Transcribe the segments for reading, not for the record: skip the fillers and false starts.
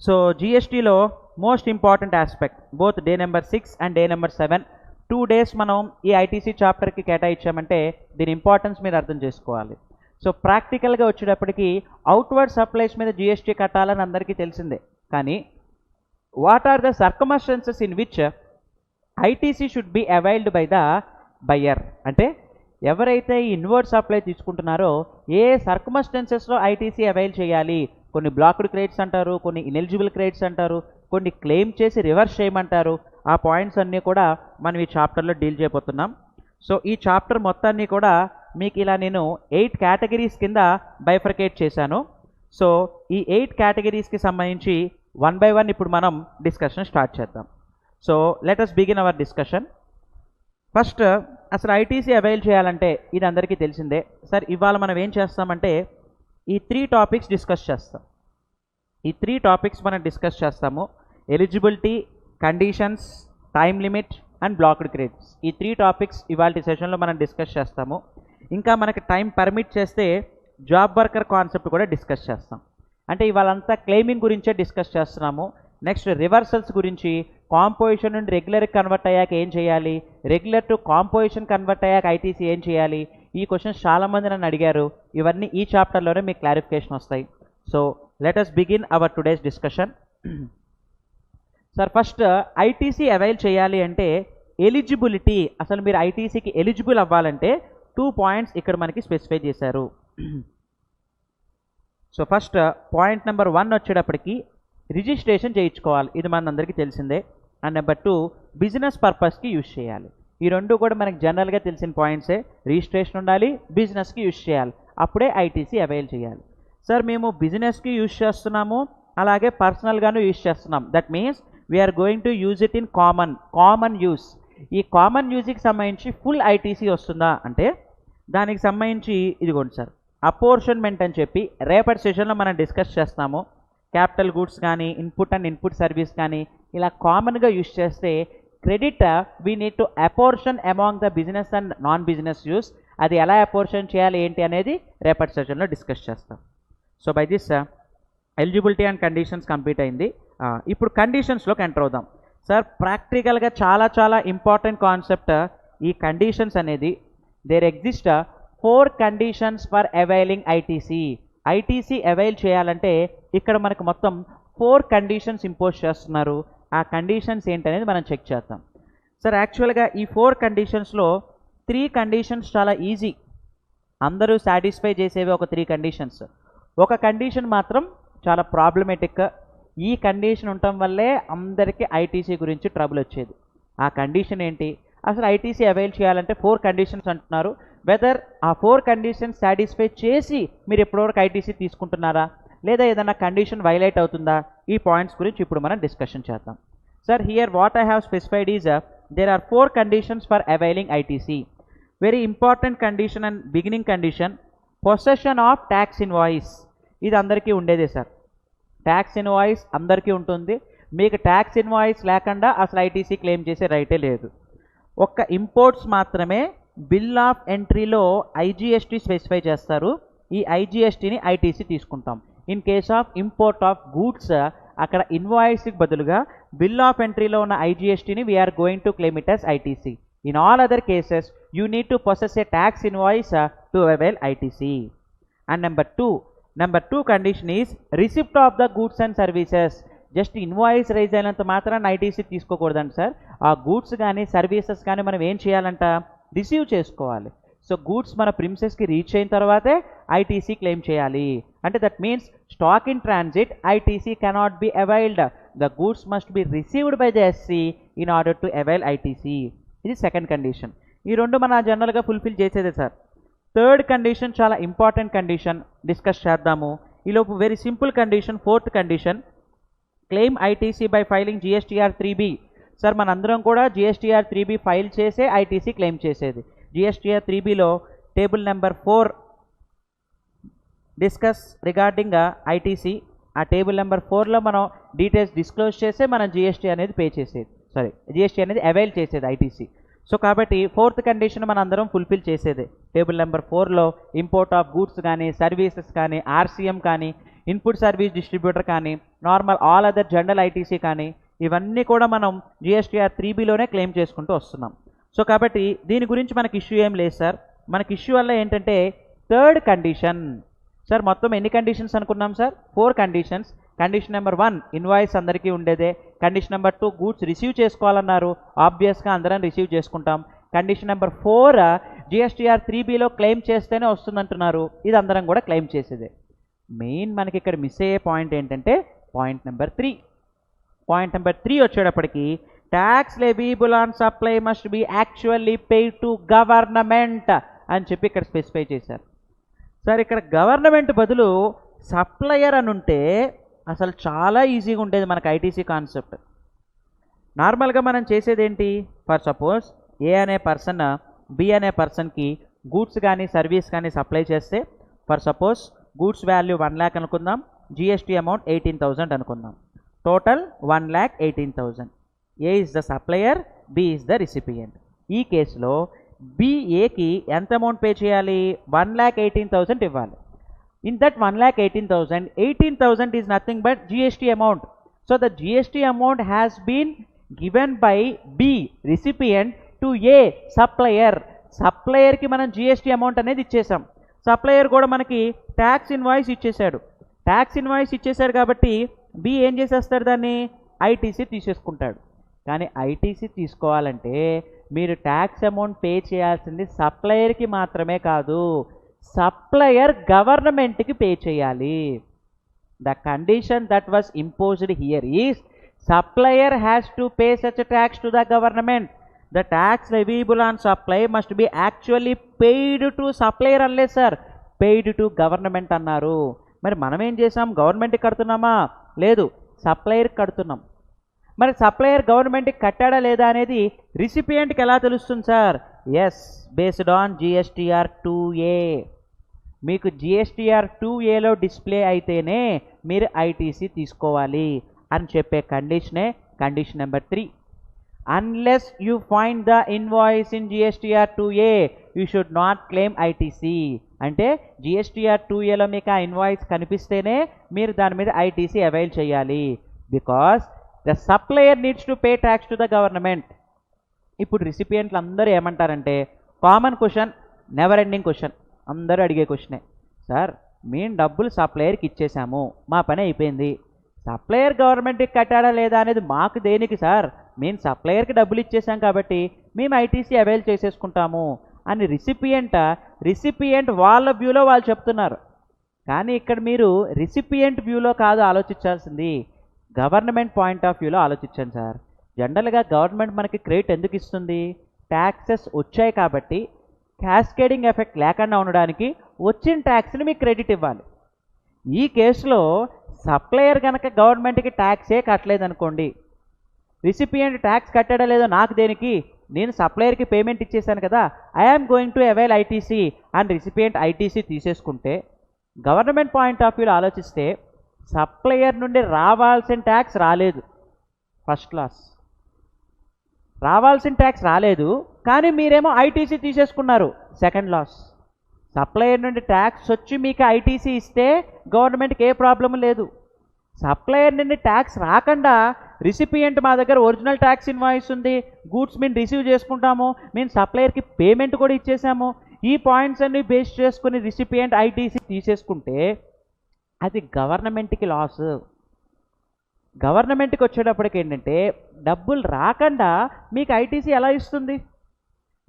So జిఎస్టీలో most important aspect both day number 6 and day number 7 2 days మనం ఈ ITC చాప్టర్కి కేటాయించామంటే దీని ఇంపార్టెన్స్ మీరు అర్థం చేసుకోవాలి. సో ప్రాక్టికల్గా వచ్చేటప్పటికి అవుట్వర్డ్ సప్లైస్ మీద జిఎస్టీ కట్టాలని అందరికీ తెలిసిందే. కానీ what are the circumstances in which ITC should be availed by the buyer, అంటే ఎవరైతే ఈ ఇన్వర్డ్ సప్లై తీసుకుంటున్నారో ఏ సర్కమస్టెన్సెస్లో ఐటీసీ అవైల్ చేయాలి. కొన్ని బ్లాక్డ్ క్రెడిట్స్ అంటారు, కొన్ని ఇనెలిజిబుల్ క్రెడిట్స్ అంటారు, కొన్ని క్లెయిమ్ చేసి రివర్స్ చేయమంటారు. ఆ పాయింట్స్ అన్నీ కూడా మనం ఈ చాప్టర్లో డీల్ చేయబోతున్నాం. సో ఈ చాప్టర్ మొత్తాన్ని కూడా మీకు ఇలా నేను 8 కేటగిరీస్ కింద బైఫర్కేట్ చేశాను. సో ఈ 8 కేటగిరీస్కి సంబంధించి 1 by 1 ఇప్పుడు మనం డిస్కషన్ స్టార్ట్ చేద్దాం. So let us begin our discussion. First అసలు ఐటీసీ అవైల్ చేయాలంటే ఇది అందరికీ తెలిసిందే. సార్ ఇవాళ మనం ఏం చేస్తామంటే ఈ 3 టాపిక్స్ డిస్కస్ చేస్తాం. ఈ 3 టాపిక్స్ మనం డిస్కస్ చేస్తాము. Eligibility, conditions, time limit and blocked credits. ఈ 3 టాపిక్స్ ఇవాళ సెషన్లో మనం డిస్కస్ చేస్తాము. ఇంకా మనకి టైం పర్మిట్ చేస్తే జాబ్ వర్కర్ కాన్సెప్ట్ కూడా డిస్కస్ చేస్తాం. అంటే ఇవాళంతా క్లెయిమింగ్ గురించే డిస్కస్ చేస్తున్నాము. నెక్స్ట్ రివర్సల్స్ గురించి, కాంపోజిషన్ నుండి రెగ్యులర్కి కన్వర్ట్ అయ్యాక ఏం చేయాలి, రెగ్యులర్ టు కాంపోజిషన్ కన్వర్ట్ అయ్యాక ఐటీసీ ఏం చేయాలి, ఈ క్వశ్చన్స్ చాలామంది నన్ను అడిగారు. ఇవన్నీ ఈ చాప్టర్లోనే మీకు క్లారిఫికేషన్ వస్తాయి. So let us begin our today's discussion. Sir first ITC avail చేయాలి అంటే ఎలిజిబిలిటీ, అసలు మీరు ఐటీసీకి ఎలిజిబుల్ అవ్వాలంటే 2 పాయింట్స్ ఇక్కడ మనకి స్పెసిఫై చేశారు. సో ఫస్ట్ పాయింట్ నెంబర్ 1 వచ్చేటప్పటికి రిజిస్ట్రేషన్ చేయించుకోవాలి, ఇది మనందరికీ తెలిసిందే. అండ్ నెంబర్ 2 బిజినెస్ పర్పస్కి యూజ్ చేయాలి. ఈ రెండు కూడా మనకి జనరల్గా తెలిసిన పాయింట్సే. రిజిస్ట్రేషన్ ఉండాలి, బిజినెస్కి యూజ్ చేయాలి, అప్పుడే ఐటీసీ అవైల్ చేయాలి. సార్ మేము బిజినెస్కి యూజ్ చేస్తున్నాము, అలాగే పర్సనల్గాను యూజ్ చేస్తున్నాం. That means we are going to use it in common use. ఈ కామన్ యూజ్కి సంబంధించి ఫుల్ ఐటీసీ వస్తుందా అంటే దానికి సంబంధించి ఇదిగోండి సార్ అపోర్షన్మెంట్ అని చెప్పి రేపటి సెషన్లో మనం డిస్కస్ చేస్తాము. క్యాపిటల్ గూడ్స్ కానీ ఇన్పుట్ అండ్ ఇన్పుట్ సర్వీస్ కానీ ఇలా కామన్గా యూజ్ చేస్తే credit we need to apportioned among the business and non business use. అది ఎలా అపోర్షన్ చేయాలి ఏంటి అనేది రేపటి సెషన్లో డిస్కస్ చేస్తాం. So by this eligibility and conditions complete అయింది. ఇప్పుడు కండిషన్స్లోకి ఎంటర్ అవుదాం. సార్ ప్రాక్టికల్గా చాలా ఇంపార్టెంట్ కాన్సెప్ట్ ఈ కండిషన్స్ అనేది. There exist 4 conditions for availing ITC. ITC avail చేయాలంటే ఇక్కడ మనకు మొత్తం 4 కండిషన్స్ ఇంపోజ్ చేస్తున్నారు. ఆ కండిషన్స్ ఏంటనేది మనం చెక్ చేద్దాం. సార్ యాక్చువల్గా ఈ 4 కండిషన్స్లో 3 కండిషన్స్ చాలా ఈజీ, అందరూ సాటిస్ఫై చేసేవి ఒక 3 కండిషన్స్. ఒక కండిషన్ మాత్రం చాలా ప్రాబ్లమేటిక్. ఈ కండిషన్ ఉండటం వల్లే అందరికీ ఐటీసీ గురించి ట్రబుల్ వచ్చేది. ఆ కండిషన్ ఏంటి, అసలు ఐటీసీ అవైల్ చేయాలంటే 4 కండిషన్స్ అంటున్నారు. వెదర్ ఆ 4 కండిషన్స్ సాటిస్ఫై చేసి మీరు ఎప్పటివరకు ఐటీసీ తీసుకుంటున్నారా, లేదా ఏదైనా కండిషన్ వైలేట్ అవుతుందా, ఈ పాయింట్స్ గురించి ఇప్పుడు మనం డిస్కషన్ చేద్దాం. Sir here what I have specified is there are 4 conditions for availing ITC. Very important condition and beginning condition, possession of tax invoice. ఇది అందరికీ ఉండేదే సార్. ట్యాక్స్ ఇన్వాయిస్ అందరికీ ఉంటుంది. మీకు ట్యాక్స్ ఇన్వాయిస్ లేకుండా అసలు ఐటీసీ క్లెయిమ్ చేసే రైటే లేదు. ఒక్క ఇంపోర్ట్స్ మాత్రమే బిల్ ఆఫ్ ఎంట్రీలో ఐజీఎస్టీ స్పెసిఫై చేస్తారు. ఈ ఐజీఎస్టీని ఐటీసీ తీసుకుంటాం. In case of import of goods అక్కడ ఇన్వాయిస్కి బదులుగా బిల్ ఆఫ్ ఎంట్రీలో ఉన్న ఐజీఎస్టీని we're going to claim it as ITC. In all other cases you need to possess a tax invoice to avail ITC. And number 2 condition is receipt of the goods and services. Just invoice raise అయినంత మాత్రాన్ని ITC తీసుకోకూడదండి sir. ఆ goods కానీ services కానీ మనం ఏం చేయాలంట, receive చేసుకోవాలి. సో గూడ్స్ మన ప్రిమిసెస్కి రీచ్ అయిన తర్వాతే ఐటీసీ క్లెయిమ్ చేయాలి. అంటే that means stock in transit ITC cannot be availed. The goods must be received by the SC in order to avail ITC. ఇది సెకండ్ కండిషన్. ఈ రెండు మన జనరల్గా ఫుల్ఫిల్ చేసేదే సార్. థర్డ్ కండిషన్ చాలా ఇంపార్టెంట్ కండిషన్, డిస్కస్ చేద్దాము. ఈలోపు very simple condition, 4th condition, claim ITC by filing GSTR 3B. Sir మనందరం కూడా జిఎస్టీఆర్ 3B ఫైల్ చేసే ఐటీసీ క్లెయిమ్ చేసేది. జిఎస్టీఆర్ 3Bలో table number 4 discuss regarding ITC. ఆ టేబుల్ నెంబర్ 4లో మనం డీటెయిల్స్ డిస్క్లోజ్ చేసే మనం జిఎస్టీ అనేది పే చేసేది, జిఎస్టీ అనేది అవైల్ చేసేది ఐటీసీ. సో కాబట్టి 4th కండిషన్ మన అందరం ఫుల్ఫిల్ చేసేదే. టేబుల్ నెంబర్ 4లో ఇంపోర్ట్ ఆఫ్ గూడ్స్ కానీ సర్వీసెస్ కానీ ఆర్సీఎం కానీ ఇన్పుట్ సర్వీస్ డిస్ట్రిబ్యూటర్ కానీ normal all other general ITC కానీ ఇవన్నీ కూడా మనం జిఎస్టీఆర్ 3Bలోనే క్లెయిమ్ చేసుకుంటూ వస్తున్నాం. సో కాబట్టి దీని గురించి మనకి ఇష్యూ ఏం లేదు సార్. మనకి ఇష్యూ వల్ల ఏంటంటే థర్డ్ కండిషన్ సార్. మొత్తం ఎన్ని కండిషన్స్ అనుకున్నాం sir? 4 conditions. Condition number 1 invoice అందరికీ ఉండేదే. కండిషన్ నెంబర్ 2 గూడ్స్ రిసీవ్ చేసుకోవాలన్నారు, ఆబ్వియస్గా అందరం రిసీవ్ చేసుకుంటాం. కండిషన్ నెంబర్ 4 జిఎస్టీఆర్ 3Bలో క్లెయిమ్ చేస్తేనే వస్తుందంటున్నారు, ఇది అందరం కూడా క్లెయిమ్ చేసేదే. మెయిన్ మనకి ఇక్కడ మిస్ అయ్యే పాయింట్ ఏంటంటే పాయింట్ నెంబర్ 3. పాయింట్ నెంబర్ 3 వచ్చేటప్పటికి tax leviable on supply must be actually paid to government అని చెప్పి ఇక్కడ స్పెసిఫై చేశారు సార్. ఇక్కడ గవర్నమెంట్ బదులు సప్లయర్ అని ఉంటే అసలు చాలా ఈజీగా ఉండేది మనకు ఐటీసీ కాన్సెప్ట్. నార్మల్గా మనం చేసేది ఏంటి? ఫర్ సపోజ్ ఏ అనే పర్సన్ బి అనే పర్సన్కి గూడ్స్ కానీ సర్వీస్ కానీ సప్లై చేస్తే, for suppose goods value 1 lakh అనుకుందాం, జిఎస్టీ అమౌంట్ 18,000 అనుకుందాం. Total 1,18,000. A is the supplier, B is the recipient. ఈ కేసులో బిఏకి ఎంత అమౌంట్ పే చేయాలి? 1,18,000 ఇవ్వాలి. In that 1,18,000, 18,000 is nothing but GST amount. So the GST amount has been given by B recipient to A supplier. సప్లయర్కి మనం GST amount అనేది ఇచ్చేసాం. సప్లయర్ కూడా మనకి ట్యాక్స్ ఇన్వాయిస్ ఇచ్చేసాడు. ట్యాక్స్ ఇన్వాయిస్ ఇచ్చేసాడు కాబట్టి బి ఏం చేసేస్తాడు? దాన్ని ఐటీసీ తీసేసుకుంటాడు. కానీ ఐటీసీ తీసుకోవాలంటే మీరు ట్యాక్స్ అమౌంట్ పే చేయాల్సింది సప్లయర్కి మాత్రమే కాదు, సప్లయర్ గవర్నమెంట్కి పే చేయాలి. The condition that was imposed here is supplier has to pay such tax to the government. The tax leviable on supply must be actually paid to supplier అనలేదు sir, paid to government అన్నారు. మరి మనం ఏం చేసాం? గవర్నమెంట్కి కడుతున్నామా? లేదు, సప్లయర్కి కడుతున్నాం. మరి సప్లయర్ గవర్నమెంట్కి కట్టాడా లేదా అనేది రిసిపియంట్కి ఎలా తెలుస్తుంది sir? Yes, based on GSTR 2A. మీకు జిఎస్టీఆర్ 2Aలో డిస్ప్లే అయితేనే మీరు ఐటీసీ తీసుకోవాలి అని చెప్పే కండిషనే condition number 3. Unless you find the invoice in GSTR 2A you should not claim ITC. అంటే జిఎస్టీఆర్ 2Aలో మీకు ఆ ఇన్వాయిస్ కనిపిస్తేనే మీరు దాని మీద ఐటీసీ అవైల్ చేయాలి. Because the supplier needs to pay tax to the government. ఇప్పుడు రిసిపియంట్లు అందరూ ఏమంటారంటే, common question, never ending question, అందరూ అడిగే క్వశ్చనే, సార్ మేము డబ్బులు సప్లయర్కి ఇచ్చేసాము, మా పని అయిపోయింది, సప్లయర్ గవర్నమెంట్కి కట్టాడా లేదా అనేది మాకు దేనికి సార్? మేము సప్లయర్కి డబ్బులు ఇచ్చేసాం కాబట్టి మేము ఐటీసీ అవైల్ చేసేసుకుంటాము అని రిసిపియంట్ వాళ్ళ వ్యూలో వాళ్ళు చెప్తున్నారు. కానీ ఇక్కడ మీరు రిసిపియంట్ వ్యూలో కాదు ఆలోచించాల్సింది, గవర్నమెంట్ పాయింట్ ఆఫ్ వ్యూలో ఆలోచించండి సార్. జనరల్గా గవర్నమెంట్ మనకి క్రెడిట్ ఎందుకు ఇస్తుంది? ట్యాక్సెస్ వచ్చాయి కాబట్టి క్యాస్కేడింగ్ ఎఫెక్ట్ లేకుండా ఉండడానికి వచ్చిన ట్యాక్స్ని మీకు క్రెడిట్ ఇవ్వాలి. ఈ కేసులో సప్లయర్ కనుక గవర్నమెంట్కి ట్యాక్సే కట్టలేదనుకోండి, రిసిపియంట్ ట్యాక్స్ కట్టాడా లేదో నాకు దేనికి, నేను సప్లయర్కి పేమెంట్ ఇచ్చేసాను కదా, I am going to avail ITC and recipient ITC తీసేసుకుంటే, గవర్నమెంట్ పాయింట్ ఆఫ్ వ్యూలో ఆలోచిస్తే సప్లయర్ నుండి రావాల్సిన ట్యాక్స్ రాలేదు, ఫస్ట్ లాస్. రావాల్సిన ట్యాక్స్ రాలేదు కానీ మీరేమో ఐటీసీ తీసేసుకున్నారు, సెకండ్ లాస్. సప్లయర్ నుండి ట్యాక్స్ వచ్చి మీకు ఐటీసీ ఇస్తే గవర్నమెంట్కి ఏ ప్రాబ్లం లేదు. సప్లయర్ నుండి ట్యాక్స్ రాకుండా రిసిపియంట్ మా దగ్గర ఒరిజినల్ ట్యాక్స్ ఇన్వాయిస్ ఉంది, గూడ్స్ మేము రిసీవ్ చేసుకుంటాము, మేము సప్లయర్కి పేమెంట్ కూడా ఇచ్చేసాము, ఈ పాయింట్స్ అన్ని బేస్ చేసుకుని రిసిపియంట్ ఐటీసీ తీసేసుకుంటే అది గవర్నమెంట్కి లాస్. గవర్నమెంట్కి వచ్చేటప్పటికి ఏంటంటే డబ్బులు రాకుండా మీకు ఐటీసీ ఎలా ఇస్తుంది?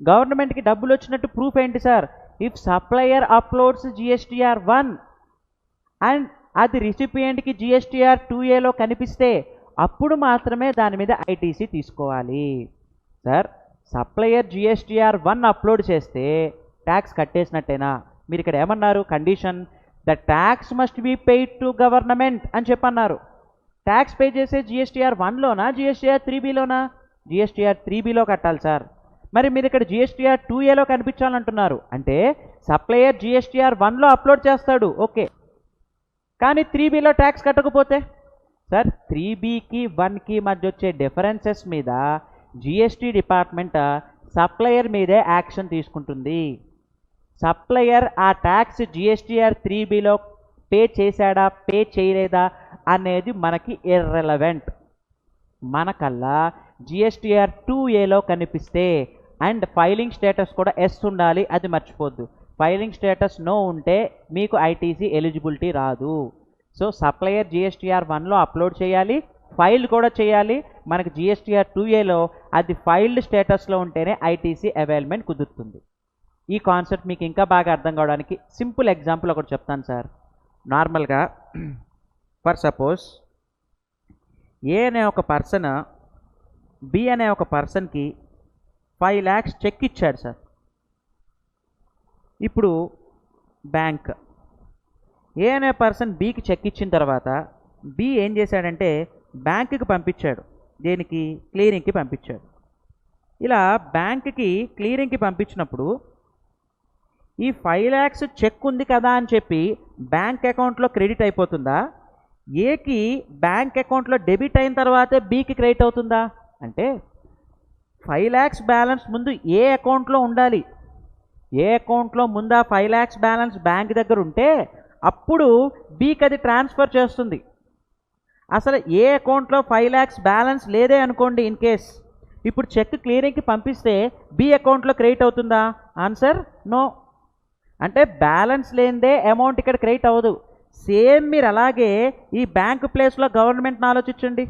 గవర్నమెంట్కి డబ్బులు వచ్చినట్టు ప్రూఫ్ ఏంటి sir? If supplier uploads GSTR 1 and అది రిసిపియంట్కి జిఎస్టీఆర్ 2Aలో కనిపిస్తే అప్పుడు మాత్రమే దాని మీద ఐటీసీ తీసుకోవాలి. సార్ సప్లయర్ జిఎస్టీఆర్ 1 అప్లోడ్ చేస్తే ట్యాక్స్ కట్టేసినట్టేనా? మీరు ఇక్కడ ఏమన్నారు? Condition the tax must be paid to government అని చెప్పన్నారు. ట్యాక్స్ పే చేసే జిఎస్టీఆర్ 1లోనా జిఎస్టీఆర్ 3Bలోనా? జిఎస్టీఆర్ 3Bలో కట్టాలి సార్. మరి మీరు ఇక్కడ జిఎస్టీఆర్ 2Aలో కనిపించాలంటున్నారు అంటే సప్లయర్ జిఎస్టీఆర్ 1లో అప్లోడ్ చేస్తాడు, ఓకే, కానీ 3Bలో ట్యాక్స్ కట్టకపోతే సార్ 3Bకి 1కి మధ్య వచ్చే డిఫరెన్సెస్ మీద జిఎస్టీ డిపార్ట్మెంట్ సప్లయర్ మీదే యాక్షన్ తీసుకుంటుంది. సప్లయర్ ఆ ట్యాక్స్ జిఎస్టీఆర్ 3Bలో పే చేశాడా పే చేయలేదా అనేది మనకి ఇర్రెలవెంట్. మనకల్లా జిఎస్టీఆర్ 2Aలో కనిపిస్తే అండ్ ఫైలింగ్ స్టేటస్ కూడా ఎస్ ఉండాలి, అది మర్చిపోద్దు. ఫైలింగ్ స్టేటస్ నో ఉంటే మీకు ఐటీసీ ఎలిజిబిలిటీ రాదు. సో సప్లయర్ జిఎస్టీఆర్ 1లో అప్లోడ్ చేయాలి, ఫైల్ కూడా చేయాలి. మనకి జిఎస్టీఆర్ 2Aలో అది ఫైల్డ్ స్టేటస్లో ఉంటేనే ఐటీసీ అవైలమెంట్ కుదురుతుంది. ఈ కాన్సెప్ట్ మీకు ఇంకా బాగా అర్థం కావడానికి సింపుల్ ఎగ్జాంపుల్ ఒకటి చెప్తాను సార్. నార్మల్గా ఫర్ సపోజ్ ఏ అనే ఒక పర్సన్ బి అనే ఒక పర్సన్కి 5 lakhs చెక్ ఇచ్చాడు సార్. ఇప్పుడు బ్యాంక్ ఏ అనే పర్సన్ బికి చెక్ ఇచ్చిన తర్వాత బి ఏం చేశాడంటే బ్యాంకుకి పంపించాడు. దేనికి? క్లియరింగ్కి పంపించాడు. ఇలా బ్యాంక్కి క్లియరింగ్కి పంపించినప్పుడు ఈ 5 lakhs చెక్ ఉంది కదా అని చెప్పి బ్యాంక్ అకౌంట్లో క్రెడిట్ అయిపోతుందా? ఏకి బ్యాంక్ అకౌంట్లో డెబిట్ అయిన తర్వాతే బికి క్రెడిట్ అవుతుందా? అంటే 5 lakhs బ్యాలెన్స్ ముందు ఏ అకౌంట్లో ఉండాలి? ఏ అకౌంట్లో ముందు 5 lakhs బ్యాలెన్స్ బ్యాంక్ దగ్గర ఉంటే అప్పుడు బికి అది ట్రాన్స్ఫర్ చేస్తుంది. అసలు ఏ అకౌంట్లో 5 lakhs బ్యాలెన్స్ లేదే అనుకోండి, ఇన్ కేస్ ఇప్పుడు చెక్ క్లియరింగ్కి పంపిస్తే బి అకౌంట్లో క్రెడిట్ అవుతుందా? Answer no. అంటే బ్యాలెన్స్ లేనిదే అమౌంట్ ఇక్కడ క్రెడిట్ అవ్వదు. సేమ్ మీరు అలాగే ఈ బ్యాంక్ ప్లేస్లో గవర్నమెంట్ని ఆలోచించండి.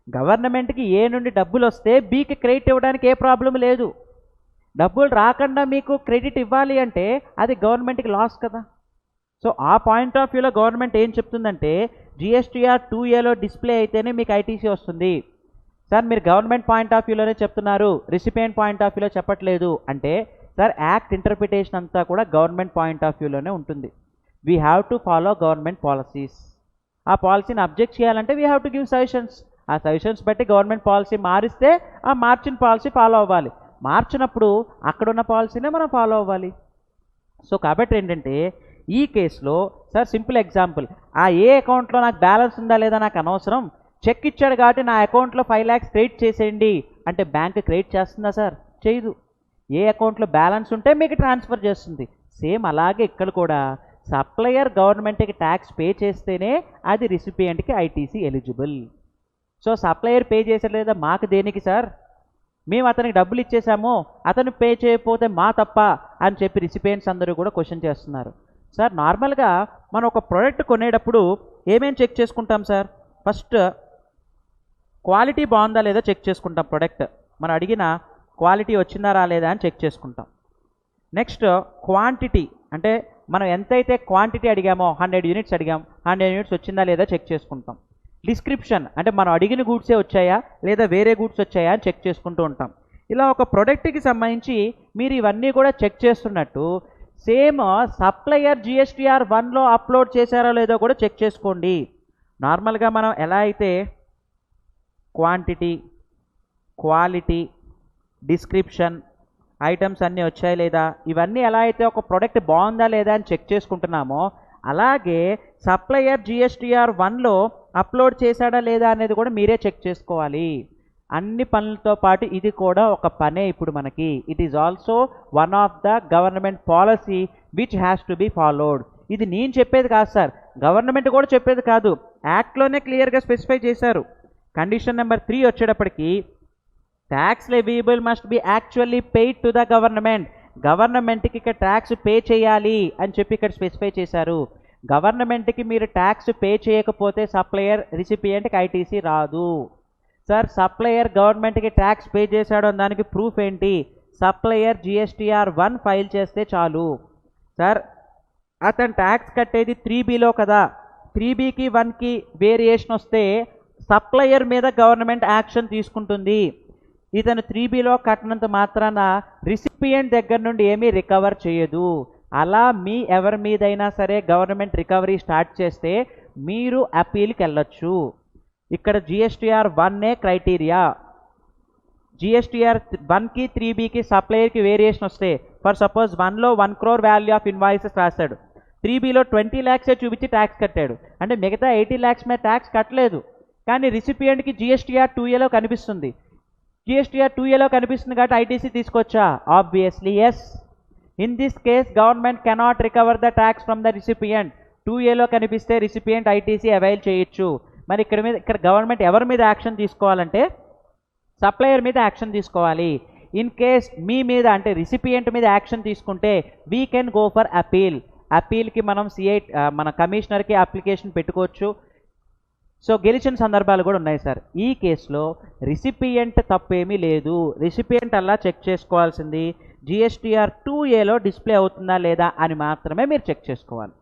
గవర్నమెంట్కి ఏ నుండి డబ్బులు వస్తే బికి క్రెడిట్ ఇవ్వడానికి ఏ ప్రాబ్లం లేదు. డబ్బులు రాకుండా మీకు క్రెడిట్ ఇవ్వాలి అంటే అది గవర్నమెంట్కి లాస్ కదా. సో ఆ పాయింట్ ఆఫ్ వ్యూలో గవర్నమెంట్ ఏం చెప్తుందంటే జిఎస్టీఆర్ 2Aలో డిస్ప్లే అయితేనే మీకు ఐటీసీ వస్తుంది. సార్ మీరు గవర్నమెంట్ పాయింట్ ఆఫ్ వ్యూలోనే చెప్తున్నారు, రిసిపియంట్ పాయింట్ ఆఫ్ వ్యూలో చెప్పట్లేదు అంటే సార్ యాక్ట్ ఇంటర్ప్రిటేషన్ అంతా కూడా గవర్నమెంట్ పాయింట్ ఆఫ్ వ్యూలోనే ఉంటుంది. We have to follow government policies. ఆ పాలసీని అబ్జెక్ట్ చేయాలంటే we have to give suggestions. ఆ సజెషన్స్ బట్టి గవర్నమెంట్ పాలసీ మారిస్తే ఆ మార్చిన పాలసీ ఫాలో అవ్వాలి. మార్చినప్పుడు అక్కడున్న పాలసీనే మనం ఫాలో అవ్వాలి. సో కాబట్టి ఏంటంటే ఈ కేసులో సార్ సింపుల్ ఎగ్జాంపుల్, ఆ ఏ అకౌంట్లో నాకు బ్యాలెన్స్ ఉందా లేదా నాకు అనవసరం, చెక్ ఇచ్చాడు కాబట్టి నా అకౌంట్లో 5 lakhs క్రెడిట్ చేసేయండి అంటే బ్యాంక్ క్రెడిట్ చేస్తుందా సార్? చేయదు. ఏ అకౌంట్లో బ్యాలెన్స్ ఉంటే మీకు ట్రాన్స్ఫర్ చేస్తుంది. సేమ్ అలాగే ఇక్కడ కూడా సప్లయర్ గవర్నమెంట్కి ట్యాక్స్ పే చేస్తేనే అది రిసిపియంట్కి ITC eligible. So supplier pay చేసాడు లేదా మాకు దేనికి సార్, మేము అతనికి డబ్బులు ఇచ్చేసాము, అతను పే చేయకపోతే మా తప్ప అని చెప్పి రిసిపియంట్స్ అందరూ కూడా క్వశ్చన్ చేస్తున్నారు. సార్ నార్మల్గా మనం ఒక ప్రోడక్ట్ కొనేటప్పుడు ఏమేం చెక్ చేసుకుంటాం సార్? ఫస్ట్ క్వాలిటీ బాగుందా లేదా చెక్ చేసుకుంటాం. ప్రోడక్ట్ మనం అడిగిన క్వాలిటీ వచ్చిందా రాలేదా అని చెక్ చేసుకుంటాం. నెక్స్ట్ క్వాంటిటీ, అంటే మనం ఎంతైతే క్వాంటిటీ అడిగామో 100 units అడిగాం, 100 units వచ్చిందా లేదా చెక్ చేసుకుంటాం. డిస్క్రిప్షన్, అంటే మనం అడిగిన గూడ్సే వచ్చాయా లేదా వేరే గూడ్స్ వచ్చాయా అని చెక్ చేసుకుంటూ ఉంటాం. ఇలా ఒక ప్రోడక్ట్కి సంబంధించి మీరు ఇవన్నీ కూడా చెక్ చేస్తున్నట్టు సేమ్ సప్లయర్ జిఎస్టీఆర్ 1లో అప్లోడ్ చేశారో లేదో కూడా చెక్ చేసుకోండి. నార్మల్గా మనం ఎలా అయితే క్వాంటిటీ, క్వాలిటీ, డిస్క్రిప్షన్, ఐటమ్స్ అన్నీ వచ్చాయి లేదా, ఇవన్నీ ఎలా అయితే ఒక ప్రోడక్ట్ బాగుందా లేదా అని చెక్ చేసుకుంటున్నామో అలాగే సప్లయర్ జిఎస్టీఆర్ 1లో అప్లోడ్ చేశాడా లేదా అనేది కూడా మీరే చెక్ చేసుకోవాలి. అన్ని పనులతో పాటు ఇది కూడా ఒక పనే ఇప్పుడు మనకి. It is also one of the government policy which has to be followed. ఇది నేను చెప్పేది కాదు సార్, గవర్నమెంట్ కూడా చెప్పేది కాదు, యాక్ట్లోనే క్లియర్గా స్పెసిఫై చేశారు. కండిషన్ నెంబర్ 3 వచ్చేటప్పటికి tax leviable must be actually paid to the government. గవర్నమెంట్కి ఇక్కడ ట్యాక్స్ పే చేయాలి అని చెప్పి ఇక్కడ స్పెసిఫై చేశారు. గవర్నమెంట్కి మీరు ట్యాక్స్ పే చేయకపోతే సప్లయర్ రిసిపియంట్కి ఐటీసీ రాదు. సార్ సప్లయర్ గవర్నమెంట్కి ట్యాక్స్ పే చేశాడు అని దానికి ప్రూఫ్ ఏంటి? సప్లయర్ జిఎస్టీఆర్ 1 ఫైల్ చేస్తే చాలు. సార్ అతను ట్యాక్స్ కట్టేది 3Bలో కదా, 3Bకి 1కి వేరియేషన్ వస్తే సప్లయర్ మీద గవర్నమెంట్ యాక్షన్ తీసుకుంటుంది. ఇతను 3Bలో కట్టినంత మాత్రాన రిసిపియంట్ దగ్గర నుండి ఏమీ రికవర్ చేయదు. అలా ఎవరి మీదైనా సరే గవర్నమెంట్ రికవరీ స్టార్ట్ చేస్తే మీరు అపీల్కి వెళ్ళొచ్చు. ఇక్కడ జిఎస్టీఆర్ 1ఏ క్రైటీరియా. జిఎస్టీఆర్ 1కి 3Bకి సప్లయర్కి వేరియేషన్ వస్తే ఫర్ సపోజ్ 1లో 1 crore వాల్యూ ఆఫ్ ఇన్వాయిసెస్ రాశాడు, 3Bలో 20 lakhs చూపించి ట్యాక్స్ కట్టాడు, అంటే మిగతా 80 lakhs మీద ట్యాక్స్ కట్టలేదు. కానీ రిసిపియంట్కి జిఎస్టీఆర్ 2Aలో కనిపిస్తుంది. జిఎస్టీఆర్ 2Aలో కనిపిస్తుంది కాబట్టి ఐటీసీ తీసుకొచ్చా? Obviously yes. In this case government cannot recover the tax from the recipient. 2Aలో కనిపిస్తే రిసిపియంట్ ఐటీసీ అవైల్ చేయొచ్చు. మరి ఇక్కడ గవర్నమెంట్ ఎవరి మీద యాక్షన్ తీసుకోవాలంటే సప్లయర్ మీద యాక్షన్ తీసుకోవాలి. ఇన్ కేస్ మీ మీద అంటే రిసిపియంట్ మీద యాక్షన్ తీసుకుంటే we can go for appeal. అపీల్కి మనం మన కమిషనర్కి అప్లికేషన్ పెట్టుకోవచ్చు. సో గెలిచిన సందర్భాలు కూడా ఉన్నాయి సార్. ఈ కేసులో రిసిపియంట్ తప్పేమీ లేదు. రిసిపియంట్ అలా చెక్ చేసుకోవాల్సింది GSTR 2Aలో డిస్ప్లే అవుతుందా లేదా అని మాత్రమే మీరు చెక్ చేసుకోవాలి.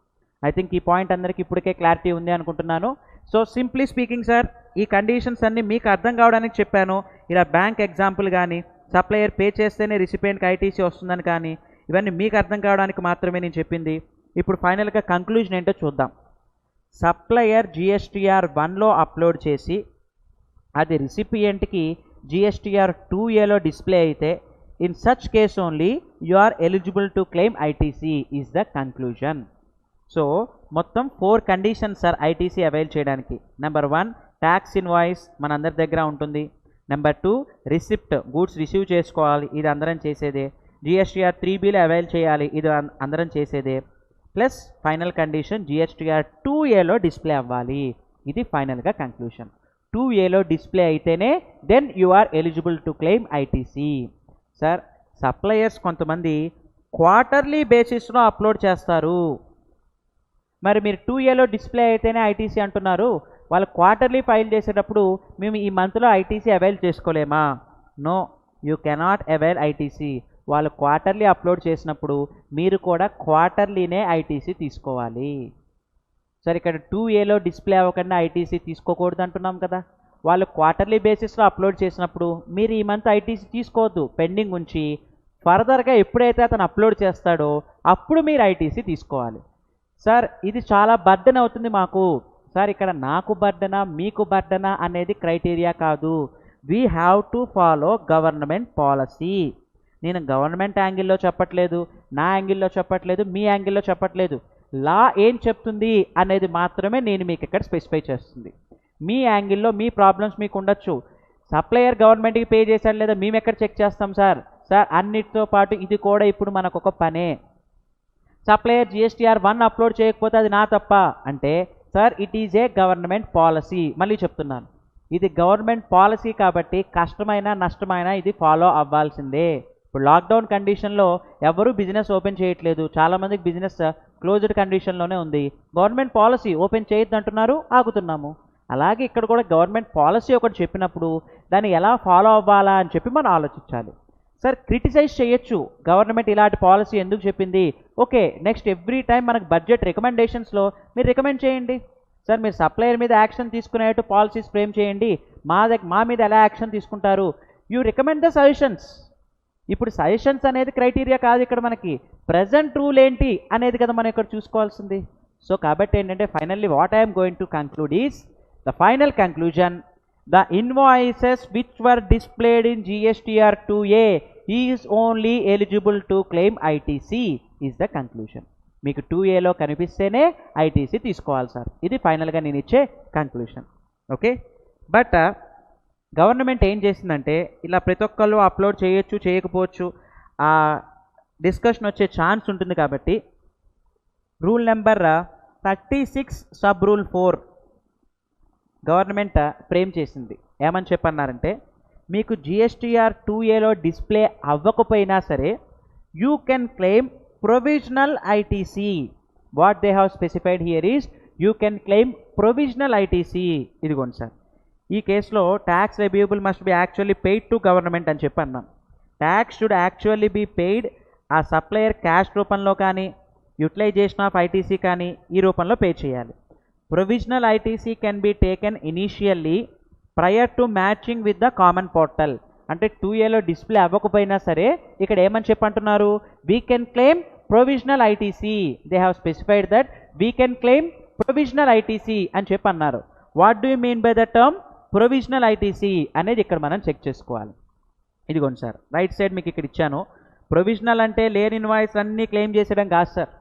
ఐ థింక్ ఈ పాయింట్ అందరికీ ఇప్పటికే క్లారిటీ ఉంది అనుకుంటున్నాను. సో సింప్లీ స్పీకింగ్ సార్, ఈ కండిషన్స్ అన్నీ మీకు అర్థం కావడానికి చెప్పాను. ఇలా బ్యాంక్ ఎగ్జాంపుల్ కానీ సప్లయర్ పే చేస్తేనే రిసిపియంట్కి ఐటీసీ వస్తుందని కానీ ఇవన్నీ మీకు అర్థం కావడానికి మాత్రమే నేను చెప్పింది. ఇప్పుడు ఫైనల్గా కంక్లూజన్ ఏంటో చూద్దాం. సప్లయర్ GSTR 1లో అప్లోడ్ చేసి అది రిసిపియంట్కి GSTR 2Aలో డిస్ప్లే అయితే in such case only you are eligible to claim ITC is the conclusion. So మొత్తం 4 కండిషన్స్ సార్ ఐటీసీ అవైల్ చేయడానికి. నెంబర్ 1 ట్యాక్స్ ఇన్వాయిస్ మనందరి దగ్గర ఉంటుంది. నెంబర్ 2 రిసిప్ట్ గూడ్స్ రిసీవ్ చేసుకోవాలి, ఇది అందరం చేసేదే. GSTR 3Bలో అవైల్ చేయాలి, ఇది అందరం చేసేదే. ప్లస్ ఫైనల్ కండిషన్ GSTR 2Aలో డిస్ప్లే అవ్వాలి, ఇది ఫైనల్గా కంక్లూషన్. 2Aలో డిస్ప్లే అయితేనే then you are eligible to claim ITC. Sir suppliers కొంతమంది క్వార్టర్లీ బేసిస్లో అప్లోడ్ చేస్తారు. మరి మీరు 2Aలో డిస్ప్లే అయితేనే ఐటీసీ అంటున్నారు, వాళ్ళు క్వార్టర్లీ ఫైల్ చేసేటప్పుడు మేము ఈ మంత్లో ఐటీసీ అవైల్ చేసుకోలేమా? No, you cannot avail ITC. వాళ్ళు క్వార్టర్లీ అప్లోడ్ చేసినప్పుడు మీరు కూడా క్వార్టర్లీనే ఐటీసీ తీసుకోవాలి. సరే, ఇక్కడ 2Aలో డిస్ప్లే అవ్వకుండా ఐటీసీ తీసుకోకూడదు అంటున్నాం కదా. వాళ్ళు క్వార్టర్లీ బేసిస్లో అప్లోడ్ చేసినప్పుడు మీరు ఈ మంత్ ఐటీసీ తీసుకోవద్దు, పెండింగ్ ఉంచి ఫర్దర్గా ఎప్పుడైతే అతను అప్లోడ్ చేస్తాడో అప్పుడు మీరు ఐటీసీ తీసుకోవాలి. సార్ ఇది చాలా బర్డెన్ అవుతుంది మాకు. సార్ ఇక్కడ నాకు బర్డెనా మీకు బర్డెనా అనేది క్రైటీరియా కాదు. We have to follow government policy. నేను గవర్నమెంట్ యాంగిల్లో చెప్పట్లేదు, నా యాంగిల్లో చెప్పట్లేదు, మీ యాంగిల్లో చెప్పట్లేదు. లా ఏం చెప్తుంది అనేది మాత్రమే నేను మీకు ఇక్కడ స్పెసిఫై చేస్తుంది. మీ యాంగిల్లో మీ ప్రాబ్లమ్స్ మీకు ఉండొచ్చు. సప్లయర్ గవర్నమెంట్కి పే చేశాడు లేదా మేము ఎక్కడ చెక్ చేస్తాం సార్? సార్ అన్నిటితో పాటు ఇది కూడా ఇప్పుడు మనకు ఒక పనే. సప్లయర్ GSTR 1 అప్లోడ్ చేయకపోతే అది నా తప్ప అంటే sir it is a government policy. మళ్ళీ చెప్తున్నాను, ఇది గవర్నమెంట్ పాలసీ కాబట్టి కష్టమైనా నష్టమైనా ఇది ఫాలో అవ్వాల్సిందే. ఇప్పుడు లాక్డౌన్ కండిషన్లో ఎవరు బిజినెస్ ఓపెన్ చేయట్లేదు, చాలామందికి బిజినెస్ క్లోజ్డ్ కండిషన్లోనే ఉంది. గవర్నమెంట్ పాలసీ ఓపెన్ చేయొద్దు అంటున్నారు, ఆగుతున్నాము. అలాగే ఇక్కడ కూడా గవర్నమెంట్ పాలసీ ఒకటి చెప్పినప్పుడు దాన్ని ఎలా ఫాలో అవ్వాలా అని చెప్పి మనం ఆలోచించాలి. సార్ క్రిటిసైజ్ చేయొచ్చు, గవర్నమెంట్ ఇలాంటి పాలసీ ఎందుకు చెప్పింది. ఓకే, నెక్స్ట్ ఎవ్రీ టైం మనకు బడ్జెట్ రికమెండేషన్స్లో మీరు రికమెండ్ చేయండి. సార్ మీరు సప్లయర్ మీద యాక్షన్ తీసుకునేట్టు పాలసీస్ ఫ్రేమ్ చేయండి, మా మీద ఎలా యాక్షన్ తీసుకుంటారు, యూ రికమెండ్ ద సజెషన్స్. ఇప్పుడు సజెషన్స్ అనేది క్రైటీరియా కాదు, ఇక్కడ మనకి ప్రజెంట్ రూల్ ఏంటి అనేది కదా మనం ఇక్కడ చూసుకోవాల్సింది. సో కాబట్టి ఏంటంటే finally what I'm going to conclude is the final conclusion. The invoices which were displayed in GSTR 2A is only eligible to claim ITC is the conclusion. మీకు 2Aలో కనిపిస్తేనే ఐటీసీ తీసుకోవాలి సార్, ఇది ఫైనల్గా నేను ఇచ్చే కంక్లూషన్. ఓకే, బట్ గవర్నమెంట్ ఏం చేసిందంటే ఇలా ప్రతి ఒక్కళ్ళు అప్లోడ్ చేయొచ్చు చేయకపోవచ్చు ఆ డిస్కషన్ వచ్చే ఛాన్స్ ఉంటుంది కాబట్టి rule number 36 sub rule 4 government frame చేసింది. ఏమని చెప్పన్నారంటే మీకు GSTR 2Aలో డిస్ప్లే అవ్వకపోయినా సరే you can claim provisional ITC. What they have specified here is you can claim provisional ITC. ఇదిగోండి సార్, ఈ కేసులో ట్యాక్స్ రెబ్యూబుల్ must be actually paid to government అని చెప్పి అన్నాం. Tax should actually be paid ఆ సప్లయర్ క్యాష్ రూపంలో కానీ యూటిలైజేషన్ ఆఫ్ ఐటీసీ కానీ ఈ రూపంలో పే చేయాలి. Provisional ITC can be taken initially prior to matching with the common portal. అంటే 2Aలో డిస్ప్లే అవ్వకపోయినా సరే ఇక్కడ ఏమని చెప్పంటున్నారు, we can claim provisional ITC. They have specified that we can claim provisional ITC అని చెప్పి అన్నారు. What do you mean by the term provisional ITC అనేది ఇక్కడ మనం చెక్ చేసుకోవాలి. ఇదిగోండి సార్, రైట్ సైడ్ మీకు ఇక్కడ ఇచ్చాను. ప్రొవిజనల్ అంటే లేని ఇన్వాయిస్ అన్నీ క్లెయిమ్ చేసేయడం కాదు సార్.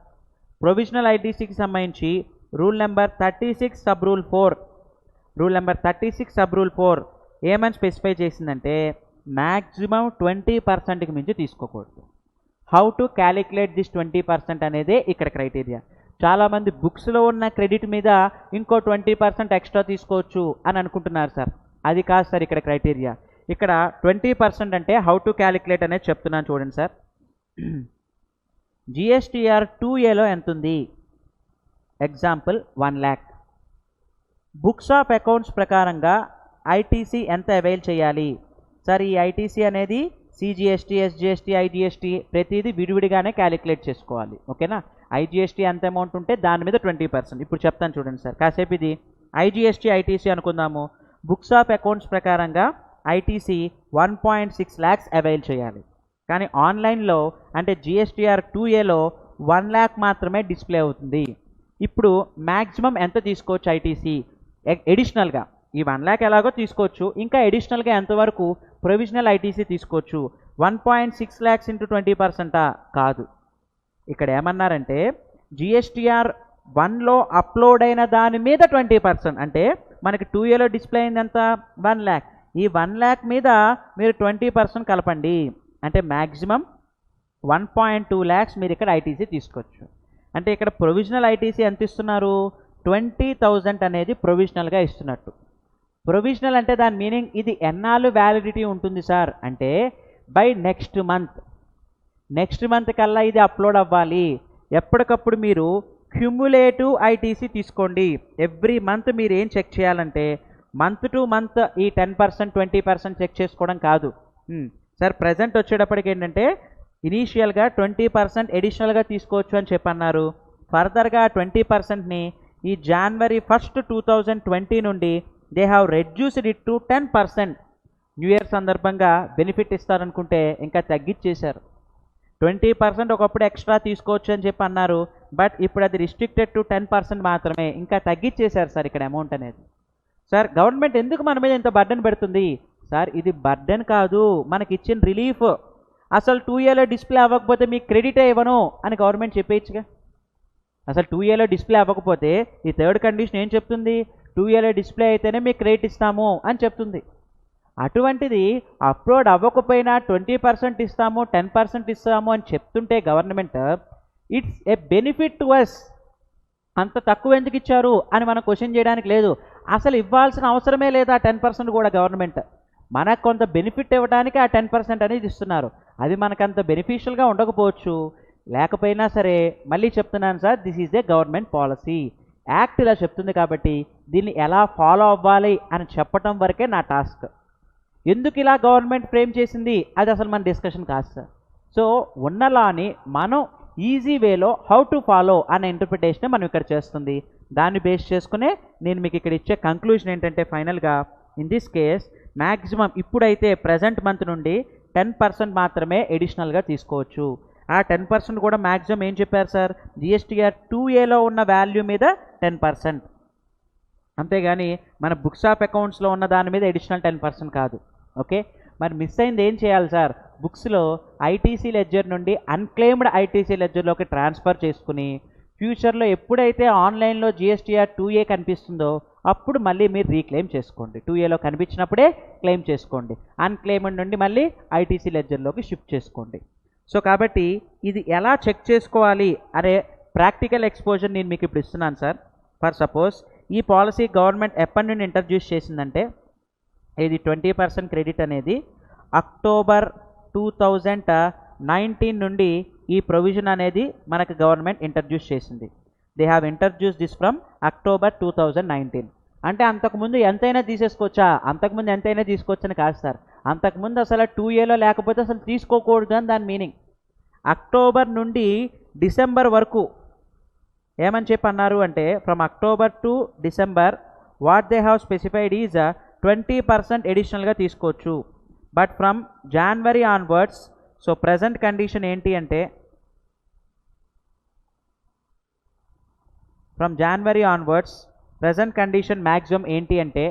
ప్రొవిజనల్ ఐటీసీకి సంబంధించి rule number 36 sub rule 4 rule number 36 sub rule 4 ఏమని స్పెసిఫై చేసిందంటే మ్యాక్సిమం 20%కి మించి తీసుకోకూడదు. హౌ టు క్యాలిక్యులేట్ దిస్ 20% అనేదే ఇక్కడ క్రైటీరియా. చాలామంది బుక్స్లో ఉన్న క్రెడిట్ మీద ఇంకో 20% ఎక్స్ట్రా తీసుకోవచ్చు అని అనుకుంటున్నారు సార్. అది కాదు సార్ ఇక్కడ క్రైటీరియా. ఇక్కడ 20% అంటే హౌ టు క్యాలిక్యులేట్ అనేది చెప్తున్నాను చూడండి సార్. జిఎస్టీఆర్ 2ఏలో ఎంత ఉంది? Example 1 lakh. Books of accounts ప్రకారంగా ఐటీసీ ఎంత అవైల్ చేయాలి సార్? ఈ ఐటీసీ అనేది సిజిఎస్టీ, ఎస్జిఎస్టీ, ఐజిఎస్టీ ప్రతిదీ విడివిడిగానే క్యాలిక్యులేట్ చేసుకోవాలి. ఓకేనా? ఐజిఎస్టీ ఎంత అమౌంట్ ఉంటే దాని మీద 20%. ఇప్పుడు చెప్తాను చూడండి సార్. కాసేపు ఇది ఐజిఎస్టీ ఐటీసీ అనుకుందాము. బుక్స్ ఆఫ్ అకౌంట్స్ ప్రకారంగా ఐటీసీ 1.6 lakhs అవైల్ చేయాలి. కానీ ఆన్లైన్లో అంటే జిఎస్టీఆర్ 2ఏలో 1 lakh మాత్రమే డిస్ప్లే అవుతుంది. ఇప్పుడు మ్యాక్సిమం ఎంత తీసుకోవచ్చు ఐటీసీ ఎడిషనల్గా? ఈ 1 lakh ఎలాగో తీసుకోవచ్చు, ఇంకా ఎడిషనల్గా ఎంతవరకు ప్రొవిజనల్ ఐటీసీ తీసుకోవచ్చు? 1.6 lakhs ఇంటూ 20% కాదు. ఇక్కడ ఏమన్నారంటే జిఎస్టీఆర్ 1లో అప్లోడ్ అయిన దాని మీద 20%. అంటే మనకి 2ఏలో డిస్ప్లే అయింది ఎంత? 1 lakh. ఈ 1 lakh మీద మీరు 20% కలపండి అంటే మ్యాక్సిమం 1.2 lakhs మీరు ఇక్కడ ఐటీసీ తీసుకోవచ్చు. అంటే ఇక్కడ ప్రొవిజనల్ ఐటీసీ ఎంత ఇస్తున్నారు? 20,000 అనేది ప్రొవిజనల్గా ఇస్తున్నట్టు. ప్రొవిజనల్ అంటే దాని మీనింగ్ ఇది ఎన్నాళ్ళు వ్యాలిడిటీ ఉంటుంది సార్ అంటే బై నెక్స్ట్ మంత్ కల్లా ఇది అప్లోడ్ అవ్వాలి. ఎప్పటికప్పుడు మీరు క్యుములేటివ్ ఐటీసీ తీసుకోండి. ఎవ్రీ మంత్ మీరు ఏం చెక్ చేయాలంటే మంత్ టు మంత్ ఈ 10%, 20% చెక్ చేసుకోవడం కాదు సార్. ప్రజెంట్ వచ్చేటప్పటికి ఏంటంటే ఇనీషియల్గా 20% ఎడిషనల్గా తీసుకోవచ్చు అని చెప్పన్నారు. ఫర్దర్గా 20%ని ఈ January 1st, 2020 నుండి they have reduced it to 10%. New year సందర్భంగా బెనిఫిట్ ఇస్తారనుకుంటే ఇంకా తగ్గించేశారు. 20% ఒకప్పుడు ఎక్స్ట్రా తీసుకోవచ్చు అని చెప్పి అన్నారు. బట్ ఇప్పుడు అది రిస్ట్రిక్టెడ్ టు 10% మాత్రమే. ఇంకా తగ్గించేశారు సార్ ఇక్కడ అమౌంట్ అనేది. సార్ గవర్నమెంట్ ఎందుకు మన మీద ఇంత బర్డెన్ పెడుతుంది సార్? ఇది బర్డెన్ కాదు, మనకి ఇచ్చిన రిలీఫ్. అసలు 2ఏలో డిస్ప్లే అవ్వకపోతే మీకు క్రెడిటే ఇవ్వను అని గవర్నమెంట్ చెప్పేయచ్చుగా. అసలు 2ఏలో డిస్ప్లే అవ్వకపోతే ఈ థర్డ్ కండిషన్ ఏం చెప్తుంది? 2ఏలో డిస్ప్లే అయితేనే మీకు క్రెడిట్ ఇస్తాము అని చెప్తుంది. అటువంటిది అప్లోడ్ అవ్వకపోయినా 20% ఇస్తాము, 10% ఇస్తాము అని చెప్తుంటే government it's a benefit to us. అంత తక్కువ ఎందుకు ఇచ్చారు అని మనం క్వశ్చన్ చేయడానికి లేదు. అసలు ఇవ్వాల్సిన అవసరమే లేదా 10% కూడా గవర్నమెంట్. మనకు కొంత బెనిఫిట్ ఇవ్వడానికి ఆ 10% అనేది ఇస్తున్నారు. అది మనకంత బెనిఫిషియల్గా ఉండకపోవచ్చు. లేకపోయినా సరే మళ్ళీ చెప్తున్నాను sir, this is a government policy. Act ఇలా చెప్తుంది కాబట్టి దీన్ని ఎలా ఫాలో అవ్వాలి అని చెప్పటం వరకే నా టాస్క్. ఎందుకు ఇలా గవర్నమెంట్ ఫ్రేమ్ చేసింది అది అసలు మన డిస్కషన్ కాదు సార్. సో ఉన్న లాని మనం ఈజీ వేలో హౌ టు ఫాలో అనే ఇంటర్ప్రిటేషన్ మనం ఇక్కడ చేస్తుంది. దాన్ని బేస్ చేసుకునే నేను మీకు ఇక్కడ ఇచ్చే కంక్లూజన్ ఏంటంటే ఫైనల్గా ఇన్ దిస్ కేస్ మ్యాక్సిమం ఇప్పుడైతే ప్రజెంట్ మంత్ నుండి 10% మాత్రమే ఎడిషనల్గా తీసుకోవచ్చు. ఆ 10% కూడా మ్యాక్సిమం ఏం చెప్పారు సార్? జిఎస్టీఆర్ 2ఏలో ఉన్న వాల్యూ మీద 10%. అంతేగాని మన బుక్స్ ఆఫ్ అకౌంట్స్లో ఉన్న దాని మీద ఎడిషనల్ 10% కాదు. ఓకే, మరి మిస్ అయింది ఏం చేయాలి సార్? బుక్స్లో ఐటీసీ లెడ్జర్ నుండి అన్క్లెయిమ్డ్ ఐటీసీ లెడ్జర్లోకి ట్రాన్స్ఫర్ చేసుకుని ఫ్యూచర్లో ఎప్పుడైతే ఆన్లైన్లో జిఎస్టీఆర్ 2ఏ కనిపిస్తుందో అప్పుడు మళ్ళీ మీరు రీక్లెయిమ్ చేసుకోండి. 2ఏలో కనిపించినప్పుడే క్లెయిమ్ చేసుకోండి. అన్క్లెయిమ్డ్ నుండి మళ్ళీ ఐటీసీ లెడ్జర్లోకి షిఫ్ట్ చేసుకోండి. సో కాబట్టి ఇది ఎలా చెక్ చేసుకోవాలి అనే ప్రాక్టికల్ ఎక్స్పోజర్ నేను మీకు ఇప్పుడు ఇస్తున్నాను సార్. ఫర్ సపోజ్ ఈ పాలసీ గవర్నమెంట్ ఎప్పటి నుండి ఇంట్రడ్యూస్ చేసిందంటే ఇది 20% క్రెడిట్ అనేది అక్టోబర్ 2019 నుండి ఈ ప్రొవిజన్ అనేది మనకు గవర్నమెంట్ ఇంట్రడ్యూస్ చేసింది. They have introduce this from October 2019. అంటే అంతకుముందు ఎంతైనా తీసేసుకోవచ్చా? అంతకుముందు ఎంతైనా తీసుకోవచ్చని కాదు సార్. అంతకుముందు అసలు 2ఏలో లేకపోతే అసలు తీసుకోకూడదు అని దాని మీనింగ్. అక్టోబర్ నుండి డిసెంబర్ వరకు ఏమని చెప్పి అన్నారు అంటే from October to December what they have specified is 20% ఎడిషనల్గా తీసుకోవచ్చు. But from January onwards so present condition ఏంటి అంటే from January onwards present condition maximum ఏంటి అంటే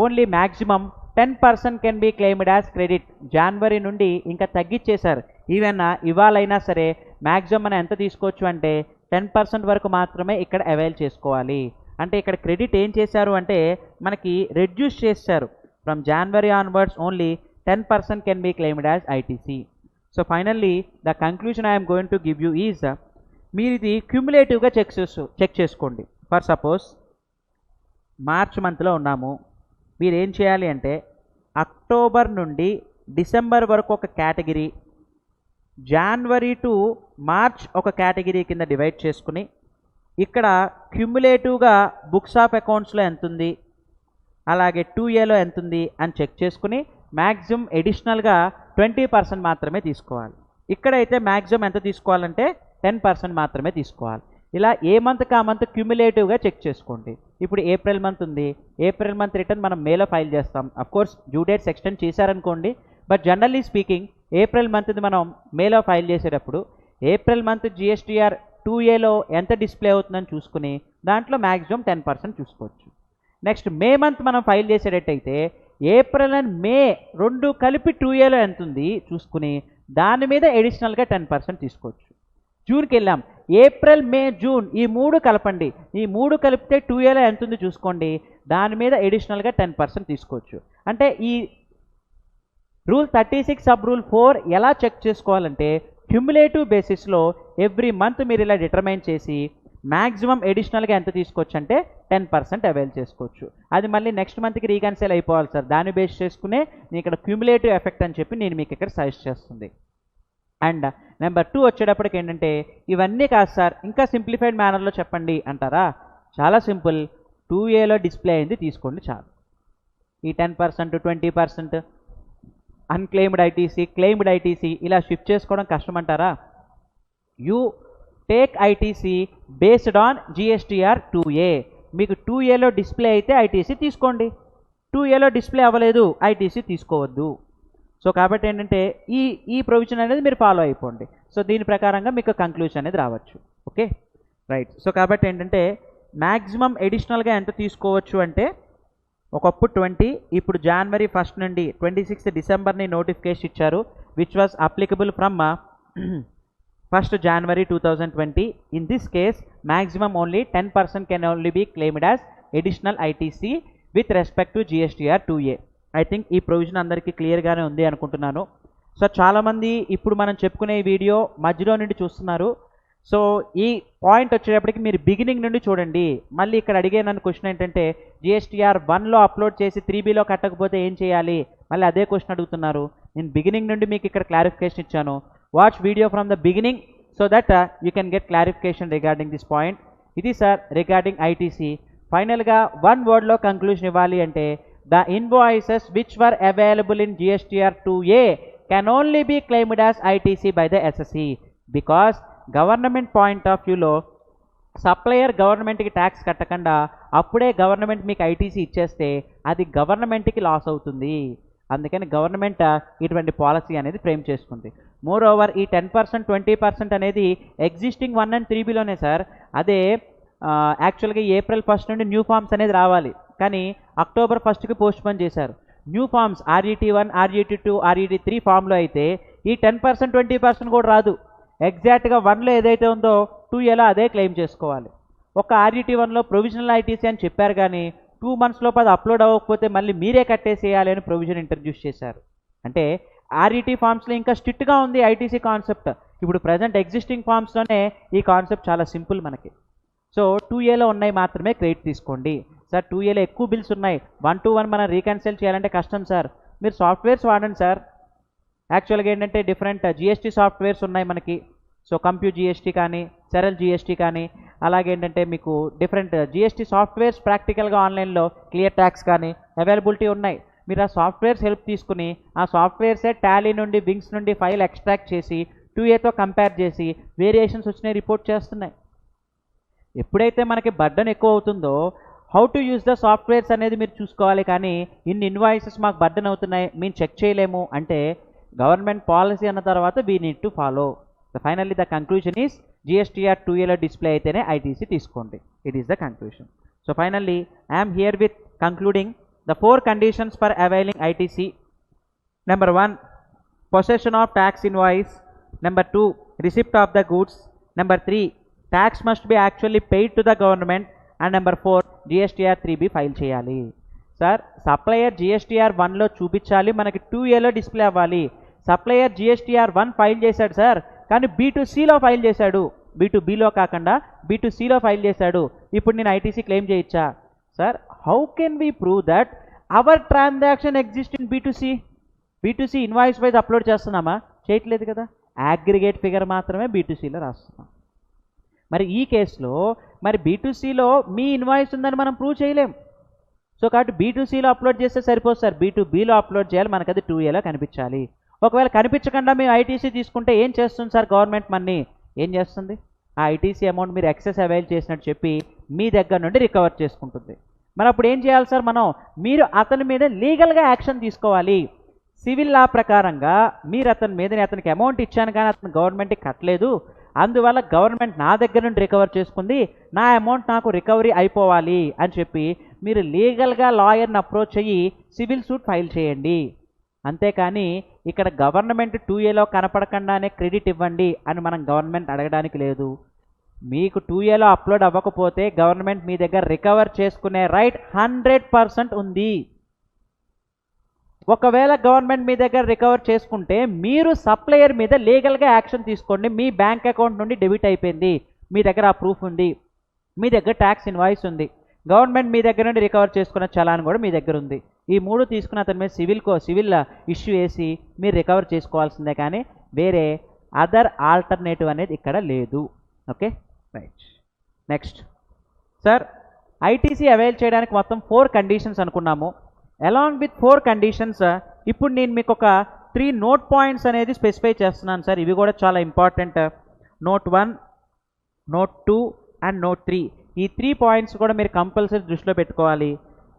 only maximum 10% can be claimed as credit. జనవరి నుండి ఇంకా తగ్గించేశారు. ఈవెన్ ఇవాళైనా సరే మ్యాక్సిమం మనం ఎంత తీసుకోవచ్చు అంటే 10% వరకు మాత్రమే ఇక్కడ అవైల్ చేసుకోవాలి. అంటే ఇక్కడ క్రెడిట్ ఏం చేశారు అంటే మనకి రెడ్యూస్ చేశారు. From January onwards only 10% can be claimed as ITC. So finally the conclusion I'm going to give you is మీరు ఇది క్యుములేటివ్గా చెక్ చేసుకోండి. ఫర్ సపోజ్ మార్చ్ మంత్లో ఉన్నాము. మీరు ఏం చేయాలి అంటే అక్టోబర్ నుండి డిసెంబర్ వరకు ఒక కేటగిరీ, జనవరి టు మార్చ్ ఒక కేటగిరీ కింద డివైడ్ చేసుకుని ఇక్కడ క్యుములేటివ్గా బుక్స్ ఆఫ్ అకౌంట్స్లో ఎంత ఉంది, అలాగే 2Aలో ఎంత ఉంది అని చెక్ చేసుకుని మ్యాక్సిమం ఎడిషనల్గా 20% మాత్రమే తీసుకోవాలి. ఇక్కడైతే మ్యాక్సిమం ఎంత తీసుకోవాలంటే 10% మాత్రమే తీసుకోవాలి. ఇలా ఏ మంత్కి ఆ మంత్ క్యుములేటివ్గా చెక్ చేసుకోండి. ఇప్పుడు ఏప్రిల్ మంత్ ఉంది, ఏప్రిల్ మంత్ రిటర్న్ మనం మేలో ఫైల్ చేస్తాం. అఫ్కోర్స్ డ్యూ డేట్స్ ఎక్స్టెండ్ చేశారనుకోండి, బట్ జనరల్లీ స్పీకింగ్ ఏప్రిల్ మంత్ది మనం మేలో ఫైల్ చేసేటప్పుడు ఏప్రిల్ మంత్ GSTR 2Aలో ఎంత డిస్ప్లే అవుతుందని చూసుకుని దాంట్లో మ్యాక్సిమం 10% చూసుకోవచ్చు. నెక్స్ట్ మే మంత్ మనం ఫైల్ చేసేటట్టయితే ఏప్రిల్ అండ్ మే రెండు కలిపి 2Aలో ఎంత ఉంది చూసుకుని దాని మీద ఎడిషనల్గా 10% తీసుకోవచ్చు. జూన్కి వెళ్ళాం, ఏప్రిల్ మే జూన్ ఈ మూడు కలపండి, ఈ మూడు కలిపితే 2Aలో ఎంత ఉంది చూసుకోండి, దాని మీద ఎడిషనల్గా 10% తీసుకోవచ్చు. అంటే ఈ రూల్ 36 సబ్ రూల్ 4 ఎలా చెక్ చేసుకోవాలంటే క్యుములేటివ్ బేసిస్లో ఎవ్రీ మంత్ మీరు ఇలా డిటర్మైన్ చేసి మ్యాక్సిమం ఎడిషనల్గా ఎంత తీసుకోవచ్చు అంటే 10% అవైల్ చేసుకోవచ్చు. అది మళ్ళీ నెక్స్ట్ మంత్కి రీకన్సైల్ అయిపోవాలి సార్, దాన్ని బేస్ చేసుకునే నేను ఇక్కడ క్యుములేటివ్ ఎఫెక్ట్ అని చెప్పి నేను మీకు ఇక్కడ సజెస్ట్ చేస్తుంది. అండ్ నెంబర్ 2 వచ్చేటప్పటికి ఏంటంటే ఇవన్నీ కాదు సార్ ఇంకా సింప్లిఫైడ్ మేనర్లో చెప్పండి అంటారా, చాలా సింపుల్, 2Aలో డిస్ప్లే అయింది తీసుకోండి చాలు. ఈ 10%, 20%, అన్క్లెయిమ్డ్ ఐటీసీ, క్లెయిమ్డ్ ఐటీసీ ఇలా షిఫ్ట్ చేసుకోవడం కష్టం అంటారా, you take ITC based on GSTR 2A. మీకు 2Aలో డిస్ప్లే అయితే ఐటీసీ తీసుకోండి, 2Aలో డిస్ప్లే అవ్వలేదు ఐటీసీ తీసుకోవద్దు. సో కాబట్టి ఏంటంటే ఈ ప్రొవిజన్ అనేది మీరు ఫాలో అయిపోండి. సో దీని ప్రకారంగా మీకు కంక్లూజన్ అనేది రావచ్చు. Okay right. సో కాబట్టి ఏంటంటే మ్యాక్సిమం ఎడిషనల్గా ఎంత తీసుకోవచ్చు అంటే ఒకప్పుడు 20, ఇప్పుడు జనవరి 1 నుండి 26 డిసెంబర్ని నోటిఫికేషన్ ఇచ్చారు, which was applicable from 1st January 2020. In this case, maximum only 10% can only be claimed as additional ITC with respect to GSTR 2A. I think ఈ ప్రొవిజన్ అందరికీ క్లియర్గానే ఉంది అనుకుంటున్నాను. సో చాలామంది ఇప్పుడు మనం చెప్పుకునే వీడియో మధ్యలో నుండి చూస్తున్నారు. సో ఈ పాయింట్ వచ్చేటప్పటికి మీరు బిగినింగ్ నుండి చూడండి. మళ్ళీ ఇక్కడ అడిగే నన్ను క్వశ్చన్ ఏంటంటే GSTR 1లో అప్లోడ్ చేసి 3Bలో కట్టకపోతే ఏం చేయాలి, మళ్ళీ అదే క్వశ్చన్ అడుగుతున్నారు. నేను బిగినింగ్ నుండి మీకు ఇక్కడ క్లారిఫికేషన్ ఇచ్చాను. Watch video from the beginning so that you can get clarification regarding this point. ఇది సార్ రిగార్డింగ్ ఐటీసీ. ఫైనల్గా వన్ వర్డ్లో కంక్లూజన్ ఇవ్వాలి అంటే the invoices which were available in GSTR 2A can only be claimed as ITC by the SSE because government point of వ్యూలో supplier గవర్నమెంట్కి tax కట్టకుండా అప్పుడే government మీకు ఐటీసీ ఇచ్చేస్తే అది గవర్నమెంట్కి లాస్ అవుతుంది. అందుకని గవర్నమెంట్ ఇటువంటి పాలసీ అనేది ఫ్రేమ్ చేసుకుంది. మోర్ ఓవర్ ఈ 10%, 20% అనేది ఎగ్జిస్టింగ్ 1 and 3Bలోనే సార్. అదే యాక్చువల్గా ఏప్రిల్ 1 నుండి న్యూ ఫార్మ్స్ అనేది రావాలి, కానీ అక్టోబర్ 1కి పోస్ట్పోన్ చేశారు. New forms RET1, RET2, RET3 ఫామ్లో అయితే ఈ 10%, 20% కూడా రాదు. ఎగ్జాక్ట్గా 1లో ఏదైతే ఉందో 2Aలో అదే క్లెయిమ్ చేసుకోవాలి. ఒక RET1లో ప్రొవిజనల్ ఐటీసీ అని చెప్పారు, కానీ 2 months లోపు అది అప్లోడ్ అవ్వకపోతే మళ్ళీ మీరే కట్టేసేయాలి అని ప్రొవిజన్ ఇంట్రడ్యూస్ చేశారు. అంటే RET ఫామ్స్లో ఇంకా స్ట్రిక్ట్గా ఉంది ఐటీసీ కాన్సెప్ట్. ఇప్పుడు ప్రజెంట్ ఎగ్జిస్టింగ్ ఫామ్స్లోనే ఈ కాన్సెప్ట్ చాలా సింపుల్ మనకి. సో 2Aలో ఉన్నాయి మాత్రమే క్రెడిట్ తీసుకోండి. సార్ 2Aలో ఎక్కువ బిల్స్ ఉన్నాయి, 1 to 1 మనం రీకన్సిల్ చేయాలంటే కష్టం సార్, మీరు సాఫ్ట్వేర్స్ వాడండి సార్. యాక్చువల్గా ఏంటంటే డిఫరెంట్ GST సాఫ్ట్వేర్స్ ఉన్నాయి మనకి. సో కంప్యూ GST కానీ, సెరల్ GST కానీ, అలాగే ఏంటంటే మీకు డిఫరెంట్ GST సాఫ్ట్వేర్స్ ప్రాక్టికల్గా ఆన్లైన్లో క్లియర్ ట్యాక్స్ కానీ అవైలబిలిటీ ఉన్నాయి. మీరు ఆ సాఫ్ట్వేర్స్ హెల్ప్ తీసుకుని ఆ సాఫ్ట్వేర్సే టాలీ నుండి, వింగ్స్ నుండి ఫైల్ ఎక్స్ట్రాక్ట్ చేసి 2Aతో కంపేర్ చేసి వేరియేషన్స్ వచ్చినాయి రిపోర్ట్ చేస్తున్నాయి. ఎప్పుడైతే మనకి బర్డన్ ఎక్కువ అవుతుందో how to use the softwares అనేది మీరు చూసుకోవాలి. కానీ ఇన్ని ఇన్వాయిసెస్ మాకు బర్డన్ అవుతున్నాయి, మేము చెక్ చేయలేము అంటే గవర్నమెంట్ పాలసీ అన్న తర్వాత we need to follow. Finally the conclusion is GSTR 2Aలో డిస్ప్లే అయితేనే ఐటీసీ తీసుకోండి. It is the conclusion. So finally I'm here with concluding the 4 conditions for availing ITC. Number 1, possession of tax invoice. Number 2, receipt of the goods. Number 3, tax must be actually paid to the government. And number 4, GSTR 3B file చేయాలి. Sir supplier GSTR 1లో చూపించాలి, మనకి 2Aలో display అవ్వాలి. Supplier GSTR 1 file చేశాడు sir, కానీ B2Cలో file చేశాడు, B2Bలో కాకుండా B2Cలో file చేశాడు, ఇప్పుడు నేను ఐటీసీ క్లెయిమ్ చేయొచ్చా? Sir, how can we prove that hour transaction exist in B2C invoice wise upload చేస్తున్నామా? చేయట్లేదు కదా. అగ్రిగేట్ ఫిగర్ మాత్రమే B2Cలో రాస్తున్నాం. మరి ఈ కేసులో మరి B2Cలో మీ ఇన్వాయిస్ ఉందని మనం ప్రూవ్ చేయలేం. సో కాబట్టి B2Cలో అప్లోడ్ చేస్తే సరిపోదు సార్, B2Bలో అప్లోడ్ చేయాలి, మనకు అది 2Aలో కనిపించాలి. ఒకవేళ కనిపించకుండా మేము ఐటీసీ తీసుకుంటే ఏం చేస్తుంది సార్ గవర్నమెంట్? మనీ ఏం చేస్తుంది? ఆ ఐటీసీ అమౌంట్ మీరు ఎక్సెస్ అవైల్ చేసినట్టు చెప్పి మీ దగ్గర నుండి రికవర్ చేసుకుంటుంది. మరి అప్పుడు ఏం చేయాలి సార్ మనం? మీరు అతని మీద లీగల్గా యాక్షన్ తీసుకోవాలి. సివిల్ లా ప్రకారంగా మీరు అతని మీద, అతనికి అమౌంట్ ఇచ్చాను కానీ అతను గవర్నమెంట్కి కట్టలేదు, అందువల్ల గవర్నమెంట్ నా దగ్గర నుండి రికవర్ చేసుకుంది, నా అమౌంట్ నాకు రికవరీ అయిపోవాలి అని చెప్పి మీరు లీగల్గా లాయర్ని అప్రోచ్ అయ్యి సివిల్ సూట్ ఫైల్ చేయండి. అంతేకాని ఇక్కడ గవర్నమెంట్ 2Aలో కనపడకుండానే క్రెడిట్ ఇవ్వండి అని మనం గవర్నమెంట్ అడగడానికి లేదు. మీకు 2Aలో అప్లోడ్ అవ్వకపోతే గవర్నమెంట్ మీ దగ్గర రికవర్ చేసుకునే రైట్ 100% ఉంది. ఒకవేళ గవర్నమెంట్ మీ దగ్గర రికవర్ చేసుకుంటే మీరు సప్లయర్ మీద లీగల్గా యాక్షన్ తీసుకోండి. మీ బ్యాంక్ అకౌంట్ నుండి డెబిట్ అయిపోయింది, మీ దగ్గర ఆ ప్రూఫ్ ఉంది, మీ దగ్గర ట్యాక్స్ ఇన్వాయిస్ ఉంది, గవర్నమెంట్ మీ దగ్గర నుండి రికవర్ చేసుకున్న చలాన్ కూడా మీ దగ్గర ఉంది. ఈ 3 తీసుకున్న అతని మీద సివిల్ ఇష్యూ వేసి మీరు రికవర్ చేసుకోవాల్సిందే, కానీ వేరే అదర్ ఆల్టర్నేటివ్ అనేది ఇక్కడ లేదు. Okay, right. Next sir, ITC avail చేయడానికి మొత్తం 4 కండిషన్స్ అనుకున్నాము. అలాంగ్ విత్ 4 కండిషన్స్ ఇప్పుడు నేను మీకు ఒక 3 నోట్ పాయింట్స్ అనేది స్పెసిఫై చేస్తున్నాను సార్. ఇవి కూడా చాలా important. Note 1, note 2 and note 3. ఈ 3 పాయింట్స్ కూడా మీరు కంపల్సరీ దృష్టిలో పెట్టుకోవాలి.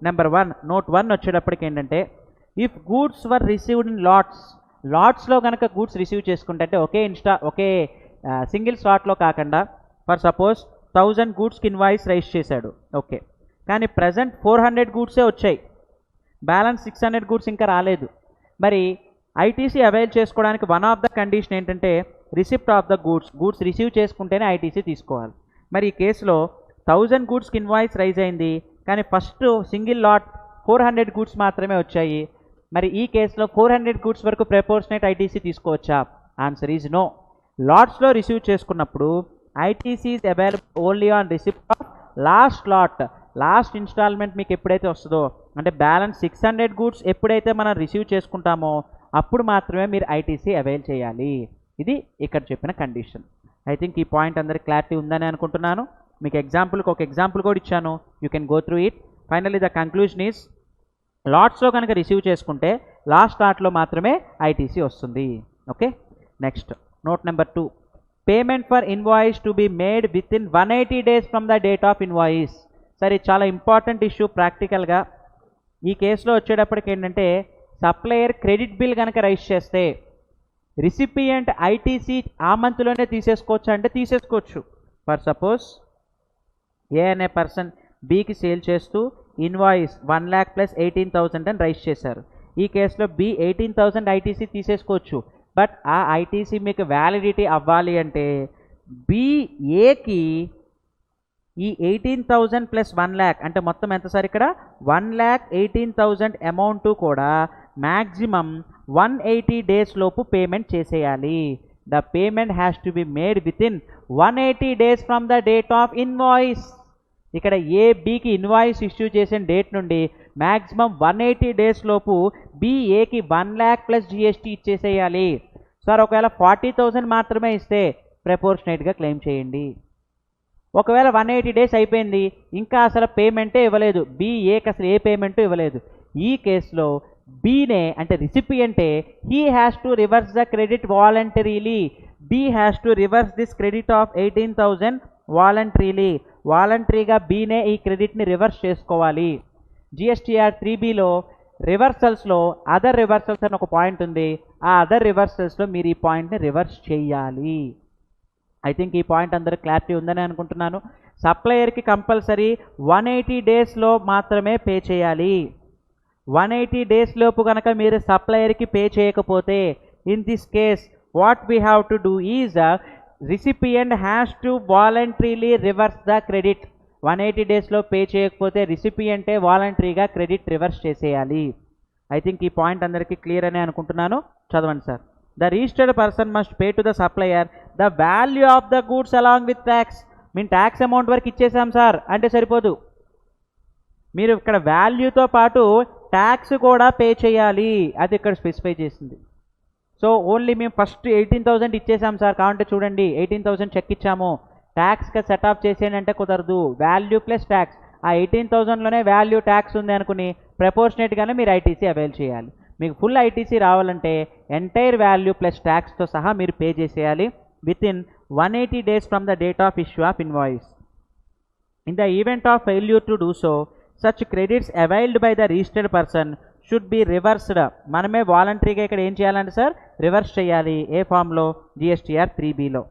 నెంబర్ 1, నోట్ 1 వచ్చేటప్పటికి ఏంటంటే, if goods were received in లాట్స్లో కనుక గూడ్స్ రిసీవ్ చేసుకుంటే, అంటే ఒకే సింగిల్ స్లాట్లో కాకుండా, ఫర్ సపోజ్ 1000 గూడ్స్కి ఇన్వాయిస్ రైజ్ చేశాడు, ఓకే, కానీ ప్రజెంట్ 400 గూడ్సే వచ్చాయి, బ్యాలెన్స్ 600 గూడ్స్ ఇంకా రాలేదు. మరి ఐటీసీ అవైల్ చేసుకోవడానికి వన్ ఆఫ్ ద కండిషన్ ఏంటంటే receipt of the goods receive చేసుకుంటేనే ఐటీసీ తీసుకోవాలి. మరి ఈ కేసులో 1000 గూడ్స్కి ఇన్వాయిస్ రైజ్ అయింది, కానీ ఫస్ట్ సింగిల్ లాట్ 400 గూడ్స్ మాత్రమే వచ్చాయి. మరి ఈ కేసులో 400 గూడ్స్ వరకు ప్రపోర్షనేట్ ఐటీసీ తీసుకోవచ్చా? Answer is no. లాట్స్లో రిసీవ్ చేసుకున్నప్పుడు ITC is available only on receipt of last instalment మీకు ఎప్పుడైతే వస్తుందో, అంటే బ్యాలెన్స్ 600 గూడ్స్ ఎప్పుడైతే మనం రిసీవ్ చేసుకుంటామో అప్పుడు మాత్రమే మీరు ఐటీసీ అవైల్ చేయాలి. ఇది ఇక్కడ చెప్పిన కండిషన్. ఐ థింక్ ఈ పాయింట్ అందరికి క్లారిటీ ఉందని అనుకుంటున్నాను. మీకు ఒక ఎగ్జాంపుల్ కూడా ఇచ్చాను, you can go through it. Finally the conclusion is, లాట్స్లో కనుక రిసీవ్ చేసుకుంటే లాస్ట్ లాట్లో మాత్రమే ఐటీసీ వస్తుంది. Okay, next note number 2, payment for invoice to be made within 180 days from the date of invoice. సరే, చాలా ఇంపార్టెంట్ ఇష్యూ ప్రాక్టికల్గా. ఈ కేసులో వచ్చేటప్పటికి ఏంటంటే, సప్లయర్ క్రెడిట్ బిల్ కనుక రైజ్ చేస్తే రిసిపియంట్ ఐటీసీ ఆ మంత్లోనే తీసేసుకోవచ్చు అంటే తీసేసుకోవచ్చు. ఫర్ సపోజ్ ఏ అనే పర్సన్ బికి సేల్ చేస్తూ ఇన్వాయిస్ 1 lakh + 18,000 అని రైజ్ చేశారు. ఈ కేసులో బి 18,000 ఐటీసీ తీసేసుకోవచ్చు. బట్ ఆ ఐటీసీ మీకు వ్యాలిడిటీ అవ్వాలి అంటే బిఏకి ఈ 18,000 + 1 lakh అంటే మొత్తం ఎంత సార్? ఇక్కడ 1,18,000 అమౌంట్ కూడా మ్యాక్సిమం 180 days లోపు పేమెంట్ చేసేయాలి. The payment has to be made within 180 days from the date of invoice. ఇక్కడ ఏబికి ఇన్వాయిస్ ఇష్యూ చేసిన డేట్ నుండి మ్యాక్సిమం 180 days లోపు బిఏకి 1 lakh + GST ఇచ్చేసేయాలి. సార్, ఒకవేళ 40,000 మాత్రమే ఇస్తే ప్రపోర్షనేట్గా క్లెయిమ్ చేయండి. ఒకవేళ 180 days అయిపోయింది, ఇంకా అసలు పేమెంటే ఇవ్వలేదు, బిఏకి అసలు ఏ పేమెంట్ ఇవ్వలేదు, ఈ కేసులో బీనే అంటే రిసిపియంటే he has to reverse the credit voluntarily. B has to reverse this credit of 18,000 వాలంటరీగా బీనే ఈ క్రెడిట్ని రివర్స్ చేసుకోవాలి. జిఎస్టీఆర్ 3Bలో రివర్సల్స్లో అదర్ రివర్సల్స్ అని ఒక పాయింట్ ఉంది. ఆ అదర్ రివర్సల్స్లో మీరు ఈ పాయింట్ని రివర్స్ చేయాలి. ఐ థింక్ ఈ పాయింట్ అందరూ క్లారిటీ ఉందని అనుకుంటున్నాను. సప్లయర్కి కంపల్సరీ 180 daysలో మాత్రమే పే చేయాలి. 180 days లోపు కనుక మీరు సప్లయర్కి పే చేయకపోతే, in this case what we have to do is recipient has to voluntarily reverse the credit. 180 daysలో పే చేయకపోతే రిసిపియంటే వాలంటరీగా క్రెడిట్ రివర్స్ చేసేయాలి. ఐ థింక్ ఈ పాయింట్ అందరికీ క్లియర్ అనే అనుకుంటున్నాను. చదవండి sir. The registered person must pay to the supplier the value of the goods along with tax. మేము ట్యాక్స్ అమౌంట్ వరకు ఇచ్చేసాం సార్ అంటే సరిపోదు, మీరు ఇక్కడ వాల్యూతో పాటు ట్యాక్స్ కూడా పే చేయాలి, అది ఇక్కడ స్పెసిఫై చేసింది. సో ఓన్లీ మేము ఫస్ట్ 18,000 ఇచ్చేసాం సార్, కావాలంటే చూడండి 18,000 చెక్ ఇచ్చాము, ట్యాక్స్గా సెట్ ఆఫ్ చేసేయండి అంటే కుదరదు, వాల్యూ ప్లస్ ట్యాక్స్. ఆ 18,000లోనే వాల్యూ ట్యాక్స్ ఉంది అనుకుని ప్రపోర్షనేట్గానే మీరు ఐటీసీ అవైల్ చేయాలి. మీకు ఫుల్ ఐటీసీ రావాలంటే ఎంటైర్ వాల్యూ ప్లస్ ట్యాక్స్తో సహా మీరు పే చేసేయాలి with in 180 days from the date of issue of invoice. In the event of failure to do so such credits availed by the registered person should be reversed. మనమే వాలంటరీగా ఇక్కడ ఏం చేయాలంటే sir reverse చేయాలి. ఏ ఫామ్లో? GSTR 3Bలో.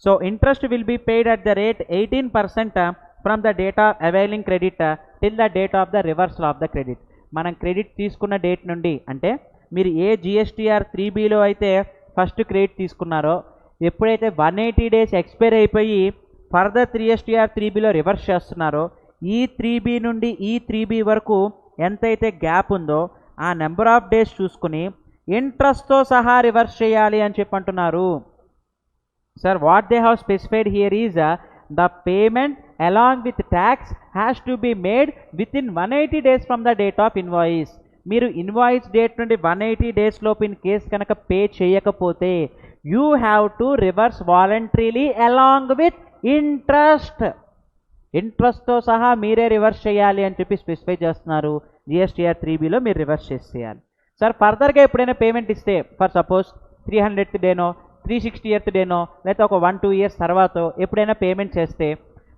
So interest will be paid at the rate 18% from the date of availing credit till the date of the reversal of the credit. మనం క్రెడిట్ తీసుకున్న డేట్ నుండి, అంటే మీరు ఏ జిఎస్టీఆర్ 3Bలో అయితే ఫస్ట్ క్రెడిట్ తీసుకున్నారో ఎప్పుడైతే 180 days ఎక్స్పైర్ అయిపోయి ఫర్దర్ జిఎస్టీఆర్ 3Bలో రివర్స్ చేస్తున్నారో ఈ 3B నుండి ఈ 3B వరకు ఎంతైతే గ్యాప్ ఉందో ఆ నెంబర్ ఆఫ్ డేస్ చూసుకుని ఇంట్రెస్ట్తో సహా రివర్స్ చేయాలి అని చెప్పి అంటున్నారు. Sir what they have specified here is the payment along with tax has to be made within 180 days from the date of invoice. మీరు ఇన్వాయిస్ డేట్ నుండి 180 days లోపు ఇన్ కేస్ కనుక పే చేయకపోతే you have to reverse voluntarily along with interest. ఇంట్రెస్ట్తో సహా మీరే reverse చేయాలి అని చెప్పి స్పెసిఫై చేస్తున్నారు. జిఎస్టీఆర్ 3Bలో మీరు రివర్స్ చేసేయాలి. సార్ ఫర్దర్గా ఎప్పుడైనా పేమెంట్ ఇస్తే ఫర్ సపోజ్ 300th డేనో 360th డేనో లేకపోతే ఒక 1-2 years తర్వాత ఎప్పుడైనా పేమెంట్ చేస్తే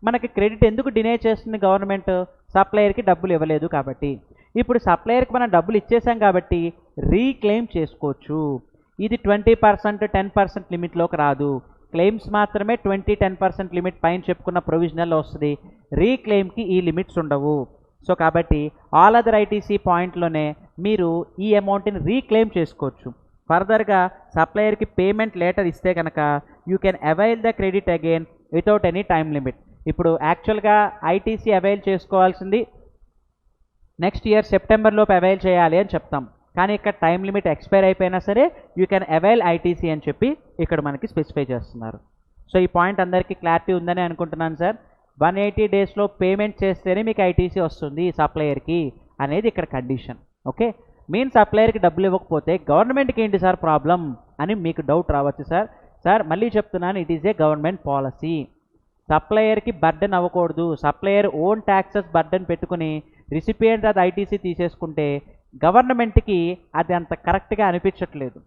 మనకి క్రెడిట్ ఎందుకు డినే చేస్తుంది గవర్నమెంట్? సప్లయర్కి డబ్బులు ఇవ్వలేదు కాబట్టి. ఇప్పుడు సప్లయర్కి మనం డబ్బులు ఇచ్చేసాం కాబట్టి రీక్లెయిమ్ చేసుకోవచ్చు. ఇది 20%, 10% లిమిట్లోకి రాదు. క్లెయిమ్స్ మాత్రమే 20-10% లిమిట్ పైన చెప్పుకున్న ప్రొవిజనల్లో వస్తుంది. రీక్లెయిమ్కి ఈ లిమిట్స్ ఉండవు. సో కాబట్టి ఆల్ అదర్ ఐటీసీ పాయింట్లోనే మీరు ఈ అమౌంట్ని రీక్లెయిమ్ చేసుకోవచ్చు. ఫర్దర్గా సప్లయర్కి పేమెంట్ లేటర్ ఇస్తే కనుక you can avail the credit again without any time limit. ఇప్పుడు యాక్చువల్గా ఐటీసీ అవైల్ చేసుకోవాల్సింది నెక్స్ట్ ఇయర్ సెప్టెంబర్లోపు అవైల్ చేయాలి అని చెప్తాం, కానీ ఇక్కడ టైం లిమిట్ ఎక్స్పైర్ అయిపోయినా సరే యూ కెన్ అవైల్ ఐటీసీ అని చెప్పి ఇక్కడ మనకి స్పెసిఫై చేస్తున్నారు. సో ఈ పాయింట్ అందరికీ క్లారిటీ ఉందని అనుకుంటున్నాను సార్. 180 daysలో పేమెంట్ చేస్తేనే మీకు ఐటీసీ వస్తుంది సప్లయర్కి అనేది ఇక్కడ కండిషన్. ఓకే, మెయిన్ సప్లయర్కి డబ్బులు ఇవ్వకపోతే గవర్నమెంట్కి ఏంటి సార్ ప్రాబ్లం అని మీకు డౌట్ రావచ్చు సార్. సార్ మళ్ళీ చెప్తున్నాను, it is a government policy. సప్లయర్కి బర్డెన్ అవ్వకూడదు. సప్లయర్ ఓన్ ట్యాక్సెస్ బర్డెన్ పెట్టుకుని రిసిపియంట్ అది ఐటీసీ తీసేసుకుంటే గవర్నమెంట్కి అది అంత కరెక్ట్గా అనిపించట్లేదు.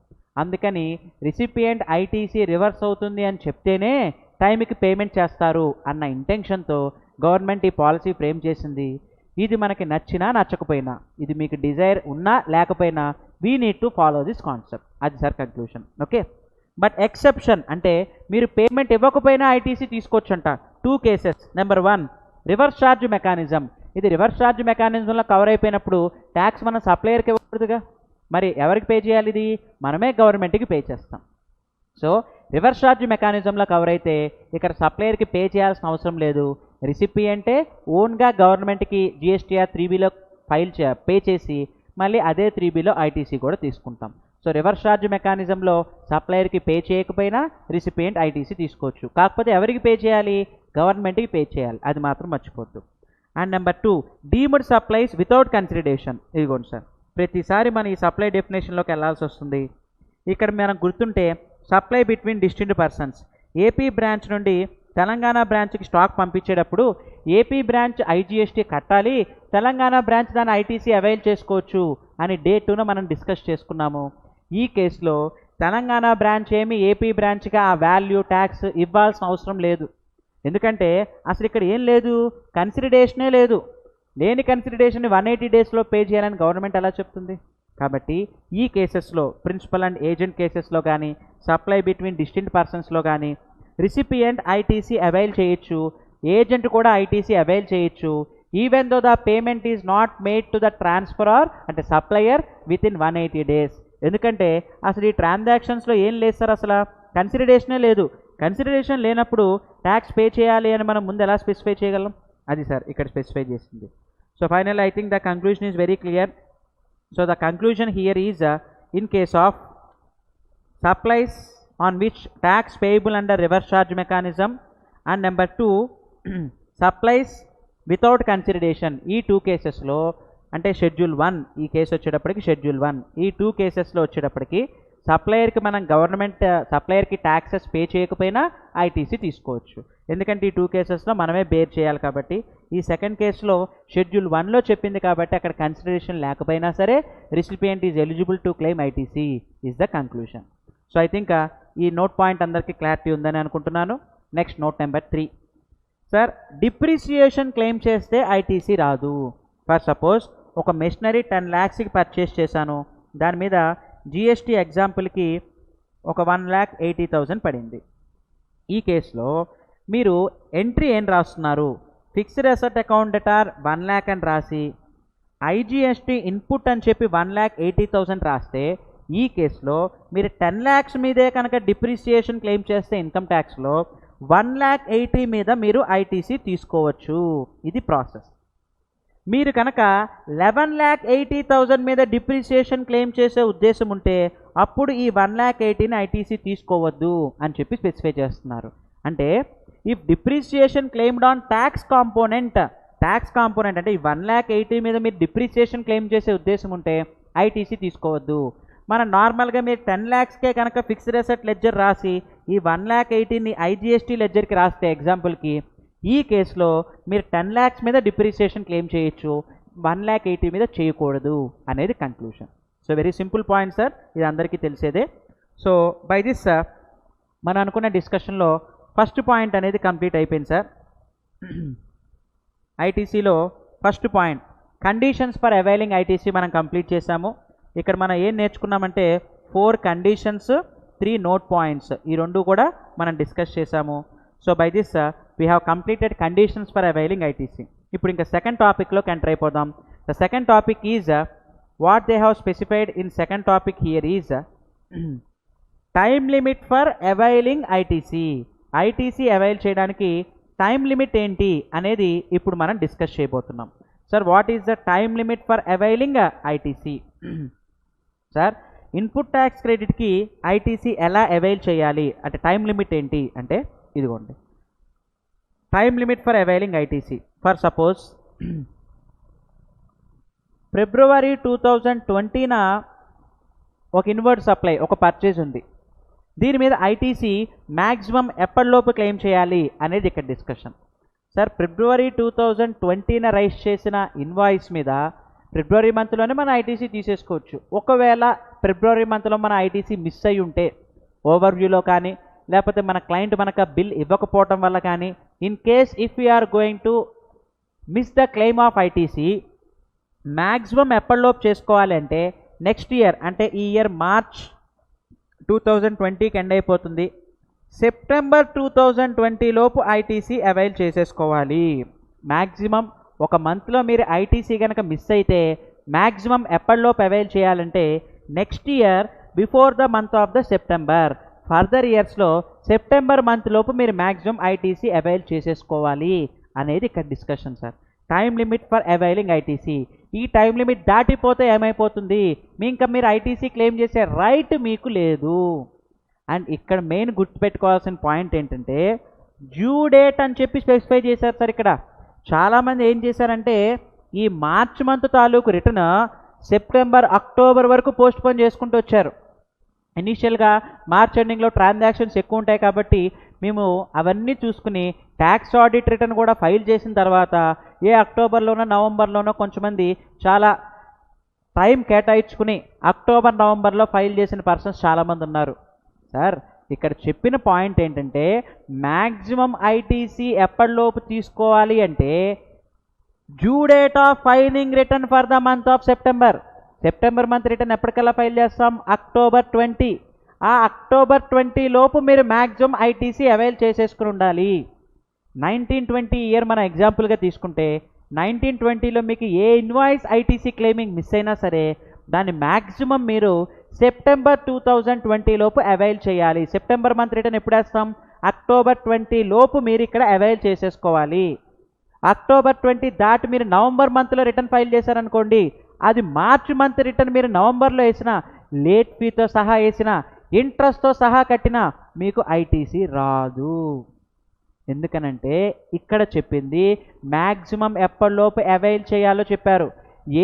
అందుకని రిసిపియంట్ ఐటీసీ రివర్స్ అవుతుంది అని చెప్తేనే టైంకి పేమెంట్ చేస్తారు అన్న ఇంటెన్షన్తో గవర్నమెంట్ ఈ పాలసీ ఫ్రేమ్ చేసింది. ఇది మనకి నచ్చినా నచ్చకపోయినా, ఇది మీకు డిజైర్ ఉన్నా లేకపోయినా we need to follow this concept. అది sir conclusion. Okay, but exception అంటే మీరు పేమెంట్ ఇవ్వకపోయినా ఐటీసీ తీసుకోవచ్చంట. 2 cases. Number 1 reverse charge mechanism. ఇది రివర్స్ ఛార్జ్ మెకానిజంలో కవర్ అయిపోయినప్పుడు ట్యాక్స్ మనం సప్లయర్కి ఇవ్వకూడదుగా, మరి ఎవరికి పే చేయాలి? ఇది మనమే గవర్నమెంట్కి పే చేస్తాం. సో రివర్స్ ఛార్జ్ మెకానిజంలో కవర్ అయితే ఇక్కడ సప్లయర్కి పే చేయాల్సిన అవసరం లేదు. రిసిపియంటే ఓన్గా గవర్నమెంట్కి జిఎస్టీఆర్ 3Bలో పే చేసి మళ్ళీ అదే 3Bలో ఐటీసీ కూడా తీసుకుంటాం. సో రివర్స్ ఛార్జ్ మెకానిజంలో సప్లయర్కి పే చేయకపోయినా రిసిపియంట్ ఐటీసీ తీసుకోవచ్చు. కాకపోతే ఎవరికి పే చేయాలి? గవర్నమెంట్కి పే చేయాలి, అది మాత్రం మర్చిపోద్దు. And number 2 deemed supplies without consideration. ఇదిగోండి సార్, ప్రతిసారి మనం ఈ సప్లై డెఫినేషన్లోకి వెళ్ళాల్సి వస్తుంది. ఇక్కడ మనం గుర్తుంటే supply between distinct persons. AP branch నుండి తెలంగాణ బ్రాంచ్కి స్టాక్ పంపించేటప్పుడు ఏపీ బ్రాంచ్ ఐజిఎస్టీ కట్టాలి, తెలంగాణ బ్రాంచ్ దాన్ని ఐటీసీ అవైల్ చేసుకోవచ్చు అని డే 2న మనం డిస్కస్ చేసుకున్నాము. ఈ కేసులో తెలంగాణ బ్రాంచ్ ఏమి ఏపీ బ్రాంచ్గా ఆ వాల్యూ ట్యాక్స్ ఇవ్వాల్సిన అవసరం లేదు. ఎందుకంటే అసలు ఇక్కడ ఏం లేదు, కన్సిడరేషనే లేదు. లేని కన్సిడరేషన్ 180 daysలో పే చేయాలని గవర్నమెంట్ ఎలా చెప్తుంది? కాబట్టి ఈ కేసెస్లో ప్రిన్సిపల్ అండ్ ఏజెంట్ కేసెస్లో కానీ సప్లై బిట్వీన్ డిస్టింక్ట్ పర్సన్స్లో కానీ రిసిపియంట్ ఐటీసీ అవైల్ చేయొచ్చు, ఏజెంట్ కూడా ఐటీసీ అవైల్ చేయొచ్చు, even though the payment is not made to the transferer అంటే సప్లయర్ విత్ ఇన్ 180 days. ఎందుకంటే అసలు ఈ ట్రాన్సాక్షన్స్లో ఏం లేదు సార్, అసలు కన్సిడరేషనే లేదు. కన్సిడరేషన్ లేనప్పుడు ట్యాక్స్ పే చేయాలి అని మనం ముందు ఎలా స్పెసిఫై చేయగలం? అది సార్ ఇక్కడ స్పెసిఫై చేసింది. So final I think the conclusion is very clear. So the conclusion here is in case of supplies on which tax payable under reverse charge mechanism, and number 2 supplies without consideration. ఈ 2 కేసెస్లో అంటే schedule 1 ఈ case వచ్చేటప్పటికి schedule 1 ఈ 2 కేసెస్లో వచ్చేటప్పటికి సప్లయర్కి మనం government సప్లయర్కి taxes pay చేయకపోయినా ఐటీసీ తీసుకోవచ్చు, ఎందుకంటే ఈ 2 కేసెస్లో మనమే బేర్ చేయాలి కాబట్టి. ఈ సెకండ్ కేసులో షెడ్యూల్ 1లో చెప్పింది కాబట్టి అక్కడ కన్సిడరేషన్ లేకపోయినా సరే recipient is eligible to claim ITC is the conclusion. So I think ఈ నోట్ పాయింట్ అందరికీ క్లారిటీ ఉందని అనుకుంటున్నాను. Next note number 3. Sir depreciation claim చేస్తే ఐటీసీ రాదు. ఫర్ సపోజ్ ఒక మెషినరీ 10 lakhsకి పర్చేస్ చేశాను, దాని మీద జిఎస్టీ ఎగ్జాంపుల్కి ఒక 1,80,000 పడింది. ఈ కేసులో మీరు ఎంట్రీ ఏం రాస్తున్నారు, fixed asset account debtor 1 lakh అని రాసి ఐజిఎస్టీ ఇన్పుట్ అని చెప్పి 1,80,000 రాస్తే ఈ కేసులో మీరు 10 lakhs మీదే కనుక డిప్రిసియేషన్ క్లెయిమ్ చేస్తే ఇన్కమ్ ట్యాక్స్లో 1,80,000 మీద మీరు ఐటీసీ తీసుకోవచ్చు. ఇది ప్రాసెస్. మీరు కనుక 11,80,000 మీద డిప్రిసియేషన్ క్లెయిమ్ చేసే ఉద్దేశం ఉంటే అప్పుడు ఈ 1,80,000ని ఐటీసీ తీసుకోవద్దు అని చెప్పి స్పెసిఫై చేస్తున్నారు. అంటే if depreciation claimed on tax component అంటే ఈ 1,80,000 మీద మీరు డిప్రిసియేషన్ క్లెయిమ్ చేసే ఉద్దేశం ఉంటే ఐటీసీ తీసుకోవద్దు. మనం నార్మల్గా మీరు 10 lakhsకే కనుక ఫిక్స్డ్ అసెట్ లెడ్జర్ రాసి ఈ 1,80,000ని ఐజిఎస్టీ లెడ్జర్కి రాస్తే ఎగ్జాంపుల్కి ఈ కేసులో మీరు 10 lakhs మీద డిప్రిసియేషన్ క్లెయిమ్ చేయొచ్చు, 1,80,000 మీద చేయకూడదు అనేది కంక్లూషన్. So very simple point sir, ఇది అందరికీ తెలిసేదే. సో బై దిస్ మనం అనుకున్న డిస్కషన్లో ఫస్ట్ పాయింట్ అనేది కంప్లీట్ అయిపోయింది సార్. ఐటీసీలో first point conditions for availing ITC మనం కంప్లీట్ చేసాము. ఇక్కడ మనం ఏం నేర్చుకున్నామంటే 4 కండిషన్స్ 3 నోట్ పాయింట్స్, ఈ 2 కూడా మనం డిస్కస్ చేసాము. So by this we have completed conditions for availing ITC. ఇప్పుడు ఇంకా సెకండ్ టాపిక్లోకి ఎంటర్ అయిపోదాం. The second topic is what they have specified in second topic here is time limit for availing ITC. ITC avail చేయడానికి time limit ఏంటి అనేది ఇప్పుడు మనం discuss చేయబోతున్నాం. Sir what is the time limit for availing ITC? Sir input tax క్రెడిట్కి ITC ఎలా avail చేయాలి అంటే టైం లిమిట్ ఏంటి అంటే ఇదిగోండి, time limit for availing ITC. For suppose February 2020న ఒక ఇన్వర్ట్ సప్లై ఒక పర్చేజ్ ఉంది, దీని మీద ఐటీసీ మ్యాక్సిమం ఎప్పటిలోపు క్లెయిమ్ చేయాలి అనేది ఇక్కడ డిస్కషన్. సార్ ఫిబ్రవరి 2020న రైజ్ చేసిన ఇన్వాయిస్ మీద ఫిబ్రవరి మంత్లోనే మన ఐటీసీ తీసేసుకోవచ్చు. ఒకవేళ ఫిబ్రవరి మంత్లో మన ఐటీసీ మిస్ అయ్యి ఉంటే ఓవర్వ్యూలో కానీ లేకపోతే మన క్లయింట్ మనకు బిల్ ఇవ్వకపోవటం వల్ల కానీ in case if we're going to miss the claim of ITC maximum ఎప్పటిలోపు చేసుకోవాలి అంటే నెక్స్ట్ ఇయర్ అంటే ఈ ఇయర్ మార్చ్ 2020కి ఎండ్ అయిపోతుంది, సెప్టెంబర్ 2020 లోపు ఐటీసీ అవైల్ చేసేసుకోవాలి. మ్యాక్సిమం ఒక మంత్లో మీరు ఐటీసీ కనుక మిస్ అయితే మ్యాక్సిమం ఎప్పటిలోపు అవైల్ చేయాలంటే next year before the month of the September. Further ఇయర్స్లో సెప్టెంబర్ మంత్ లోపు మీరు మ్యాక్సిమం ఐటీసీ అవైల్ చేసేసుకోవాలి అనేది ఇక్కడ discussion sir. Time limit for availing ITC. ఈ టైం లిమిట్ దాటిపోతే ఏమైపోతుంది, ఇంకా మీరు ఐటీసీ క్లెయిమ్ చేసే రైట్ మీకు లేదు. అండ్ ఇక్కడ మెయిన్ గుర్తుపెట్టుకోవాల్సిన పాయింట్ ఏంటంటే డ్యూ డేట్ అని చెప్పి స్పెసిఫై చేశారు సార్. ఇక్కడ చాలామంది ఏం చేశారంటే ఈ మార్చ్ మంత్ తాలూకు రిటర్న్ సెప్టెంబర్ అక్టోబర్ వరకు పోస్ట్పోన్ చేసుకుంటూ వచ్చారు. ఇనీషియల్గా మార్చ్ ఎండింగ్లో ట్రాన్సాక్షన్స్ ఎక్కువ ఉంటాయి కాబట్టి మేము అవన్నీ చూసుకుని ట్యాక్స్ ఆడిట్ రిటర్న్ కూడా ఫైల్ చేసిన తర్వాత ఏ అక్టోబర్లోనో నవంబర్లోనో కొంచెమంది చాలా టైం కేటాయించుకుని అక్టోబర్ నవంబర్లో ఫైల్ చేసిన పర్సన్స్ చాలామంది ఉన్నారు. సార్ ఇక్కడ చెప్పిన పాయింట్ ఏంటంటే మ్యాక్సిమం ఐటీసీ ఎప్పటిలోపు తీసుకోవాలి అంటే due date of filing return for the month of September. September month return ఎప్పటికల్లా ఫైల్ చేస్తాం, October 20. ఆ October 20 లోపు మీరు మ్యాక్సిమం ఐటీసీ అవైల్ చేసేసుకుని ఉండాలి. 1920 ఇయర్ మన ఎగ్జాంపుల్గా తీసుకుంటే 1920లో మీకు ఏ ఇన్వాయిస్ ఐటీసీ క్లెయిమింగ్ మిస్ అయినా సరే దాన్ని మ్యాక్సిమం మీరు సెప్టెంబర్ 2020 లోపు అవైల్ చేయాలి. సెప్టెంబర్ మంత్ రిటర్న్ ఎప్పుడు వేస్తాం, October 20 లోపు మీరు ఇక్కడ అవైల్ చేసేసుకోవాలి. October 20 దాటి మీరు నవంబర్ మంత్లో రిటర్న్ ఫైల్ చేశారనుకోండి, అది మార్చ్ మంత్ రిటర్న్ మీరు నవంబర్లో వేసిన లేట్ ఫీతో సహా వేసిన ఇంట్రెస్ట్తో సహా కట్టినా మీకు ఐటీసీ రాదు. ఎందుకనంటే ఇక్కడ చెప్పింది మ్యాక్సిమం ఎప్పటిలోపు అవైల్ చేయాలో చెప్పారు.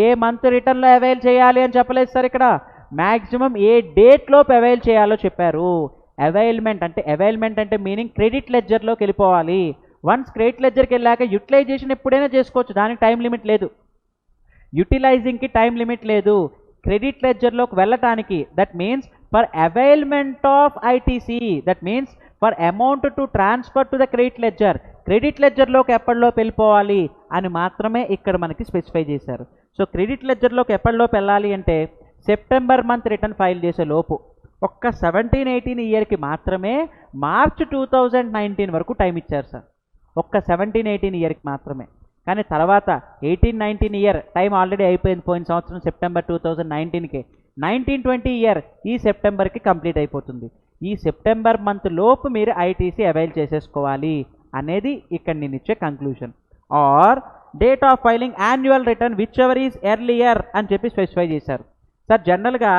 ఏ మంత్ రిటర్న్లో అవైల్ చేయాలి అని చెప్పలేదు సార్. ఇక్కడ మ్యాక్సిమం ఏ డేట్లోపు అవైల్ చేయాలో చెప్పారు. అవైల్మెంట్ అంటే మీనింగ్ క్రెడిట్ లెడ్జర్లోకి వెళ్ళిపోవాలి. వన్స్ క్రెడిట్ లెడ్జర్కి వెళ్ళాక యూటిలైజేషన్ ఎప్పుడైనా చేసుకోవచ్చు, దానికి టైం లిమిట్ లేదు. యూటిలైజింగ్కి టైం లిమిట్ లేదు. క్రెడిట్ లెడ్జర్లోకి వెళ్ళటానికి that means for availment of ITC, that means for amount to transfer to the credit లెడ్జర్లోకి ఎప్పటిలోపు వెళ్ళిపోవాలి అని మాత్రమే ఇక్కడ మనకి స్పెసిఫై చేశారు. సో క్రెడిట్ లెడ్జర్లోకి ఎప్పటిలోపు వెళ్ళాలి అంటే సెప్టెంబర్ మంత్ రిటర్న్ ఫైల్ చేసే లోపు. ఒక్క 17-18 ఇయర్కి మాత్రమే మార్చ్ 2019 వరకు టైం ఇచ్చారు సార్. ఒక్క 17-18 ఇయర్కి మాత్రమే. కానీ తర్వాత 18-19 ఇయర్ టైం ఆల్రెడీ అయిపోయింది పోయిన సంవత్సరం సెప్టెంబర్ 2019కి. 19-20 ఇయర్ ఈ సెప్టెంబర్కి కంప్లీట్ అయిపోతుంది. ఈ సెప్టెంబర్ మంత్ లోపు మీరు ఐటీసీ అవైల్ చేసేసుకోవాలి అనేది ఇక్కడ నేను ఇచ్చే conclusion. Are date of filing annual return which ever is earlier అని చెప్పి స్పెసిఫై చేశారు సార్. జనరల్గా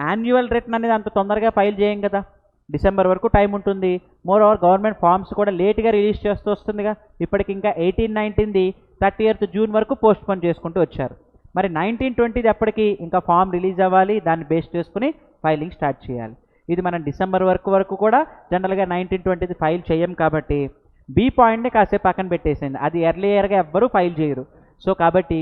యాన్యువల్ రిటర్న్ అనేది అంత తొందరగా ఫైల్ చేయం కదా, డిసెంబర్ వరకు టైం ఉంటుంది. మోర్ ఓవర్ గవర్నమెంట్ ఫార్మ్స్ కూడా లేట్గా రిలీజ్ చేస్తూ వస్తుందిగా. ఇప్పటికి ఇంకా 18-19ది 30th జూన్ వరకు పోస్ట్ పోన్ చేసుకుంటూ వచ్చారు. మరి 19-20ది ఎప్పటికి ఇంకా ఫామ్ రిలీజ్ అవ్వాలి, దాన్ని బేస్ చేసుకుని ఫైలింగ్ స్టార్ట్ చేయాలి. ఇది మనం డిసెంబర్ వరకు కూడా జనరల్గా 19-20ది ఫైల్ చేయం కాబట్టి బి పాయింట్ని కాసేపు పక్కన పెట్టేసింది. అది ఎర్లియర్గా ఎవ్వరూ ఫైల్ చేయరు. సో కాబట్టి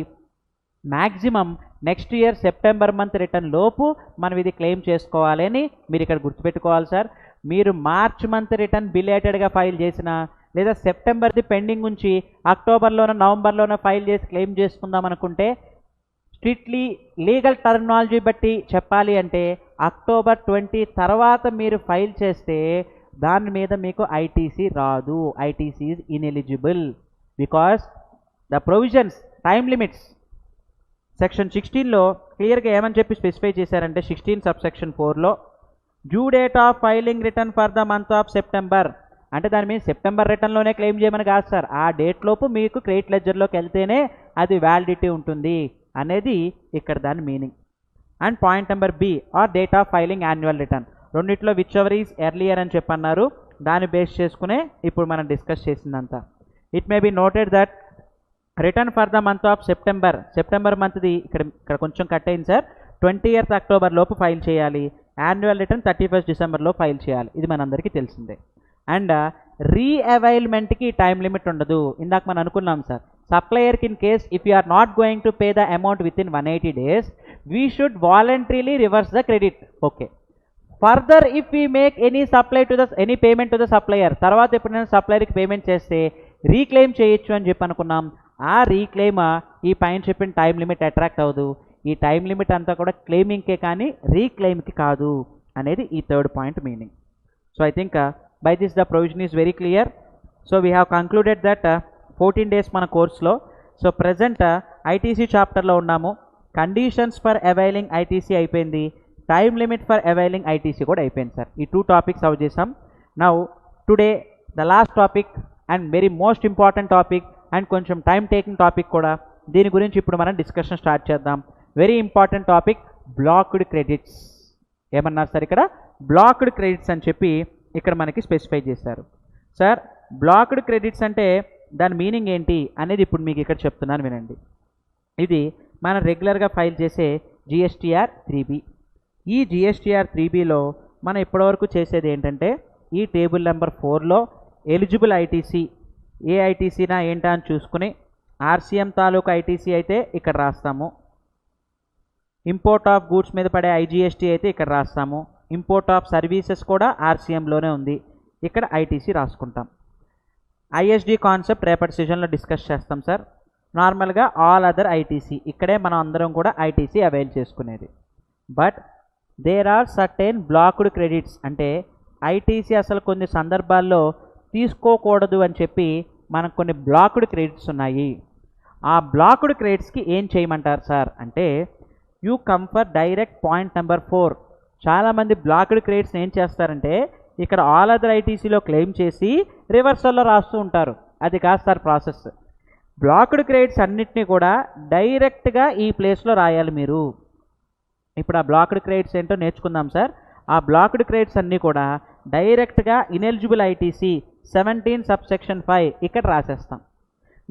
maximum next year September month return లోపు మనం ఇది క్లెయిమ్ చేసుకోవాలి అని మీరు ఇక్కడ గుర్తుపెట్టుకోవాలి సార్. మీరు మార్చ్ మంత్ రిటర్న్ బిలేటెడ్గా ఫైల్ చేసినా లేదా సెప్టెంబర్ది పెండింగ్ ఉంచి అక్టోబర్లోనో నవంబర్లోనో ఫైల్ చేసి క్లెయిమ్ చేసుకుందాం అనుకుంటే స్ట్రిక్ట్లీ లీగల్ టర్మినాలజీ బట్టి చెప్పాలి అంటే అక్టోబర్ 20 తర్వాత మీరు ఫైల్ చేస్తే దాని మీద మీకు ఐటీసీ రాదు. ITC is ineligible because the provisions time limits section 16లో క్లియర్గా ఏమని చెప్పి స్పెసిఫై చేశారంటే 16 సబ్సెక్షన్ 4లో due date of filing return for the month of September అంటే దాని మీద సెప్టెంబర్ రిటర్న్లోనే క్లెయిమ్ చేయమని కాదు సార్. ఆ డేట్ లోపు మీకు క్రెడిట్ లెడ్జర్లోకి వెళ్తేనే అది వ్యాలిడిటీ ఉంటుంది అనేది ఇక్కడ దాని meaning. And point number B or date of filing annual return, రెండిట్లో విచ్ ఎవర్ ఈజ్ ఎర్లియర్ అని చెప్పన్నారు. దాన్ని బేస్ చేసుకునే ఇప్పుడు మనం డిస్కస్ చేసిందంతా. It may be noted that return for the month of September మంత్ది ఇక్కడ కొంచెం కట్ అయింది సార్. 20th అక్టోబర్ లోపు ఫైల్ చేయాలి. యాన్యువల్ రిటర్న్ 31st డిసెంబర్లో ఫైల్ చేయాలి. ఇది మనందరికీ తెలిసిందే. అండ్ రీఅవైల్మెంట్కి టైం లిమిట్ ఉండదు. ఇందాక మనం అనుకున్నాం సార్, సప్లయర్కి in case if you are not going to pay the amount within 180 days we should voluntarily reverse the credit. Okay. Further if we make any payment to the supplier, తర్వాత ఎప్పుడైనా సప్లయర్కి payment చేస్తే reclaim చేయొచ్చు అని చెప్పి అనుకున్నాం. ఆ reclaim ఈ పైన చెప్పిన టైం లిమిట్ అట్రాక్ట్ అవ్వదు. ఈ టైం లిమిట్ అంతా కూడా క్లెయిమింగ్కే కానీ రీక్లెయిమ్కి కాదు అనేది ఈ third point meaning. So I think by this the provision is very clear. So we have concluded that 14 days మన కోర్స్లో. సో ప్రజెంట్ ఐటీసీ చాప్టర్లో ఉన్నాము. కండిషన్స్ ఫర్ అవైలింగ్ ఐటీసీ అయిపోయింది, time limit for availing ITC కూడా అయిపోయింది sir. ఈ 2 topics అవ్ చేసాం. Now today the last topic and very most important topic and కొంచెం టైం టేకింగ్ టాపిక్ కూడా. దీని గురించి ఇప్పుడు మనం డిస్కషన్ స్టార్ట్ చేద్దాం. Very important topic blocked credits. ఏమన్నారు సార్ ఇక్కడ? బ్లాక్డ్ క్రెడిట్స్ అని చెప్పి ఇక్కడ మనకి స్పెసిఫై చేశారు. సార్ బ్లాక్డ్ క్రెడిట్స్ అంటే దాని మీనింగ్ ఏంటి అనేది ఇప్పుడు మీకు ఇక్కడ చెప్తున్నాను వినండి. ఇది మనం రెగ్యులర్గా ఫైల్ చేసే జిఎస్టీఆర్ 3B. ఈ జిఎస్టీఆర్ 3Bలో మనం ఇప్పటివరకు చేసేది ఏంటంటే ఈ టేబుల్ నెంబర్ 4లో ఎలిజిబుల్ ఐటీసీ ఏ ఐటీసీనా ఏంటా అని చూసుకుని ఆర్సీఎం తాలూకు ఐటీసీ అయితే ఇక్కడ రాస్తాము, ఇంపోర్ట్ ఆఫ్ గూడ్స్ మీద పడే ఐజిఎస్టీ అయితే ఇక్కడ రాస్తాము, ఇంపోర్ట్ ఆఫ్ సర్వీసెస్ కూడా ఆర్సీఎంలోనే ఉంది, ఇక్కడ ఐటీసీ రాసుకుంటాం. ఐఎస్డి కాన్సెప్ట్ రేపటి సెషన్లో డిస్కస్ చేస్తాం సార్. నార్మల్గా ఆల్ అదర్ ఐటీసీ ఇక్కడే మనం అందరం కూడా ఐటీసీ అవైల్ చేసుకునేది. But there are certain blocked credits అంటే ఐటీసీ అసలు కొన్ని సందర్భాల్లో తీసుకోకూడదు అని చెప్పి మనకు కొన్ని బ్లాక్డ్ క్రెడిట్స్ ఉన్నాయి. ఆ బ్లాక్డ్ క్రెడిట్స్కి ఏం చేయమంటారు సార్ అంటే you come for direct point number 4. చాలామంది బ్లాక్డ్ క్రెడిట్స్ ఏం చేస్తారంటే ఇక్కడ ఆల్ అదర్ ఐటీసీలో క్లెయిమ్ చేసి రివర్సల్లో రాస్తూ ఉంటారు. అది కాదు సార్ ప్రాసెస్. బ్లాక్డ్ క్రెడిట్స్ అన్నిటినీ కూడా డైరెక్ట్గా ఈ ప్లేస్లో రాయాలి మీరు. ఇప్పుడు ఆ బ్లాక్డ్ క్రెడిట్స్ ఏంటో నేర్చుకుందాం సార్. ఆ బ్లాక్డ్ క్రెడిట్స్ అన్నీ కూడా డైరెక్ట్గా ఇనెలిజిబుల్ ఐటీసీ 17 సబ్సెక్షన్ 5 ఇక్కడ రాసేస్తాం.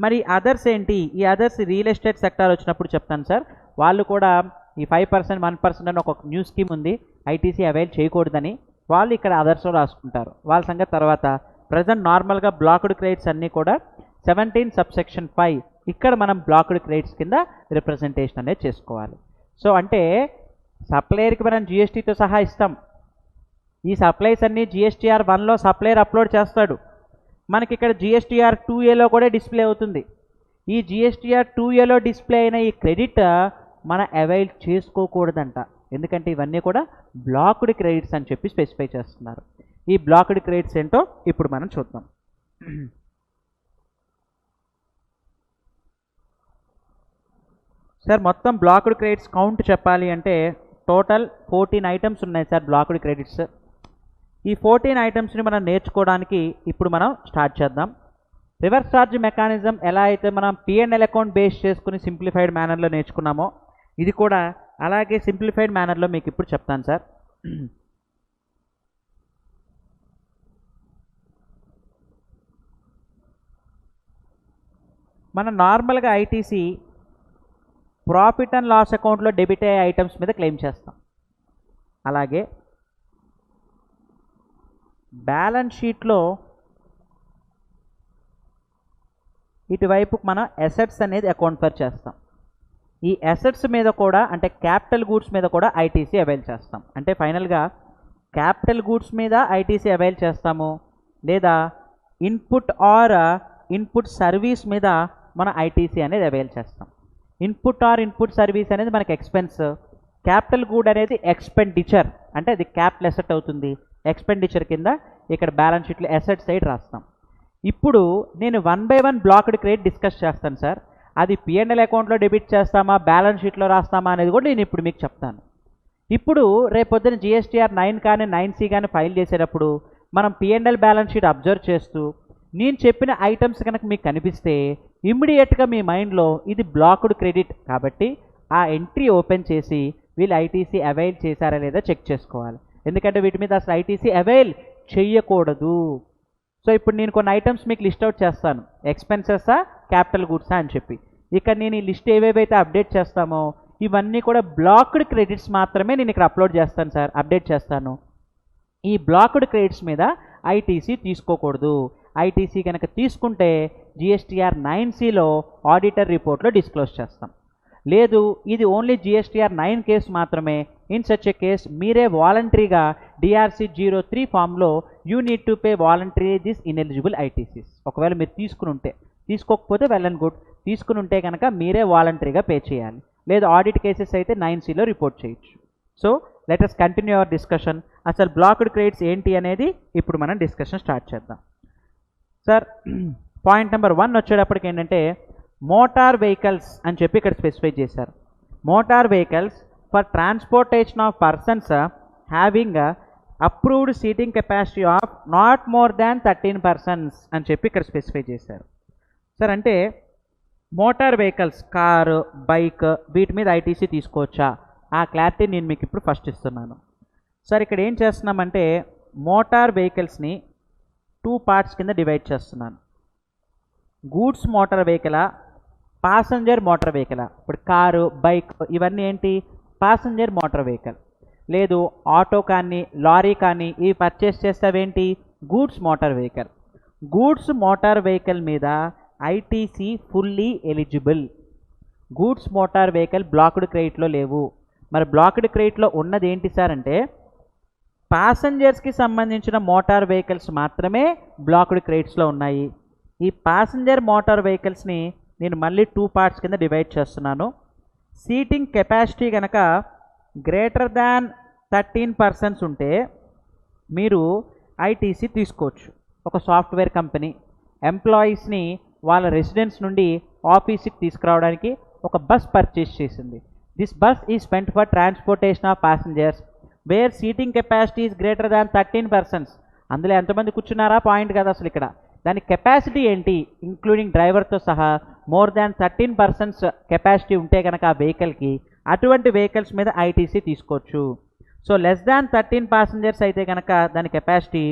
మరి అదర్స్ ఏంటి? ఈ అదర్స్ రియల్ ఎస్టేట్ సెక్టార్ వచ్చినప్పుడు చెప్తాను సార్. వాళ్ళు కూడా ఈ 5% 1% అని ఒక న్యూ స్కీమ్ ఉంది, ఐటీసీ అవైల్ చేయకూడదని, వాళ్ళు ఇక్కడ అదర్స్లో రాసుకుంటారు. వాళ్ళ సంగతి తర్వాత. ప్రజెంట్ నార్మల్గా బ్లాక్డ్ క్రెడిట్స్ అన్నీ కూడా 17 సబ్సెక్షన్ 5 ఇక్కడ మనం బ్లాక్డ్ క్రెడిట్స్ కింద రిప్రజెంటేషన్ అనేది చేసుకోవాలి. సో అంటే సప్లయర్కి మనం జిఎస్టీతో సహా ఇస్తాం. ఈ సప్లైస్ అన్నీ జిఎస్టీఆర్ 1లో సప్లయర్ అప్లోడ్ చేస్తాడు. మనకి ఇక్కడ జిఎస్టీఆర్ 2ఏలో కూడా డిస్ప్లే అవుతుంది. ఈ జిఎస్టీఆర్ 2ఏలో డిస్ప్లే అయిన ఈ క్రెడిట్ మనం అవైల్ చేసుకోకూడదంట. ఎందుకంటే ఇవన్నీ కూడా బ్లాక్డ్ క్రెడిట్స్ అని చెప్పి స్పెసిఫై చేస్తున్నారు. ఈ బ్లాక్డ్ క్రెడిట్స్ ఏంటో ఇప్పుడు మనం చూద్దాం. సార్ మొత్తం బ్లాక్డ్ క్రెడిట్స్ కౌంట్ చెప్పాలి అంటే టోటల్ 14 ఐటమ్స్ ఉన్నాయి సార్ బ్లాక్డ్ క్రెడిట్స్. ఈ 14 ఐటమ్స్ని మనం నేర్చుకోవడానికి ఇప్పుడు మనం స్టార్ట్ చేద్దాం. రివర్స్ ఛార్జ్ మెకానిజం ఎలా అయితే మనం P&L అకౌంట్ బేస్ చేసుకుని సింప్లిఫైడ్ మేనర్లో నేర్చుకున్నామో ఇది కూడా అలాగే సింప్లిఫైడ్ మేనర్లో మీకు ఇప్పుడు చెప్తాను సార్. మనం నార్మల్గా ఐటీసీ ప్రాఫిట్ అండ్ లాస్ అకౌంట్లో డెబిట్ అయ్యే ఐటమ్స్ మీద క్లెయిమ్ చేస్తాం. అలాగే బ్యాలెన్స్ షీట్లో ఇటువైపు మనం అసెట్స్ అనేది అకౌంట్ ఫర్ చేస్తాం. ఈ అసెట్స్ మీద కూడా అంటే క్యాపిటల్ గూడ్స్ మీద కూడా ఐటీసీ అవైల్ చేస్తాం. అంటే ఫైనల్గా క్యాపిటల్ గూడ్స్ మీద ఐటీసీ అవైల్ చేస్తాము, లేదా ఇన్పుట్ ఆర్ ఇన్పుట్ సర్వీస్ మీద మనం ఐటీసీ అనేది అవైల్ చేస్తాం. ఇన్పుట్ ఆర్ ఇన్పుట్ సర్వీస్ అనేది మనకి ఎక్స్పెన్స్, క్యాపిటల్ గూడ్ అనేది ఎక్స్పెండిచర్, అంటే అది క్యాపిటల్ అసెట్ అవుతుంది. ఎక్స్పెండిచర్ కింద ఇక్కడ బ్యాలెన్స్ షీట్లో అసెట్ సైడ్ రాస్తాం. ఇప్పుడు నేను 1 by 1 బ్లాక్డ్ క్రెడిట్ డిస్కస్ చేస్తాను సార్. అది P&L అకౌంట్లో డెబిట్ చేస్తామా బ్యాలెన్స్ షీట్లో రాస్తామా అనేది కూడా నేను ఇప్పుడు మీకు చెప్తాను. ఇప్పుడు రేపొద్దున జిఎస్టీఆర్ 9 కానీ 9C కానీ ఫైల్ చేసేటప్పుడు మనం P&L బ్యాలెన్స్ షీట్ అబ్జర్వ్ చేస్తూ నేను చెప్పిన ఐటమ్స్ కనుక మీకు కనిపిస్తే ఇమ్మీడియట్గా మీ మైండ్లో ఇది బ్లాక్డ్ క్రెడిట్ కాబట్టి ఆ ఎంట్రీ ఓపెన్ చేసి వీళ్ళు ఐటీసీ అవైల్ చేశారా లేదా చెక్ చేసుకోవాలి. ఎందుకంటే వీటి మీద అసలు ఐటీసీ అవైల్ చెయ్యకూడదు. సో ఇప్పుడు నేను కొన్ని ఐటమ్స్ మీకు లిస్ట్ అవుట్ చేస్తాను, ఎక్స్పెన్సెసా క్యాపిటల్ గూడ్సా అని చెప్పి. ఇక్కడ నేను ఈ లిస్ట్ ఏవేవైతే అప్డేట్ చేస్తామో ఇవన్నీ కూడా బ్లాక్డ్ క్రెడిట్స్ మాత్రమే నేను ఇక్కడ అప్లోడ్ చేస్తాను సార్, అప్డేట్ చేస్తాను. ఈ బ్లాక్డ్ క్రెడిట్స్ మీద ఐటీసీ తీసుకోకూడదు. ఐటీసీ కనుక తీసుకుంటే జిఎస్టీఆర్ 9Cలో ఆడిటర్ రిపోర్ట్లో డిస్క్లోజ్ చేస్తాం. లేదు ఇది ఓన్లీ జిఎస్టీఆర్ 9 కేసు మాత్రమే, ఇన్ సచ్ ఎ కేస్ మీరే వాలంటరీగా డిఆర్సి 03 ఫామ్లో you need to pay voluntary this ineligible ITCs. ఒకవేళ మీరు తీసుకుని ఉంటే, తీసుకోకపోతే వెల్ అండ్ గుడ్, తీసుకుని ఉంటే కనుక మీరే వాలంటరీగా పే చేయాలి. లేదు ఆడిట్ కేసెస్ అయితే 9Cలో రిపోర్ట్ చేయొచ్చు. So let us continue our discussion. అసలు బ్లాక్డ్ క్రెడిట్స్ ఏంటి అనేది ఇప్పుడు మనం డిస్కషన్ స్టార్ట్ చేద్దాం సార్. పాయింట్ నెంబర్ 1 వచ్చేటప్పటికి ఏంటంటే మోటార్ వెహికల్స్ అని చెప్పి ఇక్కడ స్పెసిఫై చేశారు. Motor vehicles for transportation of persons having approved seating capacity of not more than 13 persons అని చెప్పి ఇక్కడ స్పెసిఫై చేశారు సార్. అంటే మోటార్ వెహికల్స్ కారు బైక్ వీటి మీద ఐటీసీ తీసుకోవచ్చా, ఆ క్లారిటీ నేను మీకు ఇప్పుడు ఫస్ట్ ఇస్తున్నాను సార్. ఇక్కడ ఏం చేస్తున్నామంటే మోటార్ వెహికల్స్ని 2 parts కింద డివైడ్ చేస్తున్నాను. గూడ్స్ మోటార్ వెహికలా, ప్యాసింజర్ మోటార్ వెహికలా. ఇప్పుడు కారు బైక్ ఇవన్నీ ఏంటి ప్యాసింజర్ మోటార్ వెహికల్. లేదు ఆటో కానీ లారీ కానీ ఇవి పర్చేస్ చేస్తావేంటి goods motor vehicle. Goods motor vehicle మీద ITC fully eligible. Goods motor vehicle blocked క్రెడిట్లో లేవు. మరి బ్లాక్డ్ క్రెడిట్లో ఉన్నది ఏంటి సార్ అంటే ప్యాసింజర్స్కి సంబంధించిన మోటార్ వెహికల్స్ మాత్రమే బ్లాక్డ్ క్రెడిట్స్లో ఉన్నాయి. ఈ ప్యాసింజర్ మోటార్ వెహికల్స్ని నేను మళ్ళీ 2 parts కింద డివైడ్ చేస్తున్నాను. సీటింగ్ కెపాసిటీ కనుక గ్రేటర్ దాన్ 13 persons ఉంటే మీరు ఐటీసీ తీసుకోవచ్చు. ఒక సాఫ్ట్వేర్ కంపెనీ ఎంప్లాయీస్ని వాళ్ళ రెసిడెన్స్ నుండి ఆఫీస్కి తీసుకురావడానికి ఒక బస్ పర్చేస్ చేసింది. This bus is spent for transportation of passengers where seating capacity is greater than 13 persons. అందులో ఎంతమంది కూర్చున్నారా పాయింట్ కదా అసలు ఇక్కడ. దాని కెపాసిటీ ఏంటి ఇంక్లూడింగ్ డ్రైవర్తో సహా మోర్ దాన్ 13 persons కెపాసిటీ ఉంటే కనుక ఆ వెహికల్కి అటువంటి వెహికల్స్ మీద ఐటీసీ తీసుకోవచ్చు. సో లెస్ దాన్ 13 passengers అయితే కనుక దాని capacity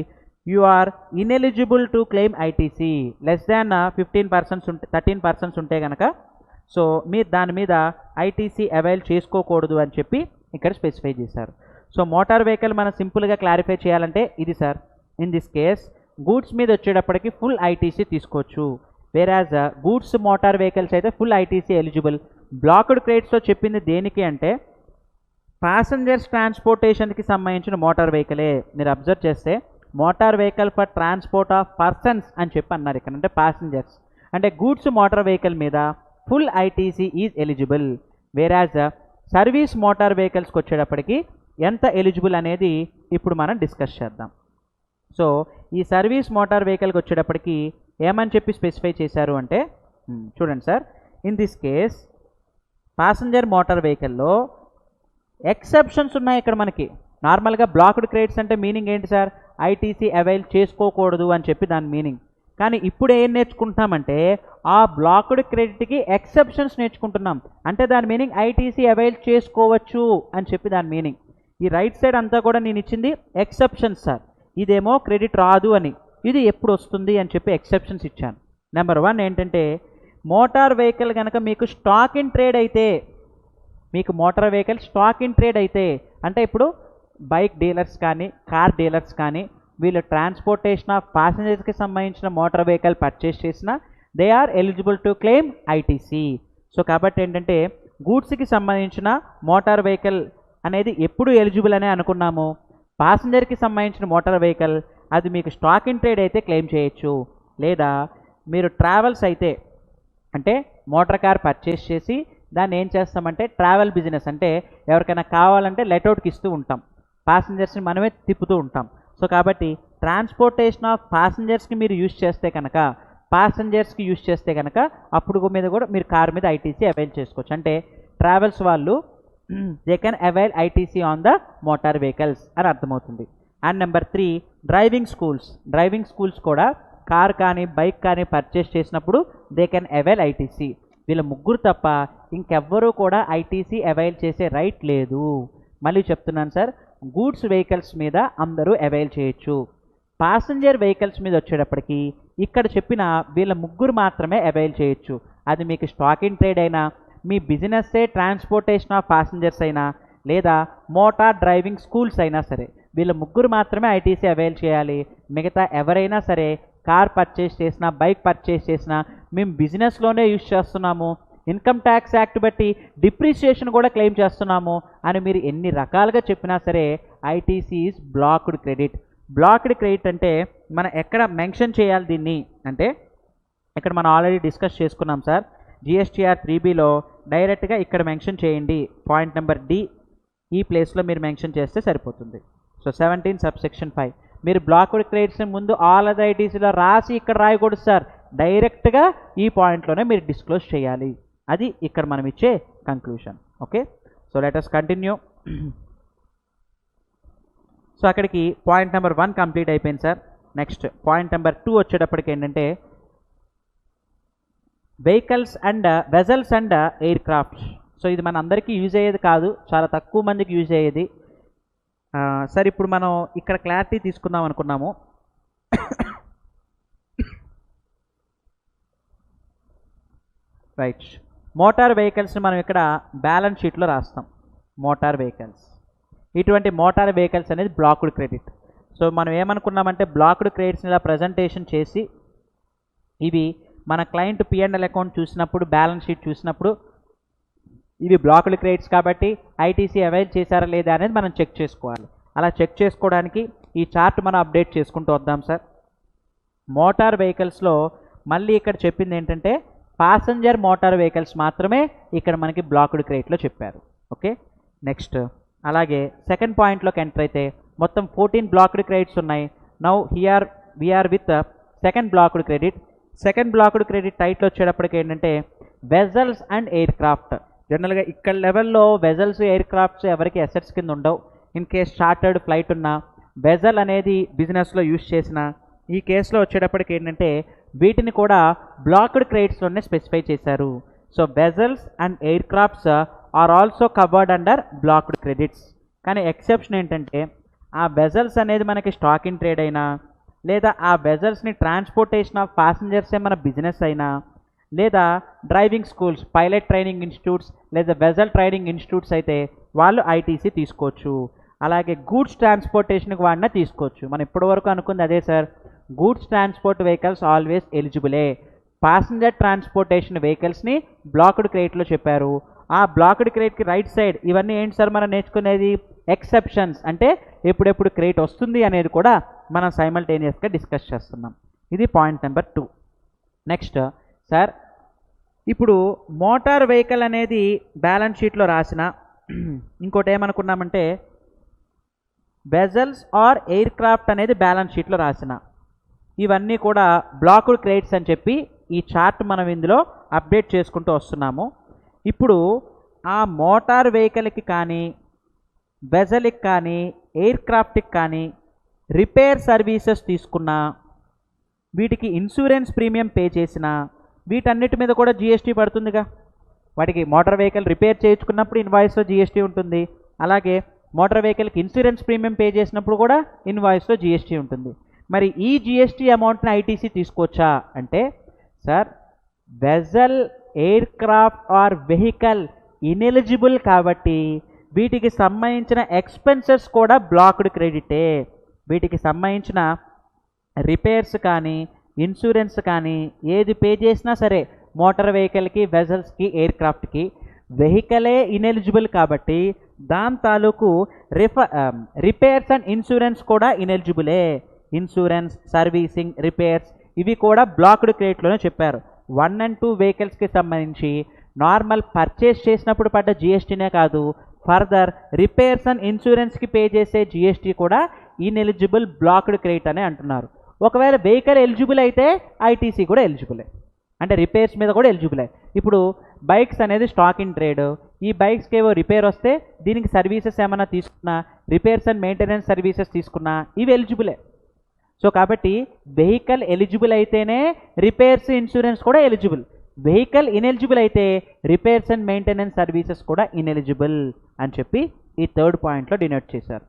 you are ineligible to claim ITC. Less than 15 persons ఉంటే 13 persons ఉంటే కనుక సో మీరు దాని మీద ఐటీసీ అవైల్ చేసుకోకూడదు అని చెప్పి ఇక్కడ స్పెసిఫై చేశారు. సో మోటార్ వెహికల్ మనం సింపుల్గా క్లారిఫై చేయాలంటే ఇది sir. In this case goods మీద వచ్చేటప్పటికి ఫుల్ ఐటీసీ తీసుకోవచ్చు. వేరాజ్ గూడ్స్ మోటార్ వెహికల్స్ అయితే ఫుల్ ఐటీసీ ఎలిజిబుల్. బ్లాక్డ్ క్రేట్స్లో చెప్పింది దేనికి అంటే ప్యాసింజర్స్ ట్రాన్స్పోర్టేషన్కి సంబంధించిన మోటార్ వెహికలే. మీరు అబ్జర్వ్ చేస్తే motor vehicle for transport of persons అని చెప్పి అన్నారు ఇక్కడ, అంటే ప్యాసింజర్స్. అంటే గూడ్స్ మోటార్ వెహికల్ మీద full ITC is eligible. Whereas service motor వెహికల్స్కి వచ్చేటప్పటికి ఎంత ఎలిజిబుల్ అనేది ఇప్పుడు మనం డిస్కస్ చేద్దాం. సో ఈ సర్వీస్ మోటార్ వెహికల్కి వచ్చేటప్పటికి ఏమని చెప్పి స్పెసిఫై చేశారు అంటే చూడండి sir. In this case passenger motor వెహికల్లో ఎక్సెప్షన్స్ ఉన్నాయి ఇక్కడ మనకి. నార్మల్గా బ్లాక్డ్ క్రేట్స్ అంటే మీనింగ్ ఏంటి సార్? ఐటీసీ అవైల్ చేసుకోకూడదు అని చెప్పి దాని మీనింగ్. కానీ ఇప్పుడు ఏం నేర్చుకుంటున్నామంటే ఆ బ్లాక్డ్ క్రెడిట్కి ఎక్సెప్షన్స్ నేర్చుకుంటున్నాం. అంటే దాని మీనింగ్ ఐటీసీ అవైల్ చేసుకోవచ్చు అని చెప్పి దాని మీనింగ్. ఈ రైట్ సైడ్ అంతా కూడా నేను ఇచ్చింది ఎక్సెప్షన్స్ సార్. ఇదేమో క్రెడిట్ రాదు అని, ఇది ఎప్పుడు వస్తుంది అని చెప్పి ఎక్సెప్షన్స్ ఇచ్చాను. నెంబర్ 1 ఏంటంటే మోటార్ వెహికల్ కనుక మీకు స్టాక్ ఇన్ ట్రేడ్ అయితే, మీకు motor vehicle stock in trade అయితే అంటే ఇప్పుడు బైక్ డీలర్స్ కానీ కార్ డీలర్స్ కానీ వీళ్ళు ట్రాన్స్పోర్టేషన్ ఆఫ్ ప్యాసింజర్స్కి సంబంధించిన మోటార్ వెహికల్ పర్చేస్ చేసిన they are eligible to claim ITC. So కాబట్టి ఏంటంటే గూడ్స్కి సంబంధించిన మోటార్ వెహికల్ అనేది ఎప్పుడు ఎలిజిబుల్ అనే అనుకున్నాము. ప్యాసింజర్కి సంబంధించిన మోటార్ వెహికల్ అది మీకు స్టాక్ ఇన్ ట్రేడ్ అయితే క్లెయిమ్ చేయొచ్చు. లేదా మీరు ట్రావెల్స్ అయితే అంటే మోటార్ కార్ పర్చేస్ చేసి దాన్ని ఏం చేస్తామంటే ట్రావెల్ బిజినెస్ అంటే ఎవరికైనా కావాలంటే లెట్అవుట్కి ఇస్తూ ఉంటాం, ప్యాసింజర్స్ని మనమే తిప్పుతూ ఉంటాం. సో కాబట్టి ట్రాన్స్పోర్టేషన్ ఆఫ్ ప్యాసింజర్స్కి మీరు యూజ్ చేస్తే కనుక, ప్యాసింజర్స్కి యూజ్ చేస్తే కనుక అప్పుడు మీద కూడా మీరు కార్ మీద ఐటీసీ అవైల్ చేసుకోవచ్చు. అంటే ట్రావెల్స్ వాళ్ళు they can avail ITC on the motor vehicles అని అర్థమవుతుంది. And number 3 driving schools. Driving schools కూడా కార్ కానీ బైక్ కానీ పర్చేస్ చేసినప్పుడు దే కెన్ అవైల్ ఐటీసీ. వీళ్ళ ముగ్గురు తప్ప ఇంకెవ్వరూ కూడా ఐటీసీ అవైల్ చేసే రైట్ లేదు. మళ్ళీ చెప్తున్నాను సార్, గూడ్స్ వెహికల్స్ మీద అందరూ అవైల్ చేయొచ్చు. ప్యాసింజర్ వెహికల్స్ మీద వచ్చేటప్పటికి ఇక్కడ చెప్పిన వీళ్ళ ముగ్గురు మాత్రమే అవైల్ చేయొచ్చు. అది మీకు స్టాక్ ఇన్ ట్రేడ్ అయినా, మీ బిజినెస్సే ట్రాన్స్పోర్టేషన్ ఆఫ్ ప్యాసింజర్స్ అయినా, లేదా మోటార్ డ్రైవింగ్ స్కూల్స్ అయినా సరే వీళ్ళ ముగ్గురు మాత్రమే ఐటీసీ అవైల్ చేయాలి. మిగతా ఎవరైనా సరే కార్ పర్చేస్ చేసినా బైక్ పర్చేస్ చేసినా మేము బిజినెస్లోనే యూజ్ చేస్తున్నాము, ఇన్కమ్ ట్యాక్స్ యాక్ట్ బట్టి డిప్రిసియేషన్ కూడా క్లెయిమ్ చేస్తున్నాము అని మీరు ఎన్ని రకాలుగా చెప్పినా సరే ITC is blocked credit. Blocked credit అంటే మనం ఎక్కడ మెన్షన్ చేయాలి దీన్ని అంటే ఇక్కడ మనం ఆల్రెడీ డిస్కస్ చేసుకున్నాం సార్. జిఎస్టీఆర్ 3Bలో డైరెక్ట్గా ఇక్కడ మెన్షన్ చేయండి. పాయింట్ నెంబర్ D ఈ ప్లేస్లో మీరు మెన్షన్ చేస్తే సరిపోతుంది. సో 17 subsection 5 మీరు బ్లాక్డ్ క్రెడిట్స్ ముందు ఆల్ అదర్ ఐటీసీలో రాసి ఇక్కడ రాయకూడదు సార్, డైరెక్ట్గా ఈ పాయింట్లోనే మీరు డిస్క్లోజ్ చేయాలి. అది ఇక్కడ మనం ఇచ్చే conclusion. Okay, so let us continue. So అక్కడికి పాయింట్ నెంబర్ 1 కంప్లీట్ అయిపోయింది సార్. నెక్స్ట్ పాయింట్ నెంబర్ 2 వచ్చేటప్పటికి ఏంటంటే vehicles and vessels and air crafts. So ఇది మన అందరికీ యూజ్ అయ్యేది కాదు, చాలా తక్కువ మందికి యూజ్ అయ్యేది. సార్ ఇప్పుడు మనం ఇక్కడ క్లారిటీ తీసుకుందాం అనుకున్నాము. రైట్, మోటార్ వెహికల్స్ని మనం ఇక్కడ బ్యాలెన్స్ షీట్లో రాస్తాం. మోటార్ వెహికల్స్, ఇటువంటి మోటార్ వెహికల్స్ అనేది బ్లాక్డ్ క్రెడిట్. సో మనం ఏమనుకున్నామంటే బ్లాక్డ్ క్రెడిట్స్ని ఇలా ప్రజెంటేషన్ చేసి ఇవి మన క్లయింట్ P&L అకౌంట్ చూసినప్పుడు బ్యాలెన్స్ షీట్ చూసినప్పుడు ఇవి బ్లాక్డ్ క్రెడిట్స్ కాబట్టి ఐటీసీ అవైల్ చేశారా లేదా అనేది మనం చెక్ చేసుకోవాలి. అలా చెక్ చేసుకోవడానికి ఈ చార్ట్ మనం అప్డేట్ చేసుకుంటూ వద్దాం సార్. మోటార్ వెహికల్స్లో మళ్ళీ ఇక్కడ చెప్పింది ఏంటంటే ప్యాసింజర్ మోటార్ వెహికల్స్ మాత్రమే ఇక్కడ మనకి బ్లాక్డ్ క్రెడిట్లో చెప్పారు. ఓకే, నెక్స్ట్ అలాగే సెకండ్ పాయింట్లోకి ఎంటర్ అయితే మొత్తం 14 బ్లాక్డ్ క్రెడిట్స్ ఉన్నాయి. Now here we're with second blocked credit. Second blocked credit టైట్లో వచ్చేటప్పటికి ఏంటంటే వెజల్స్ అండ్ ఎయిర్ క్రాఫ్ట్. జనరల్గా ఇక్కడ లెవెల్లో వెజల్స్ ఎయిర్ క్రాఫ్ట్స్ ఎవరికి అసెట్స్ కింద ఉండవు. ఇన్ కేస్ చార్టర్డ్ ఫ్లైట్ ఉన్న వెజల్ అనేది బిజినెస్లో యూజ్ చేసిన ఈ కేసులో వచ్చేటప్పటికి ఏంటంటే వీటిని కూడా బ్లాక్డ్ క్రెడిట్స్లోనే స్పెసిఫై చేశారు. So vessels and aircrafts are also covered under blocked credits. కానీ ఎక్సెప్షన్ ఏంటంటే ఆ వెజల్స్ అనేది మనకి స్టాక్ ఇన్ ట్రేడ్ అయినా, లేదా ఆ వెజల్స్ని ట్రాన్స్పోర్టేషన్ ఆఫ్ ప్యాసింజర్సే మన బిజినెస్ అయినా, లేదా driving schools, pilot training institutes లేదా వెజల్ ట్రైనింగ్ ఇన్స్టిట్యూట్స్ అయితే వాళ్ళు ఐటీసీ తీసుకోవచ్చు. అలాగే గూడ్స్ ట్రాన్స్పోర్టేషన్కి వాడినా తీసుకోవచ్చు. మనం ఇప్పటివరకు అనుకుంది అదే sir, goods transport vehicles always ఎలిజిబులే. ప్యాసింజర్ ట్రాన్స్పోర్టేషన్ వెహికల్స్ని బ్లాక్డ్ క్రేట్లో చెప్పారు. ఆ బ్లాక్డ్ క్రేట్కి రైట్ సైడ్ ఇవన్నీ ఏంటి సార్ మనం నేర్చుకునేది? ఎక్సెప్షన్స్, అంటే ఎప్పుడెప్పుడు క్రేట్ వస్తుంది అనేది కూడా మనం సైమల్టేనియస్గా డిస్కస్ చేస్తున్నాం. ఇది పాయింట్ నెంబర్ 2. నెక్స్ట్ సార్, ఇప్పుడు మోటార్ వెహికల్ అనేది బ్యాలెన్స్ షీట్లో రాసిన, ఇంకోటి ఏమనుకున్నామంటే వెజల్స్ ఆర్ ఎయిర్ క్రాఫ్ట్ అనేది బ్యాలెన్స్ షీట్లో రాసిన, ఇవన్నీ కూడా బ్లాక్డ్ క్రేట్స్ అని చెప్పి ఈ చార్ట్ మనం ఇందులో అప్డేట్ చేసుకుంటూ వస్తున్నాము. ఇప్పుడు ఆ మోటార్ వెహికల్కి కానీ, వెజల్కి కానీ, ఎయిర్ క్రాఫ్ట్కి కానీ రిపేర్ సర్వీసెస్ తీసుకున్నా, వీటికి ఇన్సూరెన్స్ ప్రీమియం పే చేసినా, వీటన్నిటి మీద కూడా జిఎస్టీ పడుతుందిగా. వాటికి మోటార్ వెహికల్ రిపేర్ చేయించుకున్నప్పుడు ఇన్వాయిస్లో జిఎస్టీ ఉంటుంది. అలాగే మోటార్ వెహికల్కి ఇన్సూరెన్స్ ప్రీమియం పే చేసినప్పుడు కూడా ఇన్వాయిస్లో జిఎస్టీ ఉంటుంది. మరి ఈ జిఎస్టీ అమౌంట్ని ఐటీసీ తీసుకోవచ్చా అంటే, sir vessel, air craft are vehicle ineligible కాబట్టి వీటికి సంబంధించిన ఎక్స్పెన్సెస్ కూడా బ్లాక్డ్ క్రెడిటే. వీటికి సంబంధించిన రిపేర్స్ కానీ, ఇన్సూరెన్స్ కానీ ఏది పే చేసినా సరే, మోటార్ వెహికల్కి, వెజల్స్కి, ఎయిర్ క్రాఫ్ట్కి వెహికలే ఇనెలిజిబుల్ కాబట్టి దాని తాలూకు రిపేర్స్ అండ్ ఇన్సూరెన్స్ కూడా ఇనెలిజిబులే. ఇన్సూరెన్స్, సర్వీసింగ్, రిపేర్స్ ఇవి కూడా బ్లాక్డ్ క్రెడిట్లోనే చెప్పారు. 1 and 2 వెహికల్స్కి సంబంధించి నార్మల్ పర్చేస్ చేసినప్పుడు పడ్డ జిఎస్టీనే కాదు, ఫర్దర్ రిపేర్స్ అండ్ ఇన్సూరెన్స్కి పే చేసే జిఎస్టీ కూడా ఇన్ఎలిజిబుల్ బ్లాక్డ్ క్రెడిట్ అని అంటున్నారు. ఒకవేళ వెహికల్ ఎలిజిబుల్ అయితే ఐటీసీ కూడా ఎలిజిబులే, అంటే రిపేర్స్ మీద కూడా ఎలిజిబులే. ఇప్పుడు బైక్స్ అనేది స్టాక్ ఇన్ ట్రేడ్, ఈ బైక్స్కి ఏవో రిపేర్ వస్తే దీనికి సర్వీసెస్ ఏమైనా తీసుకున్నా, రిపేర్స్ అండ్ మెయింటెనెన్స్ సర్వీసెస్ తీసుకున్నా ఇవి ఎలిజిబులే. సో కాబట్టి వెహికల్ ఎలిజిబుల్ అయితేనే రిపేర్స్, ఇన్సూరెన్స్ కూడా ఎలిజిబుల్. వెహికల్ ఇనెలిజిబుల్ అయితే రిపేర్స్ అండ్ మెయింటెనెన్స్ సర్వీసెస్ కూడా ఇనెలిజిబుల్ అని చెప్పి ఈ 3rd పాయింట్లో డినోట్ చేశారు.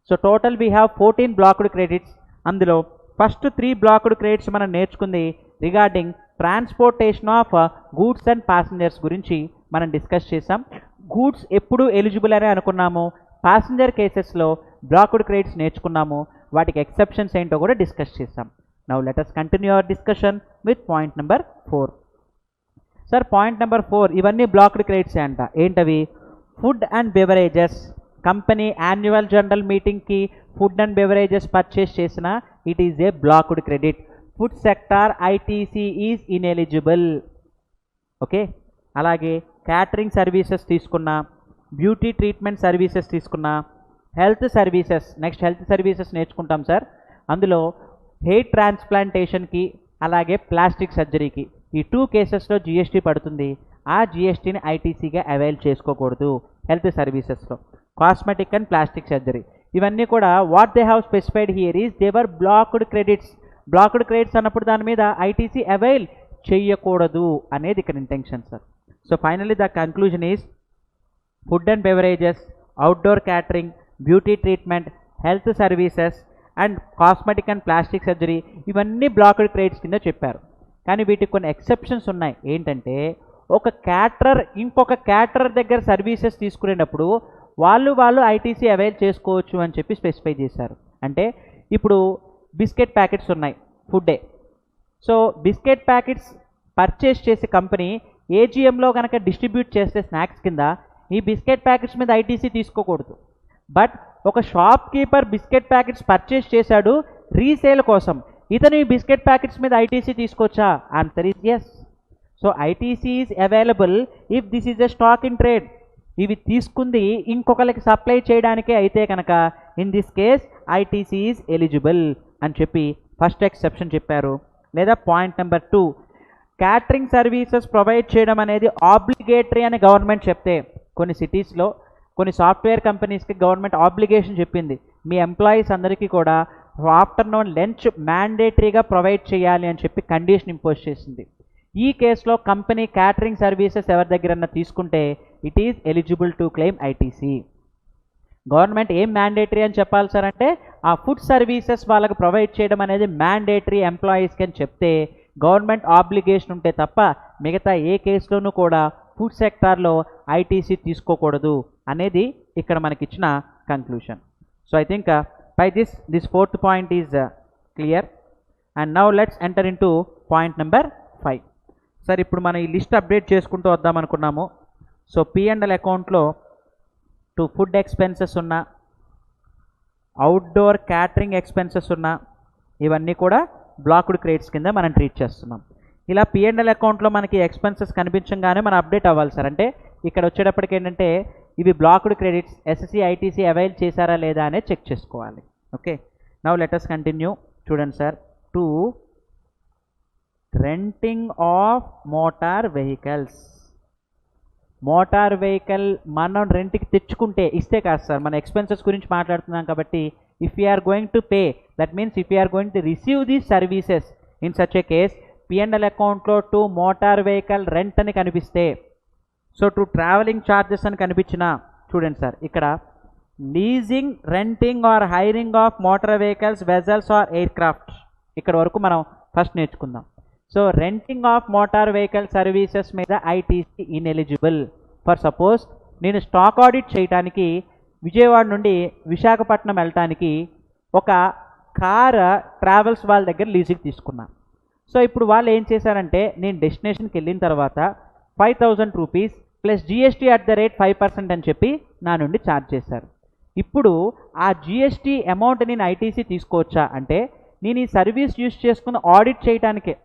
So total we have 14 blocked credits. అందులో ఫస్ట్ 3 బ్లాక్డ్ క్రెడిట్స్ మనం నేర్చుకుంది regarding transportation of goods and passengers గురించి మనం డిస్కస్ చేసాం. గూడ్స్ ఎప్పుడు ఎలిజిబుల్ అని అనుకున్నాము, ప్యాసింజర్ కేసెస్లో బ్లాక్డ్ క్రెడిట్స్ నేర్చుకున్నాము, వాటికి ఎక్సెప్షన్స్ ఏంటో కూడా డిస్కస్ చేసాం. Now let us continue our discussion with point number 4. Sir point number 4 ఇవన్నీ బ్లాక్డ్ క్రెడిట్సే అంట. ఏంటవి? Food and beverages. Company annual general మీటింగ్కి ఫుడ్ అండ్ బెవరేజెస్ పర్చేస్ చేసిన it is a blocked credit. Food sector ITC is ineligible. Okay. అలాగే catering services తీసుకున్నా, beauty treatment services తీసుకున్నా, health services, next health services నేర్చుకుంటాం sir. అందులో hair ట్రాన్స్ప్లాంటేషన్కి అలాగే plastic సర్జరీకి ఈ 2 కేసెస్లో జిఎస్టీ పడుతుంది. ఆ జిఎస్టీని ఐటీసీగా అవైల్ చేసుకోకూడదు హెల్త్ సర్వీసెస్లో. కాస్మెటిక్ అండ్ ప్లాస్టిక్ సర్జరీ ఇవన్నీ కూడా what they have specified here is their blocked credits. Blocked credits అన్నప్పుడు దాని మీద ఐటీసీ అవైల్ చేయకూడదు అనేది ఇక్కడ intention sir. So finally the conclusion is food and beverages, outdoor catering, beauty treatment, health services and cosmetic and plastic surgery ఇవన్నీ blocked credits కింద చెప్పారు. కానీ వీటికి కొన్ని ఎక్సెప్షన్స్ ఉన్నాయి. ఏంటంటే ఒక క్యాటరర్ ఇంకొక క్యాటరర్ దగ్గర సర్వీసెస్ తీసుకునేటప్పుడు వాళ్ళు ఐటీసీ అవైల్ చేసుకోవచ్చు అని చెప్పి స్పెసిఫై చేశారు. అంటే ఇప్పుడు బిస్కెట్ ప్యాకెట్స్ ఉన్నాయి, ఫుడ్డే. సో బిస్కెట్ ప్యాకెట్స్ పర్చేస్ చేసే కంపెనీ ఏజీఎంలో కనుక డిస్ట్రిబ్యూట్ చేస్తే స్నాక్స్ కింద ఈ బిస్కెట్ ప్యాకెట్స్ మీద ఐటీసీ తీసుకోకూడదు. బట్ ఒక shopkeeper biscuit packets purchase చేశాడు రీసేల్ కోసం, ఇతను ఈ బిస్కెట్ ప్యాకెట్స్ మీద ఐటీసీ తీసుకోవచ్చా? Answer is yes. So ITC is available if this is a stock in trade. ఇవి తీసుకుంది ఇంకొకరికి సప్లై చేయడానికే అయితే కనుక in this case ITC is eligible అని చెప్పి ఫస్ట్ ఎక్సెప్షన్ చెప్పారు. లేదా point number 2, catering services provide చేయడం అనేది ఆబ్లిగేటరీ అని గవర్నమెంట్ చెప్తే, కొన్ని సిటీస్లో కొన్ని సాఫ్ట్వేర్ కంపెనీస్కి గవర్నమెంట్ ఆబ్లిగేషన్ చెప్పింది, మీ ఎంప్లాయీస్ అందరికీ కూడా ఆఫ్టర్నూన్ లంచ్ మ్యాండేటరీగా ప్రొవైడ్ చేయాలి అని చెప్పి కండిషన్ ఇంపోజ్ చేసింది. ఈ కేసులో కంపెనీ క్యాటరింగ్ సర్వీసెస్ ఎవరి దగ్గరన్నా తీసుకుంటే it is eligible to claim ITC. Government ఏం మ్యాండేటరీ అని చెప్పాలి సార్ అంటే ఆ ఫుడ్ సర్వీసెస్ వాళ్ళకి ప్రొవైడ్ చేయడం అనేది మ్యాండేటరీ ఎంప్లాయీస్కి అని చెప్తే గవర్నమెంట్ ఆబ్లిగేషన్ ఉంటే తప్ప మిగతా ఏ కేసులోనూ కూడా ఫుడ్ సెక్టార్లో ఐటీసీ తీసుకోకూడదు అనేది ఇక్కడ మనకి ఇచ్చిన conclusion. So I think by this fourth point is clear. And now let's enter in to point number 5. Sir ఇప్పుడు మనం ఈ లిస్ట్ అప్డేట్ చేసుకుంటూ వద్దాం అనుకున్నాము. సో P&L అకౌంట్లో ఫుడ్ ఎక్స్పెన్సెస్ ఉన్న, అవుట్డోర్ క్యాటరింగ్ ఎక్స్పెన్సెస్ ఉన్న, ఇవన్నీ కూడా బ్లాక్డ్ క్రెడిట్స్ కింద మనం ట్రీట్ చేస్తున్నాం. ఇలా P&L అకౌంట్లో మనకి ఎక్స్పెన్సెస్ కనిపించగానే మనం అప్డేట్ అవ్వాలి సార్. అంటే ఇక్కడ వచ్చేటప్పటికి ఏంటంటే ఇవి blocked credits SSC ITC avail చేశారా లేదా అనేది చెక్ చేసుకోవాలి. Okay, now let us continue. చూడండి sir, to renting of motor vehicles. Motor vehicle మనం రెంట్కి తెచ్చుకుంటే, ఇస్తే కాదు సార్, మన ఎక్స్పెన్సెస్ గురించి మాట్లాడుతున్నాం కాబట్టి if you are going to pay, that means if you are going to receive these services in such a case P&L అకౌంట్లో టు మోటార్ వెహికల్ రెంట్ అని కనిపిస్తే, సో టు ట్రావెలింగ్ ఛార్జెస్ అని కనిపించిన, చూడండి సార్ ఇక్కడ leasing, renting or hiring of motor vehicles, vessels or aircraft, ఇక్కడ వరకు మనం ఫస్ట్ నేర్చుకుందాం. So renting of motor vehicle services మీద ఐటీసీ ఇన్ఎలిజిబుల్. ఫర్ సపోజ్ నేను స్టాక్ ఆడిట్ చేయడానికి విజయవాడ నుండి విశాఖపట్నం వెళ్ళటానికి ఒక కార్ ట్రావెల్స్ వాళ్ళ దగ్గర లీజుకి తీసుకున్నా. సో ఇప్పుడు వాళ్ళు ఏం చేశారంటే నేను డెస్టినేషన్కి వెళ్ళిన తర్వాత 5,000 rupees plus GST at the rate 5% అని చెప్పి నా నుండి ఛార్జ్ చేశారు. ఇప్పుడు ఆ జిఎస్టీ అమౌంట్ నేను ఐటీసీ తీసుకోవచ్చా అంటే, నేను ఈ సర్వీస్ యూజ్ చేసుకున్న ఆడిట్ చేయడానికే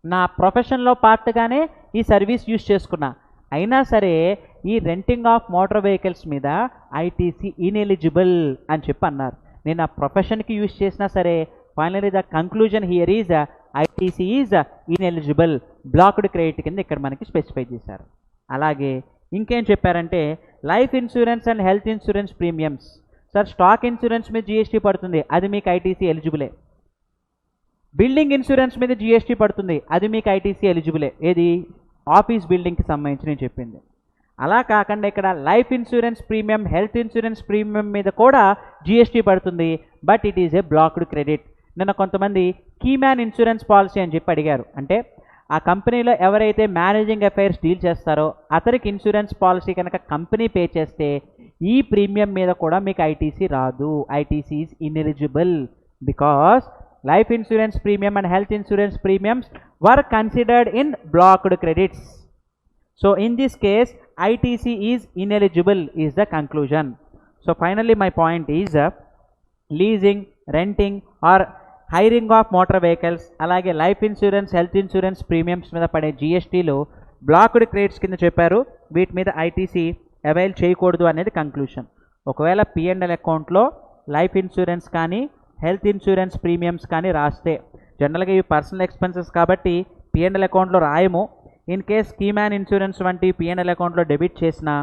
నా ప్రొఫెషన్లో పార్ట్గానే ఈ సర్వీస్ యూజ్ చేసుకున్నా, అయినా సరే ఈ రెంటింగ్ ఆఫ్ మోటార్ వెహికల్స్ మీద ఐటీసీ ఇన్ఎలిజిబుల్ అని చెప్పి అన్నారు. నేను ఆ ప్రొఫెషన్కి యూజ్ చేసినా సరే finally the conclusion here is ITC is ineligible, blocked credit కింద ఇక్కడ మనకి స్పెసిఫై చేశారు. అలాగే ఇంకేం చెప్పారంటే life insurance and health insurance premiums. Sir stock insurance మీద జిఎస్టీ పడుతుంది, అది మీకు ఐటీసీ ఎలిజిబులే. బిల్డింగ్ ఇన్సూరెన్స్ మీద జిఎస్టీ పడుతుంది, అది మీకు ఐటీసీ ఎలిజిబులే. ఏది ఆఫీస్ బిల్డింగ్కి సంబంధించి నేను చెప్పింది. అలా కాకుండా ఇక్కడ life insurance premium, health insurance premium మీద కూడా జిఎస్టీ పడుతుంది, but it is a blocked credit. నిన్న కొంతమంది కీమ్యాన్ ఇన్సూరెన్స్ పాలసీ అని చెప్పి అడిగారు. అంటే ఆ కంపెనీలో ఎవరైతే మేనేజింగ్ అఫైర్స్ డీల్ చేస్తారో అతనికి ఇన్సూరెన్స్ పాలసీ కనుక కంపెనీ పే చేస్తే ఈ ప్రీమియం మీద కూడా మీకు ఐటీసీ రాదు. ITC is ineligible because life insurance premium and health insurance premiums were considered in blocked credits. So in this case ITC is ineligible is the conclusion. So finally my point is leasing, renting or hiring of motor vehicles అలాగే life insurance, health insurance premiums మీద పడే జిఎస్టీలో blocked credits కింద చెప్పారు, వీటి మీద ITC avail చేయకూడదు అనేది conclusion. ఒకవేళ P&L అకౌంట్లో లైఫ్ ఇన్సూరెన్స్ కానీ హెల్త్ ఇన్సూరెన్స్ ప్రీమియమ్స్ కానీ రాస్తే, జనరల్గా ఇవి పర్సనల్ ఎక్స్పెన్సెస్ కాబట్టి P&L అకౌంట్లో రాయము. ఇన్ కేస్ కీమ్యాన్ ఇన్సూరెన్స్ వంటి P&L అకౌంట్లో డెబిట్ చేసినా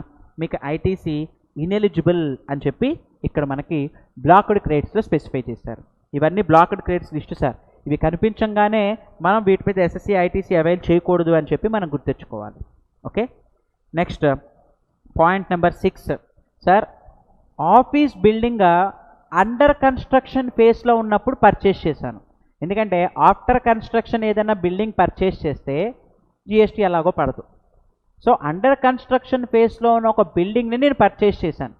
మీకు ఐటీసీ ఇన్ఎలిజిబుల్ అని చెప్పి ఇక్కడ మనకి బ్లాక్డ్ క్రెడిట్స్లో స్పెసిఫై చేశారు. ఇవన్నీ బ్లాక్డ్ క్రెడిట్స్ లిస్ట్ సార్. ఇవి కనిపించంగానే మనం వీటి మీద ఎస్ఎస్సి ఐటీసీ అవైల్ చేయకూడదు అని చెప్పి మనం గుర్తుంచుకోవాలి. Okay, next point number 6 sir, office building under construction ఫేస్లో ఉన్నప్పుడు పర్చేస్ చేశాను. ఎందుకంటే ఆఫ్టర్ కన్స్ట్రక్షన్ ఏదైనా బిల్డింగ్ పర్చేస్ చేస్తే జిఎస్టీ ఎలాగో పడదు. సో అండర్ కన్స్ట్రక్షన్ ఫేస్లో ఉన్న ఒక బిల్డింగ్ని నేను పర్చేస్ చేశాను.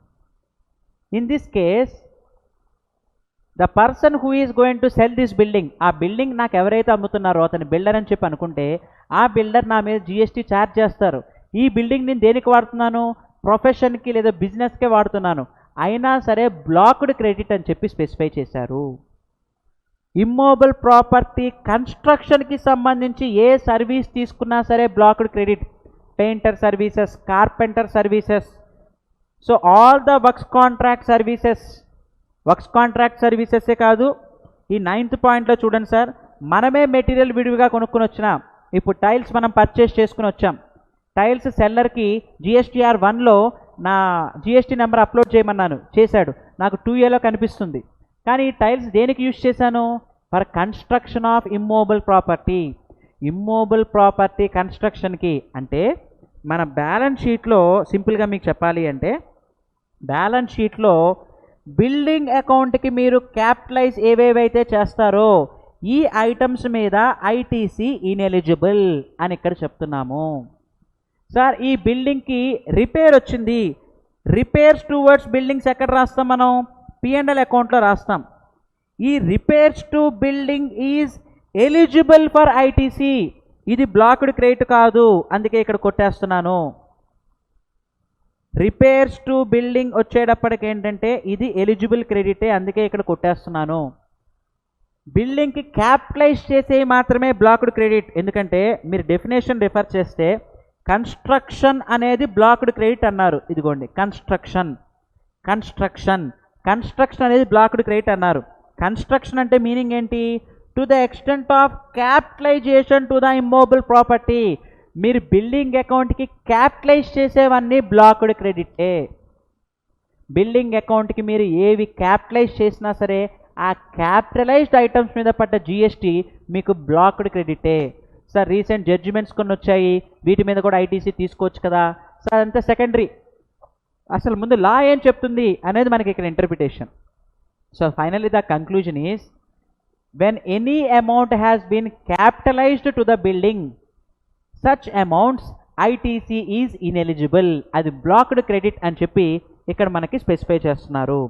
In this case the person who is going to cell this building, ఆ బిల్డింగ్ నాకు ఎవరైతే అమ్ముతున్నారో అతని బిల్డర్ అని చెప్పి అనుకుంటే ఆ బిల్డర్ నా మీద జిఎస్టీ ఛార్జ్ చేస్తారు. ఈ బిల్డింగ్ నేను దేనికి వాడుతున్నాను? ప్రొఫెషన్కి లేదా బిజినెస్కే వాడుతున్నాను, అయినా సరే బ్లాక్డ్ క్రెడిట్ అని చెప్పి స్పెసిఫై చేశారు. ఇమ్మోబుల్ ప్రాపర్టీ కన్స్ట్రక్షన్కి సంబంధించి ఏ సర్వీస్ తీసుకున్నా సరే blocked credit. Painter services, carpenter services, so all the works contract services. Works contract సర్వీసెసే కాదు, ఈ 9th పాయింట్లో చూడండి సార్, మనమే మెటీరియల్ విడివిగా కొనుక్కుని వచ్చినాం. ఇప్పుడు టైల్స్ మనం పర్చేస్ చేసుకుని వచ్చాం. టైల్స్ సెల్లర్కి GSTR 1లో నా జిఎస్టీ నెంబర్ అప్లోడ్ చేయమన్నాను, చేశాడు, నాకు 2Aలో కనిపిస్తుంది. కానీ ఈ టైల్స్ దేనికి యూజ్ చేశాను? For construction of immovable property. Immovable property కన్స్ట్రక్షన్కి అంటే మన బ్యాలెన్స్ షీట్లో సింపుల్గా మీకు చెప్పాలి అంటే బ్యాలెన్స్ షీట్లో బిల్డింగ్ అకౌంట్కి మీరు క్యాపిటలైజ్ ఏవేవైతే చేస్తారో ఈ ఐటమ్స్ మీద ఐటీసీ ఇన్ఎలిజిబుల్ అని ఇక్కడ చెప్తున్నాము. సార్ ఈ బిల్డింగ్కి రిపేర్ వచ్చింది, రిపేర్స్ టువర్డ్స్ బిల్డింగ్స్ ఎక్కడ రాస్తాం మనం? P&L అకౌంట్లో రాస్తాం. ఈ repairs to building is eligible for ITC. ఇది బ్లాక్డ్ క్రెడిట్ కాదు, అందుకే ఇక్కడ కొట్టేస్తున్నాను. రిపేర్స్ టు బిల్డింగ్ వచ్చేటప్పటికి ఏంటంటే ఇది ఎలిజిబుల్ క్రెడిటే, అందుకే ఇక్కడ కొట్టేస్తున్నాను. బిల్డింగ్కి క్యాపిటలైజ్ చేసే మాత్రమే బ్లాక్డ్ క్రెడిట్. ఎందుకంటే మీరు డెఫినేషన్ రిఫర్ చేస్తే కన్స్ట్రక్షన్ అనేది బ్లాక్డ్ క్రెడిట్ అన్నారు. ఇదిగోండి కన్స్ట్రక్షన్ అనేది బ్లాక్డ్ క్రెడిట్ అన్నారు. కన్స్ట్రక్షన్ అంటే మీనింగ్ ఏంటి? To the extent of capitalization to the immovable property. మీరు బిల్డింగ్ అకౌంట్కి క్యాపిటలైజ్ చేసేవన్నీ బ్లాక్డ్ క్రెడిటే. బిల్డింగ్ అకౌంట్కి మీరు ఏవి క్యాపిటలైజ్ చేసినా సరే ఆ క్యాపిటలైజ్డ్ ఐటమ్స్ మీద పడ్డ జిఎస్టీ మీకు బ్లాక్డ్ క్రెడిటే. సార్ రీసెంట్ జడ్జిమెంట్స్ కొన్ని వచ్చాయి, వీటి మీద కూడా ఐటీసీ తీసుకోవచ్చు కదా సార్. అంతే సెకండరీ, అసలు ముందు లా ఏం చెప్తుంది అనేది మనకి ఇక్కడ interpretation. So finally the conclusion is when any amount has been capitalized to the building, such amounts ITC is ineligible. అది బ్లాక్డ్ క్రెడిట్ అని చెప్పి ఇక్కడ మనకి స్పెసిఫై చేస్తున్నారు.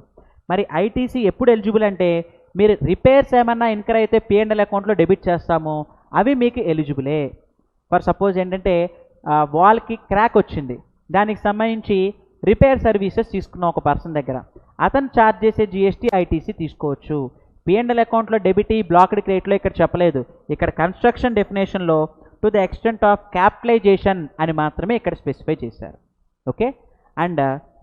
మరి ఐటీసీ ఎప్పుడు ఎలిజిబుల్ అంటే మీరు రిపేర్స్ ఏమన్నా ఇన్కర్ అయితే P&L అకౌంట్లో డెబిట్ చేస్తాము, అవి మీకు ఎలిజిబులే. ఫర్ సపోజ్ ఏంటంటే వాల్కి క్రాక్ వచ్చింది, దానికి సంబంధించి రిపేర్ సర్వీసెస్ తీసుకున్న ఒక పర్సన్ దగ్గర, అతను ఛార్జ్ చేసే జిఎస్టీ ఐటీసీ తీసుకోవచ్చు. P&L అకౌంట్లో డెబిట్ బ్లాక్డ్ క్రెడిట్లో ఇక్కడ చెప్పలేదు. ఇక్కడ కన్స్ట్రక్షన్ డెఫినేషన్లో to the extent of capitalization అని మాత్రమే ఇక్కడ స్పెసిఫై చేశారు. ఓకే, అండ్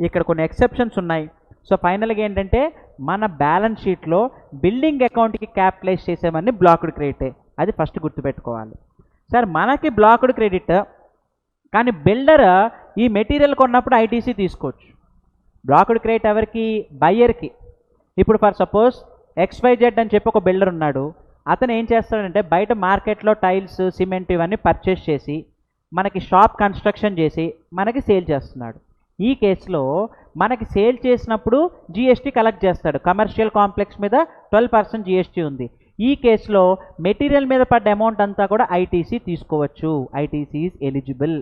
ఇక్కడ కొన్ని ఎక్సెప్షన్స్ ఉన్నాయి. సో ఫైనల్గా ఏంటంటే మన బ్యాలెన్స్ షీట్లో బిల్డింగ్ అకౌంట్కి క్యాపిటలైజ్ చేసేవన్నీ బ్లాక్డ్ క్రెడిటే, అది ఫస్ట్ గుర్తుపెట్టుకోవాలి. సార్ మనకి బ్లాక్డ్ క్రెడిట్ కానీ బిల్డర్ ఈ మెటీరియల్ కొన్నప్పుడు ఐటీసీ తీసుకోవచ్చు. బ్లాక్డ్ క్రెడిట్ ఎవరికి? బయ్యర్కి. ఇప్పుడు ఫర్ సపోజ్ XYZ అని చెప్పి ఒక బిల్డర్ ఉన్నాడు, అతను ఏం చేస్తాడంటే బయట మార్కెట్లో టైల్స్, సిమెంట్ ఇవన్నీ పర్చేస్ చేసి మనకి షాప్ కన్స్ట్రక్షన్ చేసి మనకి సేల్ చేస్తున్నాడు. ఈ కేసులో మనకి సేల్ చేసినప్పుడు జిఎస్టీ కలెక్ట్ చేస్తాడు. కమర్షియల్ కాంప్లెక్స్ మీద 12% జిఎస్టీ ఉంది. ఈ కేసులో మెటీరియల్ మీద పడ్డ అమౌంట్ అంతా కూడా ఐటీసీ తీసుకోవచ్చు. ITC is eligible.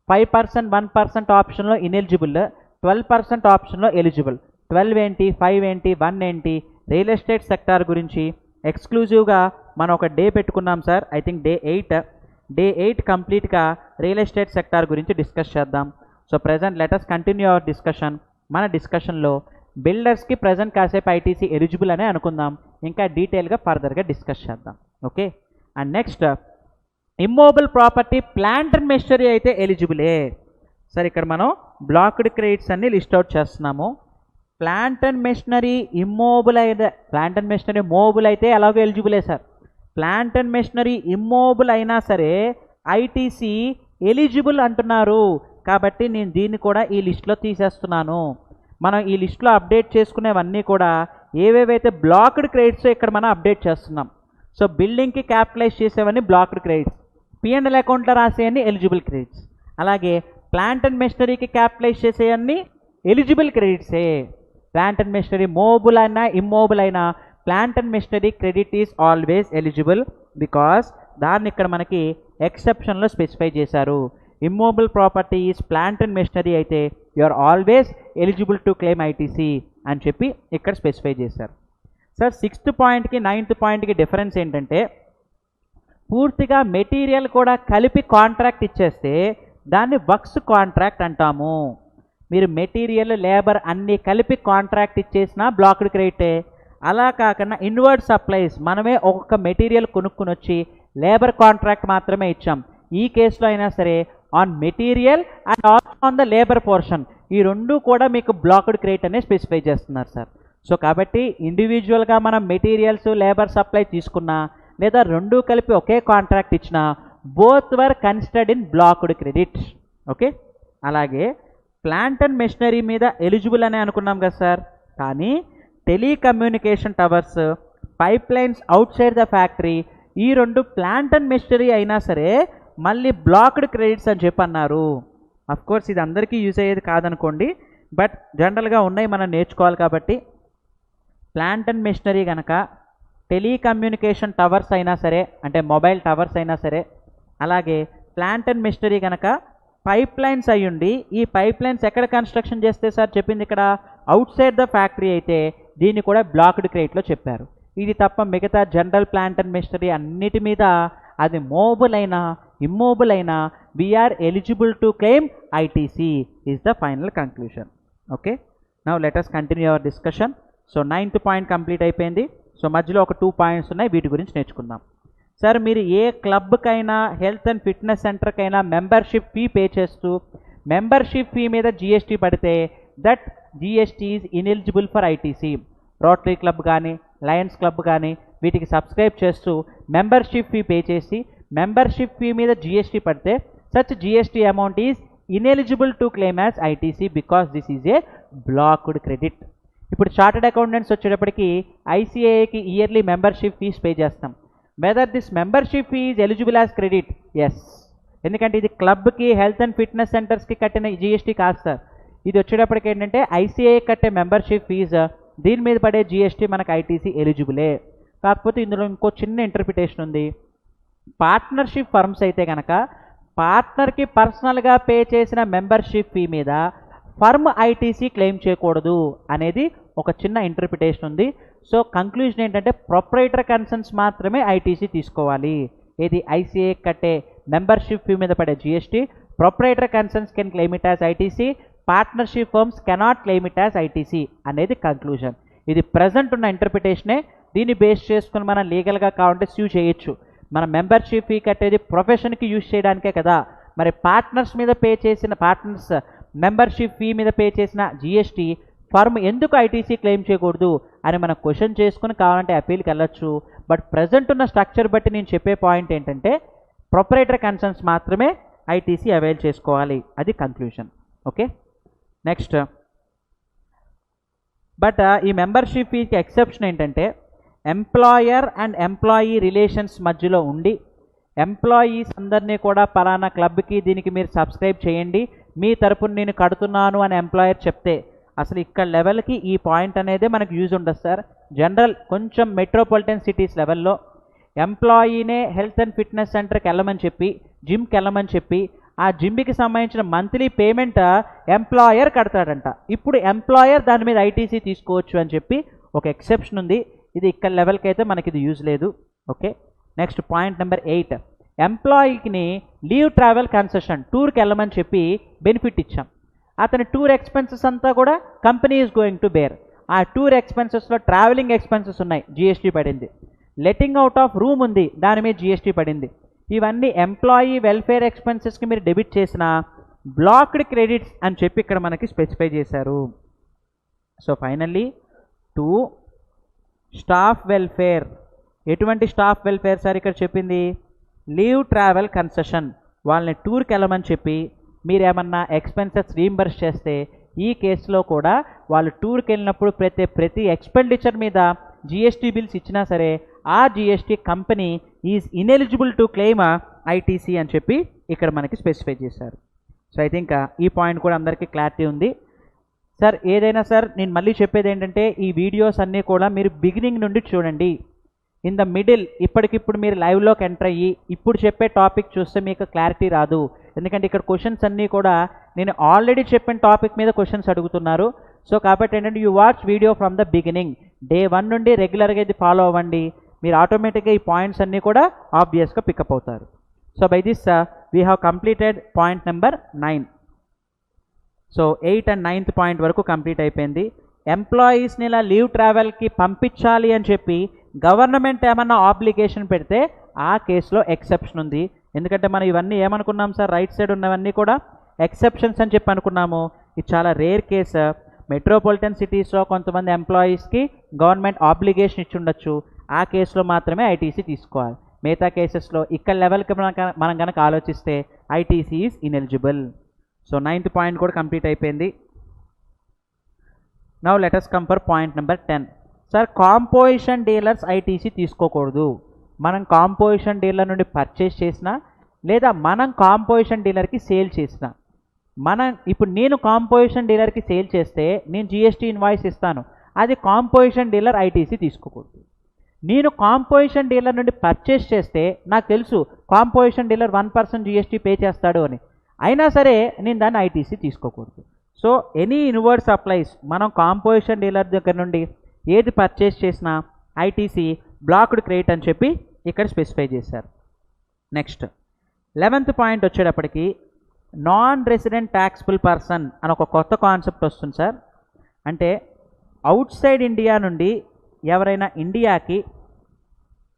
5%, 1% ఆప్షన్లో ఇన్ఎలిజిబుల్, 12% ఆప్షన్లో ఎలిజిబుల్. 12 ఏంటి, 5 ఏంటి, 1 ఏంటి? రియల్ ఎస్టేట్ సెక్టార్ గురించి ఎక్స్క్లూజివ్గా మనం ఒక డే పెట్టుకున్నాం సార్. ఐ థింక్ డే 8 కంప్లీట్గా రియల్ ఎస్టేట్ సెక్టార్ గురించి డిస్కస్ చేద్దాం. So present let us continue our discussion. మన డిస్కషన్లో బిల్డర్స్కి ప్రజెంట్ కాసేపు ఐటీసీ ఎలిజిబుల్ అనే అనుకుందాం, ఇంకా డీటెయిల్గా ఫర్దర్గా డిస్కస్ చేద్దాం. Okay, and next immovable property plant and machinery అయితే ఎలిజిబులే. సార్ ఇక్కడ మనం బ్లాక్డ్ క్రెడిట్స్ అన్ని లిస్ట్ అవుట్ చేస్తున్నాము. ప్లాంట్ అండ్ మెషినరీ ఇమ్మూవబుల్ అయితే, ప్లాంట్ అండ్ మెషినరీ మూవబుల్ అయితే ఎలాగో ఎలిజిబులే sir. Plant and machinery immovable అయినా సరే ఐటీసీ ఎలిజిబుల్ అంటున్నారు, కాబట్టి నేను దీన్ని కూడా ఈ లిస్ట్లో తీసేస్తున్నాను. మనం ఈ లిస్ట్లో అప్డేట్ చేసుకునేవన్నీ కూడా ఏవేవైతే బ్లాక్డ్ క్రెడిట్స్ ఇక్కడ మనం అప్డేట్ చేస్తున్నాం. సో బిల్డింగ్కి క్యాపిటలైజ్ చేసేవన్నీ బ్లాక్డ్ క్రెడిట్స్, P&L అకౌంట్లో రాసేవన్నీ ఎలిజిబుల్ క్రెడిట్స్, అలాగే ప్లాంట్ అండ్ మెషినరీకి క్యాపిటలైజ్ చేసేవన్నీ ఎలిజిబుల్ క్రెడిట్సే. ప్లాంట్ అండ్ మెషినరీ మూవబుల్ అయినా ఇమ్మూవబుల్ అయినా plant and machinery credit is always eligible, because దాన్ని ఇక్కడ మనకి ఎక్సెప్షన్లో స్పెసిఫై చేశారు. Immovable property is plant and machinery అయితే you are always eligible to claim ITC అని చెప్పి ఇక్కడ స్పెసిఫై చేశారు. సార్ 6th పాయింట్కి 9th పాయింట్కి డిఫరెన్స్ ఏంటంటే పూర్తిగా మెటీరియల్ కూడా కలిపి కాంట్రాక్ట్ ఇచ్చేస్తే దాన్ని వర్క్స్ కాంట్రాక్ట్ అంటాము. మీరు మెటీరియల్, లేబర్ అన్నీ కలిపి కాంట్రాక్ట్ ఇచ్చేసినా బ్లాక్డ్ క్రెడిటే. అలా కాకుండా ఇన్వర్డ్ సప్లైస్, మనమే ఒక్కొక్క మెటీరియల్ కొనుక్కుని వచ్చి లేబర్ కాంట్రాక్ట్ మాత్రమే ఇచ్చాం, ఈ కేసులో అయినా సరే on material and also on the labour portion, ఈ రెండు కూడా మీకు బ్లాక్డ్ క్రెడిట్ అనే స్పెసిఫై చేస్తున్నారు సార్. సో కాబట్టి ఇండివిజువల్గా మనం మెటీరియల్స్, లేబర్ సప్లై తీసుకున్నా లేదా రెండూ కలిపి ఒకే కాంట్రాక్ట్ ఇచ్చినా both were considered in blocked credit. Okay, అలాగే ప్లాంట్ అండ్ మెషినరీ మీద ఎలిజిబుల్ అనే అనుకున్నాం కదా సార్, కానీ telecommunication towers, pipe lines out side the factory, ఈ రెండు ప్లాంట్ అండ్ మెషినరీ అయినా సరే మళ్ళీ బ్లాక్డ్ క్రెడిట్స్ అని చెప్పి అన్నారు. అఫ్కోర్స్ ఇది అందరికీ యూజ్ అయ్యేది కాదనుకోండి, బట్ జనరల్గా ఉన్నాయి మనం నేర్చుకోవాలి కాబట్టి ప్లాంట్ అండ్ మెషినరీ కనుక టెలికమ్యూనికేషన్ టవర్స్ అయినా సరే, అంటే మొబైల్ టవర్స్ అయినా సరే, అలాగే ప్లాంట్ అండ్ మెషినరీ కనుక పైప్ లైన్స్ అయ్యుండి ఈ పైప్ లైన్స్ ఎక్కడ కన్స్ట్రక్షన్ చేస్తే సార్ చెప్పింది ఇక్కడ అవుట్ సైడ్ ద ఫ్యాక్టరీ అయితే దీన్ని కూడా బ్లాక్డ్ క్రేట్లో చెప్పారు. ఇది తప్ప మిగతా జనరల్ ప్లాంట్ అండ్ మెషినరీ అన్నిటి మీద అది మూవబుల్ అయినా ఇమ్మూవబుల్ అయినా we are eligible to claim ITC is the final conclusion. Okay, now let us continue our discussion. So 9th point complete అయిపోయింది. సో మధ్యలో ఒక 2 పాయింట్స్ ఉన్నాయి, వీటి గురించి నేర్చుకుందాం. సార్ మీరు ఏ క్లబ్కైనా హెల్త్ అండ్ ఫిట్నెస్ సెంటర్కైనా మెంబర్షిప్ ఫీ పే చేస్తూ మెంబర్షిప్ ఫీ మీద జిఎస్టీ పడితే that GST is ineligible for ITC. Rotary club కానీ లయన్స్ క్లబ్ కానీ వీటికి సబ్స్క్రైబ్ చేస్తూ మెంబర్షిప్ ఫీ పే చేసి మెంబర్షిప్ ఫీ మీద జిఎస్టీ పడితే such GST amount is ineligible to claim as ITC because this is a blocked credit. ఇప్పుడు chartered accountants వచ్చేటప్పటికి ఐసిఐఏకి ఇయర్లీ మెంబర్షిప్ ఫీజ్ పే చేస్తాం. Whether this membership fee is eligible as credit? Yes, ఎందుకంటే ఇది క్లబ్కి health and fitness సెంటర్స్కి కట్టిన GST కాదు sir. ఇది వచ్చేటప్పటికి ఏంటంటే ఐసిఐఏ కట్టే మెంబర్షిప్ ఫీజు, దీని మీద పడే జిఎస్టీ మనకు ఐటీసీ ఎలిజిబులే. కాకపోతే ఇందులో ఇంకో చిన్న ఇంటర్ప్రిటేషన్ ఉంది. పార్ట్నర్షిప్ ఫర్మ్స్ అయితే కనుక పార్ట్నర్కి పర్సనల్గా పే చేసిన మెంబర్షిప్ ఫీ మీద ఫర్మ్ ఐటీసీ క్లెయిమ్ చేయకూడదు అనేది ఒక చిన్న ఇంటర్ప్రిటేషన్ ఉంది. సో కంక్లూజన్ ఏంటంటే ప్రొప్రైటర్ కన్సర్న్స్ మాత్రమే ఐటీసీ తీసుకోవాలి. ఇది ఐసిఐ కట్టే మెంబర్షిప్ ఫీ మీద పడే GST, proprietor concerns can claim it as ITC, partnership firms cannot claim it as ITC అనేది కంక్లూజన్. ఇది ప్రజెంట్ ఉన్న ఇంటర్ప్రిటేషనే. దీన్ని బేస్ చేసుకుని మనం లీగల్గా కావాలంటే స్యూ చేయొచ్చు. మన మెంబర్షిప్ ఫీ కట్టేది ప్రొఫెషన్కి యూజ్ చేయడానికే కదా, మరి పార్ట్నర్స్ మీద పే చేసిన పార్ట్నర్స్ మెంబర్షిప్ ఫీ మీద పే చేసిన జిఎస్టీ ఫర్మ్ ఎందుకు ఐటీసీ క్లెయిమ్ చేయకూడదు అని మనం క్వశ్చన్ చేసుకుని కావాలంటే అపీల్కి వెళ్ళొచ్చు. బట్ ప్రజెంట్ ఉన్న స్ట్రక్చర్ బట్టి నేను చెప్పే పాయింట్ ఏంటంటే ప్రొపరేటర్ కన్సర్న్స్ మాత్రమే ఐటీసీ అవైల్ చేసుకోవాలి, అది కంక్లూజన్. ఓకే, నెక్స్ట్ బట్ ఈ మెంబర్షిప్ ఫీకి ఎక్సెప్షన్ ఏంటంటే ఎంప్లాయర్ అండ్ ఎంప్లాయీ రిలేషన్స్ మధ్యలో ఉండి ఎంప్లాయీస్ అందరినీ కూడా పలానా క్లబ్కి దీనికి మీరు సబ్స్క్రైబ్ చేయండి, మీ తరపున నేను కడుతున్నాను అని ఎంప్లాయర్ చెప్తే అసలు ఇక్కడ లెవెల్కి ఈ పాయింట్ అనేది మనకు యూజ్ ఉండదు సార్. జనరల్ కొంచెం మెట్రోపాలిటన్ సిటీస్ లెవెల్లో ఎంప్లాయీనే హెల్త్ అండ్ ఫిట్నెస్ సెంటర్కి వెళ్ళమని చెప్పి జిమ్కి వెళ్ళమని చెప్పి ఆ జిమ్కి సంబంధించిన మంత్లీ పేమెంట్ ఎంప్లాయర్ కడతాడంట. ఇప్పుడు ఎంప్లాయర్ దాని మీద ఐటీసీ తీసుకోవచ్చు అని చెప్పి ఒక ఎక్సెప్షన్ ఉంది. ఇది ఇక్కడ లెవెల్కి అయితే మనకి ఇది యూజ్ లేదు. ఓకే, నెక్స్ట్ పాయింట్ నెంబర్ 8, ఎంప్లాయీకి లీవ్ ట్రావెల్ కన్సెషన్, టూర్కి వెళ్ళమని చెప్పి బెనిఫిట్ ఇచ్చాం. అతని టూర్ ఎక్స్పెన్సెస్ అంతా కూడా company is going to bear. ఆ టూర్ ఎక్స్పెన్సెస్లో ట్రావెలింగ్ ఎక్స్పెన్సెస్ ఉన్నాయి, జిఎస్టీ పడింది. లెట్టింగ్ అవుట్ ఆఫ్ రూమ్ ఉంది, దాని మీద జిఎస్టీ పడింది. ఇవన్నీ ఎంప్లాయీ వెల్ఫేర్ ఎక్స్పెన్సెస్కి మీరు డెబిట్ చేసిన బ్లాక్డ్ క్రెడిట్స్ అని చెప్పి ఇక్కడ మనకి స్పెసిఫై చేశారు. So finally 2 staff welfare. ఎటువంటి స్టాఫ్ వెల్ఫేర్ సార్ ఇక్కడ చెప్పింది? లీవ్ ట్రావెల్ కన్సెషన్, వాళ్ళని టూర్కి వెళ్ళమని చెప్పి మీరు ఏమన్నా ఎక్స్పెన్సెస్ రీయింబర్స్ చేస్తే ఈ కేసులో కూడా వాళ్ళు టూర్కి వెళ్ళినప్పుడు ప్రతి ఎక్స్పెండిచర్ మీద జిఎస్టీ బిల్స్ ఇచ్చినా సరే ఆ GST company is ineligible to claim ITC అని చెప్పి ఇక్కడ మనకి స్పెసిఫై చేశారు. సో ఐ థింక్ ఈ పాయింట్ కూడా అందరికీ క్లారిటీ ఉంది సార్. ఏదైనా సార్ నేను మళ్ళీ చెప్పేది ఏంటంటే ఈ వీడియోస్ అన్నీ కూడా మీరు బిగినింగ్ నుండి చూడండి. ఇన్ ద మిడిల్ ఇప్పటికిప్పుడు మీరు లైవ్లోకి ఎంటర్ అయ్యి ఇప్పుడు చెప్పే టాపిక్ చూస్తే మీకు క్లారిటీ రాదు. ఎందుకంటే ఇక్కడ క్వశ్చన్స్ అన్నీ కూడా నేను ఆల్రెడీ చెప్పిన టాపిక్ మీద క్వశ్చన్స్ అడుగుతున్నారు. సో కాబట్టి ఏంటంటే you watch video from the beginning, day 1 నుండి రెగ్యులర్గా ఇది ఫాలో అవ్వండి. మీరు ఆటోమేటిక్గా ఈ పాయింట్స్ అన్నీ కూడా ఆబ్వియస్గా పికప్ అవుతారు. So by this we have completed point number 9. So 8 and 9th point వరకు కంప్లీట్ అయిపోయింది. ఎంప్లాయీస్ని ఇలా లీవ్ ట్రావెల్కి పంపించాలి అని చెప్పి గవర్నమెంట్ ఏమన్నా ఆబ్లిగేషన్ పెడితే ఆ కేసులో ఎక్సెప్షన్ ఉంది. ఎందుకంటే మనం ఇవన్నీ ఏమనుకున్నాం సార్, రైట్ సైడ్ ఉన్నవన్నీ కూడా ఎక్సెప్షన్స్ అని చెప్పి అనుకున్నాము. ఇది చాలా రేర్ కేసు. మెట్రోపాలిటన్ సిటీస్లో కొంతమంది ఎంప్లాయీస్కి గవర్నమెంట్ ఆబ్లిగేషన్ ఇచ్చి ఉండొచ్చు, ఆ కేసులో మాత్రమే ఐటీసీ తీసుకోవాలి. మిగతా కేసెస్లో ఇక్కడ లెవెల్కి మనం కనుక ఆలోచిస్తే ITC is ineligible. So 9th point కూడా కంప్లీట్ అయిపోయింది. Now let us come for point number 10. Sir composition dealers ITC తీసుకోకూడదు. మనం కాంపోజిషన్ డీలర్ నుండి పర్చేస్ చేసినా లేదా మనం కాంపోజిషన్ డీలర్కి సేల్ చేసినా ఇప్పుడు నేను కాంపోజిషన్ డీలర్కి సేల్ చేస్తే నేను జిఎస్టీ ఇన్వాయిస్ ఇస్తాను, అది కాంపోజిషన్ డీలర్ ఐటీసీ తీసుకోకూడదు. నేను కాంపోజిషన్ డీలర్ నుండి పర్చేస్ చేస్తే నాకు తెలుసు కాంపోజిషన్ డీలర్ 1% జిఎస్టీ పే చేస్తాడు అని, అయినా సరే నేను దాన్ని ఐటీసీ తీసుకోకూడదు. సో ఎనీ ఇన్వర్డ్ సప్లైస్ మనం కాంపోజిషన్ డీలర్ దగ్గర నుండి ఏది పర్చేస్ చేసినా ఐటీసీ బ్లాక్డ్ క్రెడిట్ అని చెప్పి ఇక్కడ స్పెసిఫై చేశారు. నెక్స్ట్ 11th పాయింట్ వచ్చేటప్పటికి నాన్ రెసిడెంట్ ట్యాక్స్బుల్ పర్సన్ అని ఒక కొత్త కాన్సెప్ట్ వస్తుంది సార్. అంటే అవుట్ సైడ్ ఇండియా నుండి ఎవరైనా ఇండియాకి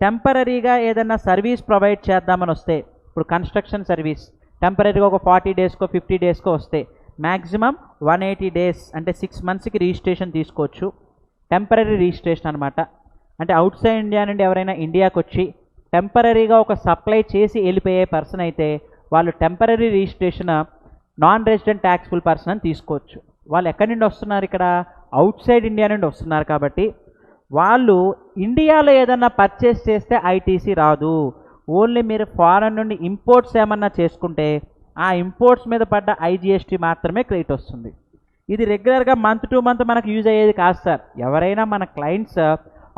టెంపరీగా ఏదైనా సర్వీస్ ప్రొవైడ్ చేద్దామని వస్తే, ఇప్పుడు కన్స్ట్రక్షన్ సర్వీస్ టెంపరీగా ఒక 40 డేస్కో 50 డేస్కో వస్తే మ్యాక్సిమం 180 డేస్ అంటే 6 మంత్స్కి రిజిస్ట్రేషన్ తీసుకోవచ్చు. టెంపరీ రిజిస్ట్రేషన్ అనమాట. అంటే అవుట్ సైడ్ ఇండియా నుండి ఎవరైనా ఇండియాకి వచ్చి టెంపరీగా ఒక సప్లై చేసి వెళ్ళిపోయే పర్సన్ అయితే వాళ్ళు temporary registration non resident taxable person అని తీసుకోవచ్చు. వాళ్ళు ఎక్కడి నుండి వస్తున్నారు, ఇక్కడ అవుట్ సైడ్ ఇండియా నుండి వస్తున్నారు కాబట్టి వాళ్ళు ఇండియాలో ఏదన్నా పర్చేస్ చేస్తే ఐటీసీ రాదు. ఓన్లీ మీరు ఫారెన్ నుండి ఇంపోర్ట్స్ ఏమన్నా చేసుకుంటే ఆ ఇంపోర్ట్స్ మీద పడ్డ ఐజిఎస్టీ మాత్రమే క్రెడిట్ వస్తుంది. ఇది రెగ్యులర్గా మంత్ టు మంత్ మనకు యూజ్ అయ్యేది కాదు సార్. ఎవరైనా మన క్లయింట్స్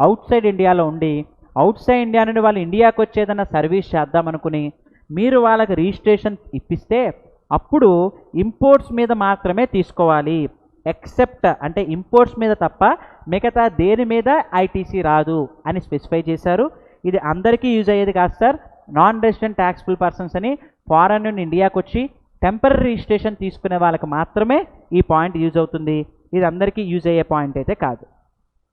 అవుట్ సైడ్ ఇండియాలో ఉండి అవుట్ సైడ్ ఇండియా నుండి వాళ్ళు ఇండియాకి వచ్చి ఏదైనా సర్వీస్ చేద్దామనుకుని మీరు వాళ్ళకి రిజిస్ట్రేషన్ ఇప్పిస్తే అప్పుడు ఇంపోర్ట్స్ మీద మాత్రమే తీసుకోవాలి. ఎక్సెప్ట్ అంటే ఇంపోర్ట్స్ మీద తప్ప మిగతా దేని మీద ఐటీసీ రాదు అని స్పెసిఫై చేశారు. ఇది అందరికీ యూజ్ అయ్యేది కాదు sir. Non resident taxable persons అని ఫారెన్ నుండి ఇండియాకి వచ్చి టెంపరీ రిజిస్ట్రేషన్ తీసుకునే వాళ్ళకి మాత్రమే ఈ పాయింట్ యూజ్ అవుతుంది. ఇది అందరికీ యూజ్ అయ్యే పాయింట్ అయితే కాదు.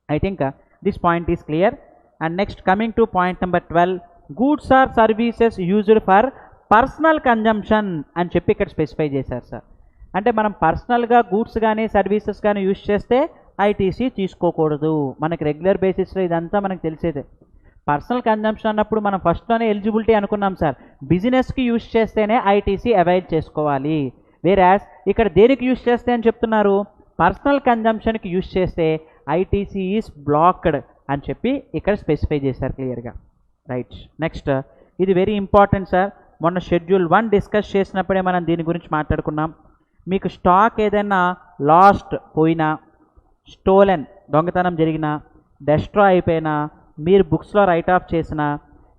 I think this point is clear. And next coming to point number 12, goods or services used for personal consumption అని చెప్పి ఇక్కడ స్పెసిఫై చేశారు సార్. అంటే మనం పర్సనల్గా గూడ్స్ కానీ సర్వీసెస్ కానీ యూజ్ చేస్తే ఐటీసీ తీసుకోకూడదు. మనకి రెగ్యులర్ బేసిస్లో ఇదంతా మనకు తెలిసేదే. పర్సనల్ కన్జంప్షన్ అన్నప్పుడు మనం ఫస్ట్లోనే ఎలిజిబిలిటీ అనుకున్నాం సార్, బిజినెస్కి యూజ్ చేస్తేనే ఐటీసీ అవైల్ చేసుకోవాలి. వేరాస్ ఇక్కడ దేనికి యూజ్ చేస్తే అని చెప్తున్నారు, పర్సనల్ కన్జంప్షన్కి యూజ్ చేస్తే ఐటీసీ ఈజ్ బ్లాక్డ్ అని చెప్పి ఇక్కడ స్పెసిఫై చేశారు క్లియర్గా. రైట్. నెక్స్ట్ ఇది వెరీ ఇంపార్టెంట్ సార్. మొన్న షెడ్యూల్ 1 డిస్కస్ చేసినప్పుడే మనం దీని గురించి మాట్లాడుకున్నాం. మీకు స్టాక్ ఏదైనా లాస్ట్ పోయినా, స్టోలెన్ దొంగతనం జరిగినా, డెస్ట్రాయ్ అయిపోయినా, మీరు బుక్స్లో రైట్ ఆఫ్ చేసినా,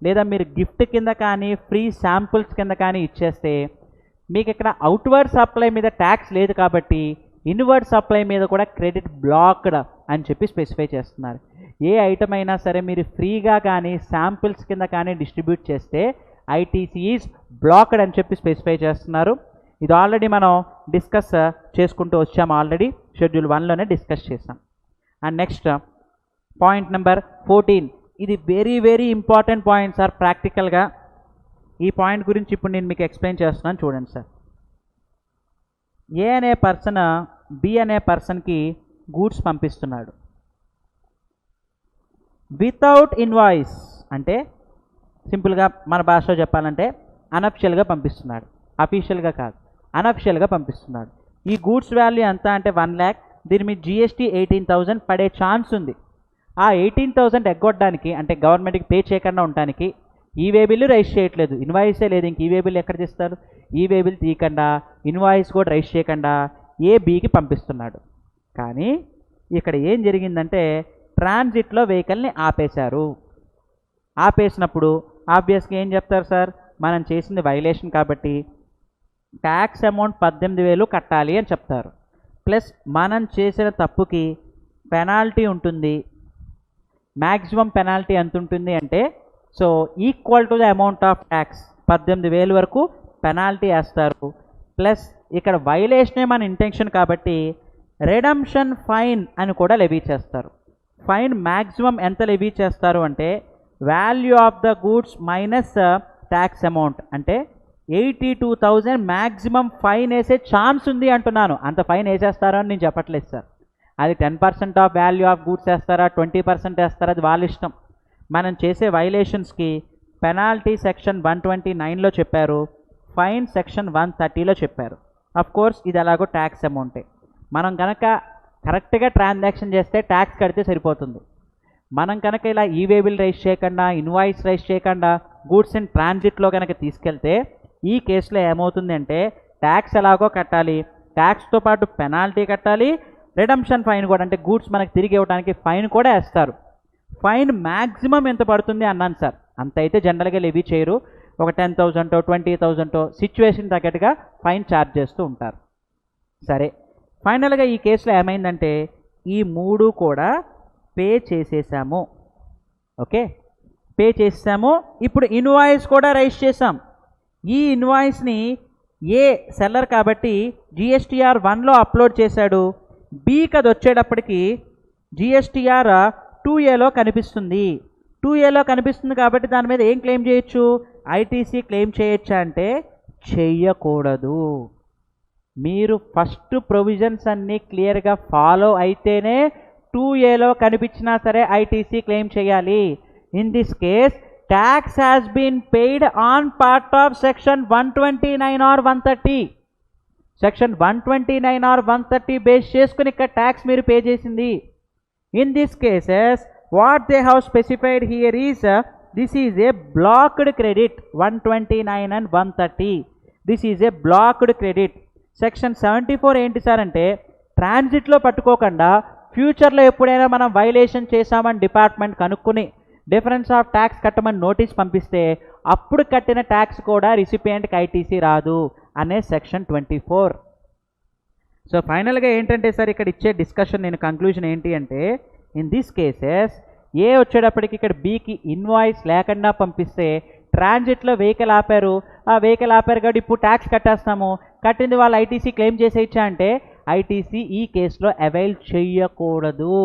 లేదా మీరు గిఫ్ట్ కింద కానీ ఫ్రీ శాంపుల్స్ కింద కానీ ఇచ్చేస్తే మీకు ఇక్కడ అవుట్వర్డ్ సప్లై మీద ట్యాక్స్ లేదు కాబట్టి ఇన్వర్డ్ సప్లై మీద కూడా క్రెడిట్ బ్లాక్డ్ అని చెప్పి స్పెసిఫై చేస్తున్నారు. ఏ ఐటమ్ అయినా సరే మీరు ఫ్రీగా కానీ శాంపిల్స్ కింద కానీ డిస్ట్రిబ్యూట్ చేస్తే ఐటీసీ ఈజ్ బ్లాక్డ్ అని చెప్పి స్పెసిఫై చేస్తున్నారు. ఇది ఆల్రెడీ మనం డిస్కస్ చేసుకుంటూ వచ్చాము, ఆల్రెడీ షెడ్యూల్ 1లోనే డిస్కస్ చేసాం. అండ్ నెక్స్ట్ పాయింట్ నెంబర్ 14, ఇది very very important point sir ప్రాక్టికల్గా. ఈ పాయింట్ గురించి ఇప్పుడు నేను మీకు ఎక్స్ప్లెయిన్ చేస్తున్నాను, చూడండి సార్. ఏ అనే పర్సన్ బి అనే పర్సన్కి గూడ్స్ పంపిస్తున్నాడు వితౌట్ ఇన్వాయిస్. అంటే సింపుల్గా మన భాషలో చెప్పాలంటే అనఫిషియల్గా పంపిస్తున్నాడు, అఫీషియల్గా కాదు, అనఫిషియల్గా పంపిస్తున్నాడు. ఈ గూడ్స్ వాల్యూ ఎంత అంటే 1 lakh. దీని మీద జిఎస్టీ 18,000 పడే ఛాన్స్ ఉంది. ఆ 18,000 ఎగ్గొట్టడానికి అంటే గవర్నమెంట్కి పే చేయకుండా ఉండడానికి ఈవే బిల్లు రైజ్ చేయట్లేదు, ఇన్వాయిసే లేదు. ఇంక ఈవే బిల్లు ఎక్కడ తీస్తారు? ఈవే బిల్ తీయకుండా ఇన్వాయిస్ కూడా రైజ్ చేయకుండా ఏబీకి పంపిస్తున్నాడు. కానీ ఇక్కడ ఏం జరిగిందంటే ట్రాన్సిట్లో వెహికల్ని ఆపేశారు. ఆపేసినప్పుడు ఆబ్వియస్గా ఏం చెప్తారు సార్, మనం చేసింది వైలేషన్ కాబట్టి ట్యాక్స్ అమౌంట్ 18,000 కట్టాలి అని చెప్తారు. ప్లస్ మనం చేసిన తప్పుకి పెనాల్టీ ఉంటుంది. మ్యాక్సిమం పెనాల్టీ ఎంత ఉంటుంది అంటే so equal to the amount of tax 18,000 వరకు పెనాల్టీ వేస్తారు. ప్లస్ ఇక్కడ వైలేషనే మన ఇంటెన్షన్ కాబట్టి రెడమ్షన్ ఫైన్ అని కూడా లెవీ చేస్తారు. ఫైన్ మ్యాక్సిమం ఎంత లెవీ చేస్తారు అంటే value of the goods minus tax amount అంటే 82,000 మ్యాక్సిమం ఫైన్ వేసే ఛాన్స్ ఉంది అంటున్నాను. అంత ఫైన్ వేసేస్తారో అని నేను చెప్పట్లేదు సార్. అది 10% ఆఫ్ వాల్యూ ఆఫ్ గూడ్స్ వేస్తారా, 20% వేస్తారా, అది వాళ్ళ ఇష్టం. మనం చేసే వైలేషన్స్కి పెనాల్టీ సెక్షన్ 129లో చెప్పారు, ఫైన్ సెక్షన్ 130లో చెప్పారు. అఫ్ కోర్స్ ఇది ఎలాగో ట్యాక్స్ అమౌంటే. మనం కనుక కరెక్ట్గా ట్రాన్సాక్షన్ చేస్తే ట్యాక్స్ కడితే సరిపోతుంది. మనం కనుక ఇలా ఈవే బిల్ రైజ్ చేయకుండా, ఇన్వాయిస్ రైజ్ చేయకుండా గూడ్స్ ఇన్ ట్రాన్సిట్లో కనుక తీసుకెళ్తే ఈ కేసులో ఏమవుతుంది అంటే ట్యాక్స్ ఎలాగో కట్టాలి, ట్యాక్స్తో పాటు పెనాల్టీ కట్టాలి, రిడమ్షన్ ఫైన్ కూడా, అంటే గూడ్స్ మనకు తిరిగి ఇవ్వడానికి ఫైన్ కూడా వేస్తారు. ఫైన్ మ్యాక్సిమం ఎంత పడుతుంది అన్నాను సార్. అంత అయితే జనరల్గా లెవీ చేయరు. ఒక 10,000 20,000 సిచ్యువేషన్ తగ్గట్టుగా ఫైన్ ఛార్జ్ చేస్తూ ఉంటారు. సరే, ఫైనల్గా ఈ కేసులో ఏమైందంటే ఈ 3 కూడా పే చేసేసాము. ఓకే, పే చేసాము. ఇప్పుడు ఇన్వాయిస్ కూడా రైజ్ చేసాం. ఈ ఇన్వాయిస్ని ఏ సెల్లర్ కాబట్టి జిఎస్టీఆర్ 1లో అప్లోడ్ చేశాడు, బీకి అది వచ్చేటప్పటికి జిఎస్టీఆర్ 2ఏలో కనిపిస్తుంది. 2ఏలో కనిపిస్తుంది కాబట్టి దాని మీద ఏం క్లెయిమ్ చేయొచ్చు, ఐటీసీ క్లెయిమ్ చేయొచ్చా అంటే చెయ్యకూడదు. మీరు ఫస్ట్ ప్రొవిజన్స్ అన్నీ క్లియర్గా ఫాలో అయితేనే 2ఏలో కనిపించినా సరే ఐటీసీ క్లెయిమ్ చేయాలి. In this case tax has been paid on part of section 129 or 130. Section 129 or 130 base చేసుకుని ఇక్కడ ట్యాక్స్ మీరు పే చేసింది. In this cases what they have specified here is this is a blocked credit. 129 and 130 this is a blocked credit. Section 74 ఏంటి sir అంటే ట్రాన్సిట్లో పట్టుకోకుండా ఫ్యూచర్లో ఎప్పుడైనా మనం వైలేషన్ చేశామని డిపార్ట్మెంట్ కనుక్కుని డిఫరెన్స్ ఆఫ్ ట్యాక్స్ కట్టమని నోటీస్ పంపిస్తే అప్పుడు కట్టిన ట్యాక్స్ కూడా రిసిపియంట్కి ఐటీసీ రాదు అనే సెక్షన్ 24. సో ఫైనల్గా ఏంటంటే సార్ ఇక్కడ ఇచ్చే డిస్కషన్ నేను కంక్లూజన్ ఏంటి అంటే ఇన్ దిస్ కేసెస్ ఏ వచ్చేటప్పటికి ఇక్కడ బీకి ఇన్వాయిస్ లేకుండా పంపిస్తే ట్రాన్సిట్లో వెహికల్ ఆపారు, ఆ వెహికల్ ఆపారు కాబట్టి ఇప్పుడు ట్యాక్స్ కట్టేస్తాము, కట్టింది వాళ్ళు ఐటీసీ క్లెయిమ్ చేసేయచ్చా అంటే ఐటీసీ ఈ కేసులో అవైల్ చేయకూడదు.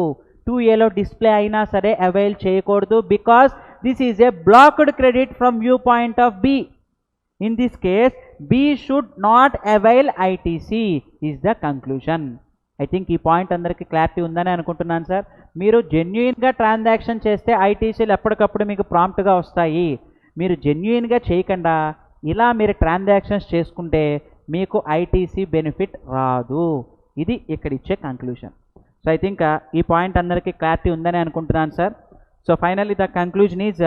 2ఏలో డిస్ప్లే అయినా సరే అవైల్ చేయకూడదు because this is a blocked credit from view point of B. In this case B should not avail ITC is the conclusion. I think ఈ పాయింట్ అందరికీ clarity ఉందని అనుకుంటున్నాను సార్. మీరు జెన్యుయిన్గా ట్రాన్సాక్షన్ చేస్తే ఐటీసీలు ఎప్పటికప్పుడు మీకు ప్రాంప్ట్గా వస్తాయి. మీరు జెన్యుయిన్గా చేయకుండా ఇలా మీరు ట్రాన్సాక్షన్స్ చేసుకుంటే మీకు ఐటీసీ బెనిఫిట్ రాదు. ఇది ఇక్కడ ఇచ్చే కంక్లూజన్. సో ఐ థింక్ ఈ పాయింట్ అందరికీ క్లారిటీ ఉందని అనుకుంటున్నాను sir. So finally the conclusion is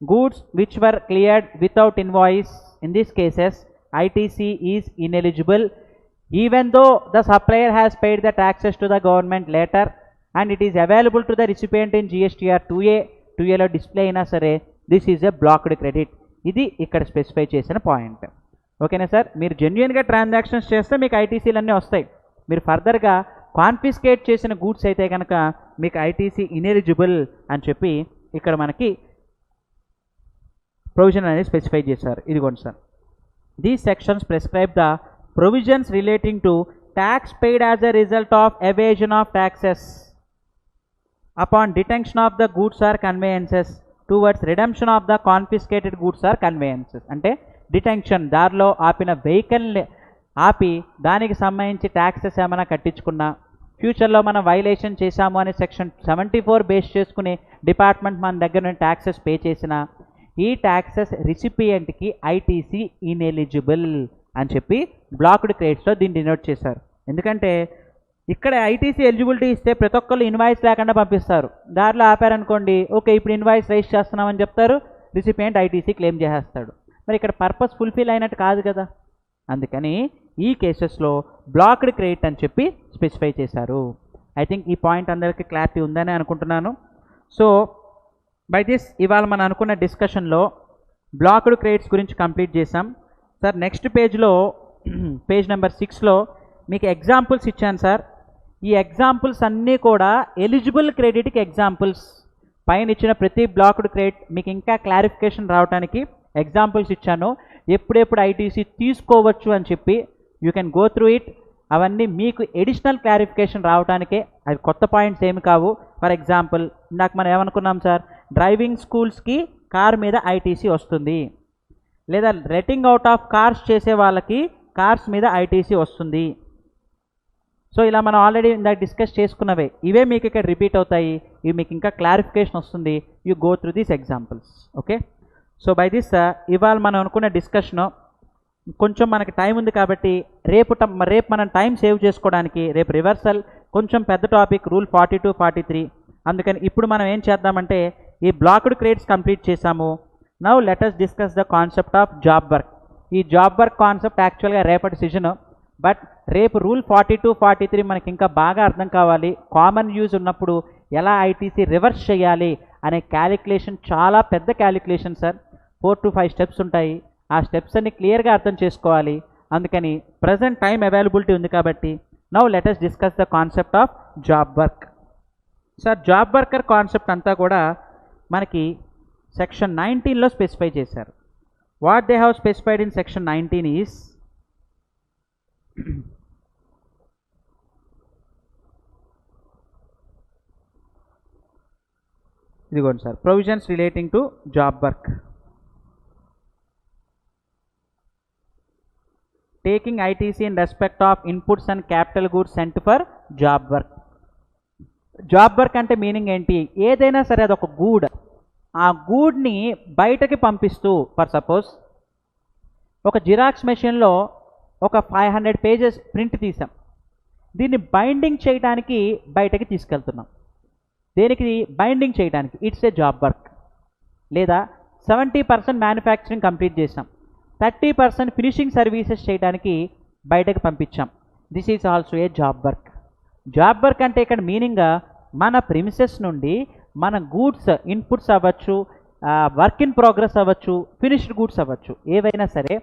goods which were cleared without invoice in these cases ITC is ineligible even though the supplier has paid the taxes to the government later and it is available to the recipient in GSTR 2Aలో display అయినా సరే this is a blocked credit. ఇది ఇక్కడ specify చేసిన point. ఓకేనా sir, మీరు జెన్యున్గా transactions చేస్తే మీకు ఐటీసీలు అన్నీ వస్తాయి. మీరు ఫర్దర్గా కాన్ఫిస్కేట్ చేసిన గూడ్స్ అయితే కనుక మీకు ఐటీసీ ఇన్ఎలిజిబుల్ అని చెప్పి ఇక్కడ మనకి ప్రొవిజన్ అనేది స్పెసిఫై చేశారు. ఇదిగోండి sir, these sections prescribe the provisions relating to tax paid as a result of evasion of taxes upon detention of the goods or conveyances towards redemption of the confiscated goods or conveyances. అంటే detention, దారిలో ఆపిన వెహికల్ని ఆపి దానికి సంబంధించి taxes ఏమైనా కట్టించుకున్నా ఫ్యూచర్లో మనం వైలేషన్ చేశాము అని సెక్షన్ 74 బేస్ చేసుకుని డిపార్ట్మెంట్ మన దగ్గర నుండి ట్యాక్సెస్ పే చేసిన ఈ ట్యాక్సెస్ రిసిపియంట్కి ఐటీసీ ఇన్ఎలిజిబుల్ అని చెప్పి బ్లాక్డ్ క్రెడిట్స్లో దీన్ని డినోట్ చేశారు. ఎందుకంటే ఇక్కడ ఐటీసీ ఎలిజిబిలిటీ ఇస్తే ప్రతి ఒక్కళ్ళు ఇన్వాయిస్ లేకుండా పంపిస్తారు. దారిలో ఆపారనుకోండి, ఓకే ఇప్పుడు ఇన్వాయిస్ రైజ్ చేస్తున్నామని చెప్తారు, రిసిపియంట్ ఐటీసీ క్లెయిమ్ చేసేస్తాడు. మరి ఇక్కడ పర్పస్ ఫుల్ఫిల్ అయినట్టు కాదు కదా. అందుకని ఈ కేసెస్లో బ్లాక్డ్ క్రెడిట్ అని చెప్పి స్పెసిఫై చేశారు. ఐ థింక్ ఈ పాయింట్ అందరికీ క్లారిటీ ఉందని అనుకుంటున్నాను. సో బై దిస్ ఇవాళ మనం అనుకున్న డిస్కషన్లో బ్లాక్డ్ క్రెడిట్స్ గురించి కంప్లీట్ చేసాం సార్. నెక్స్ట్ పేజ్లో పేజ్ నెంబర్ 6లో మీకు ఎగ్జాంపుల్స్ ఇచ్చాను సార్. ఈ ఎగ్జాంపుల్స్ అన్నీ కూడా ఎలిజిబుల్ క్రెడిట్కి ఎగ్జాంపుల్స్. పైన ఇచ్చిన ప్రతి బ్లాక్డ్ క్రెడిట్ మీకు ఇంకా క్లారిఫికేషన్ రావడానికి ఎగ్జాంపుల్స్ ఇచ్చాను. ఎప్పుడెప్పుడు ఐటీసీ తీసుకోవచ్చు అని చెప్పి you can go through it. అవన్నీ మీకు ఎడిషనల్ క్లారిఫికేషన్ రావడానికే, అవి కొత్త పాయింట్స్ ఏమి కావు. ఫర్ ఎగ్జాంపుల్ ఇందాక మనం ఏమనుకున్నాం సార్, డ్రైవింగ్ స్కూల్స్కి కార్ మీద ఐటీసీ వస్తుంది, లేదా రెటింగ్ అవుట్ ఆఫ్ కార్స్ చేసే వాళ్ళకి కార్స్ మీద ఐటీసీ వస్తుంది. సో ఇలా మనం ఆల్రెడీ ఇందాక డిస్కస్ చేసుకున్నవే ఇవే మీకు ఇక్కడ రిపీట్ అవుతాయి. ఇవి మీకు ఇంకా క్లారిఫికేషన్ వస్తుంది. You go through these examples. Okay, so by this ఇవాళ మనం అనుకున్న డిస్కషను కొంచెం మనకి టైం ఉంది కాబట్టి రేపు మనం టైం సేవ్ చేసుకోవడానికి రేపు రివర్సల్ కొంచెం పెద్ద టాపిక్, రూల్ 42, 43. అందుకని ఇప్పుడు మనం ఏం చేద్దామంటే ఈ బ్లాక్డ్ క్రెడిట్స్ కంప్లీట్ చేసాము. Now let us discuss the concept of job work. ఈ జాబ్ వర్క్ కాన్సెప్ట్ యాక్చువల్గా రేపటి సెషన్, బట్ రేపు రూల్ 42, 43 మనకి ఇంకా బాగా అర్థం కావాలి. కామన్ యూజ్ ఉన్నప్పుడు ఎలా ఐటీసీ రివర్స్ చేయాలి అనే క్యాలిక్యులేషన్ చాలా పెద్ద క్యాలిక్యులేషన్ సార్. 4 to 5 స్టెప్స్ ఉంటాయి. ఆ స్టెప్స్ అన్ని క్లియర్గా అర్థం చేసుకోవాలి. అందుకని ప్రజెంట్ టైం అవైలబిలిటీ ఉంది కాబట్టి now let us discuss the concept of job work. Sir job worker concept అంతా కూడా మనకి సెక్షన్ 19లో స్పెసిఫై చేశారు. What they have specified in section 19 is ఇదిగోండి sir, provisions relating to job work. Taking ITC in respect of inputs and capital goods sent for job work. Job work అంటే meaning ఏంటి? ఏదైనా సరే అది ఒక గూడ్, ఆ గూడ్ని బయటకి పంపిస్తూ, ఫర్ సపోజ్ ఒక జిరాక్స్ మెషిన్లో ఒక 500 పేజెస్ ప్రింట్ తీసాం, దీన్ని బైండింగ్ చేయడానికి బయటకి తీసుకెళ్తున్నాం. దేనికి బైండింగ్ చేయడానికి? It's a job work. లేదా 70% మ్యానుఫ్యాక్చరింగ్ కంప్లీట్ చేసాం, 30% ఫినిషింగ్ సర్వీసెస్ చేయడానికి బయటకు పంపించాం. This is also a job work. Job work అంటే ఇక్కడ మీనింగ్ మన ప్రిమిసెస్ నుండి మన గూడ్స్, ఇన్పుట్స్ అవ్వచ్చు, వర్క్ ఇన్ ప్రోగ్రెస్ అవ్వచ్చు, ఫినిష్డ్ గూడ్స్ అవ్వచ్చు, ఏవైనా సరే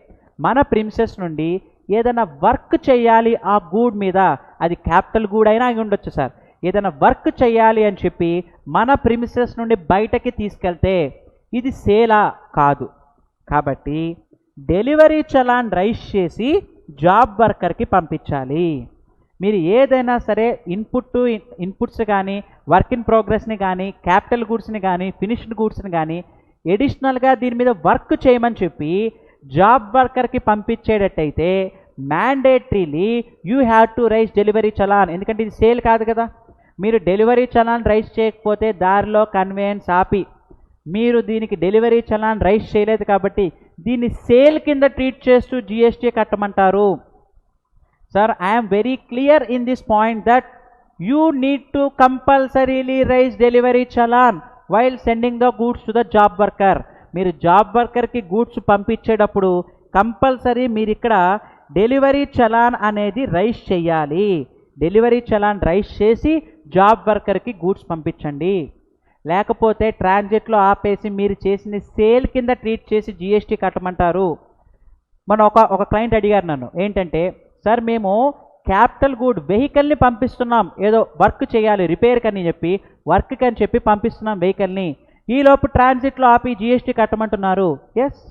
మన ప్రిమిసెస్ నుండి ఏదైనా వర్క్ చేయాలి ఆ గూడ్ మీద, అది క్యాపిటల్ గూడ్ అయినా అయి ఉండొచ్చు సార్. ఏదైనా వర్క్ చేయాలి అని చెప్పి మన ప్రిమిసెస్ నుండి బయటకి తీసుకెళ్తే ఇది సేలా కాదు. కాబట్టి డెలివరీ చలాన్ రైజ్ చేసి జాబ్ వర్కర్కి పంపించాలి. మీరు ఏదైనా సరే ఇన్పుట్స్ కానీ, వర్క్ ఇన్ ప్రోగ్రెస్ని కానీ, క్యాపిటల్ గూడ్స్ని కానీ, ఫినిష్డ్ గూడ్స్ని కానీ ఎడిషనల్గా దీని మీద వర్క్ చేయమని చెప్పి జాబ్ వర్కర్కి పంపించేటట్టయితే mandatorily you have to raise delivery challan. ఎందుకంటే ఇది సేల్ కాదు కదా. మీరు డెలివరీ చలాన్ రైజ్ చేయకపోతే దారిలో కన్వేయన్స్ ఆపి మీరు దీనికి డెలివరీ చలాన్ రైజ్ చేయలేదు కాబట్టి దీన్ని సేల్ కింద ట్రీట్ చేస్తూ జిఎస్టీ కట్టమంటారు. Sir, I'm very clear in this point that you need to compulsorily raise delivery challan while sending the goods to the job worker. మీరు జాబ్ వర్కర్కి గూడ్స్ పంపించేటప్పుడు కంపల్సరీ మీరు ఇక్కడ డెలివరీ చలాన్ అనేది రైజ్ చేయాలి. డెలివరీ చలాన్ రైజ్ చేసి జాబ్ వర్కర్కి గూడ్స్ పంపించండి. లేకపోతే ట్రాన్జిట్లో ఆపేసి మీరు చేసిన సేల్ కింద ట్రీట్ చేసి జిఎస్టీ కట్టమంటారు. మన ఒక క్లయింట్ అడిగారు నన్ను, ఏంటంటే సార్ మేము క్యాపిటల్ గూడ్ వెహికల్ని పంపిస్తున్నాం, ఏదో వర్క్ చేయాలి రిపేర్కి అని చెప్పి, వర్క్కి అని చెప్పి పంపిస్తున్నాం వెహికల్ని, ఈలోపు ట్రాన్జిట్లో ఆపి జిఎస్టీ కట్టమంటున్నారు. ఎస్,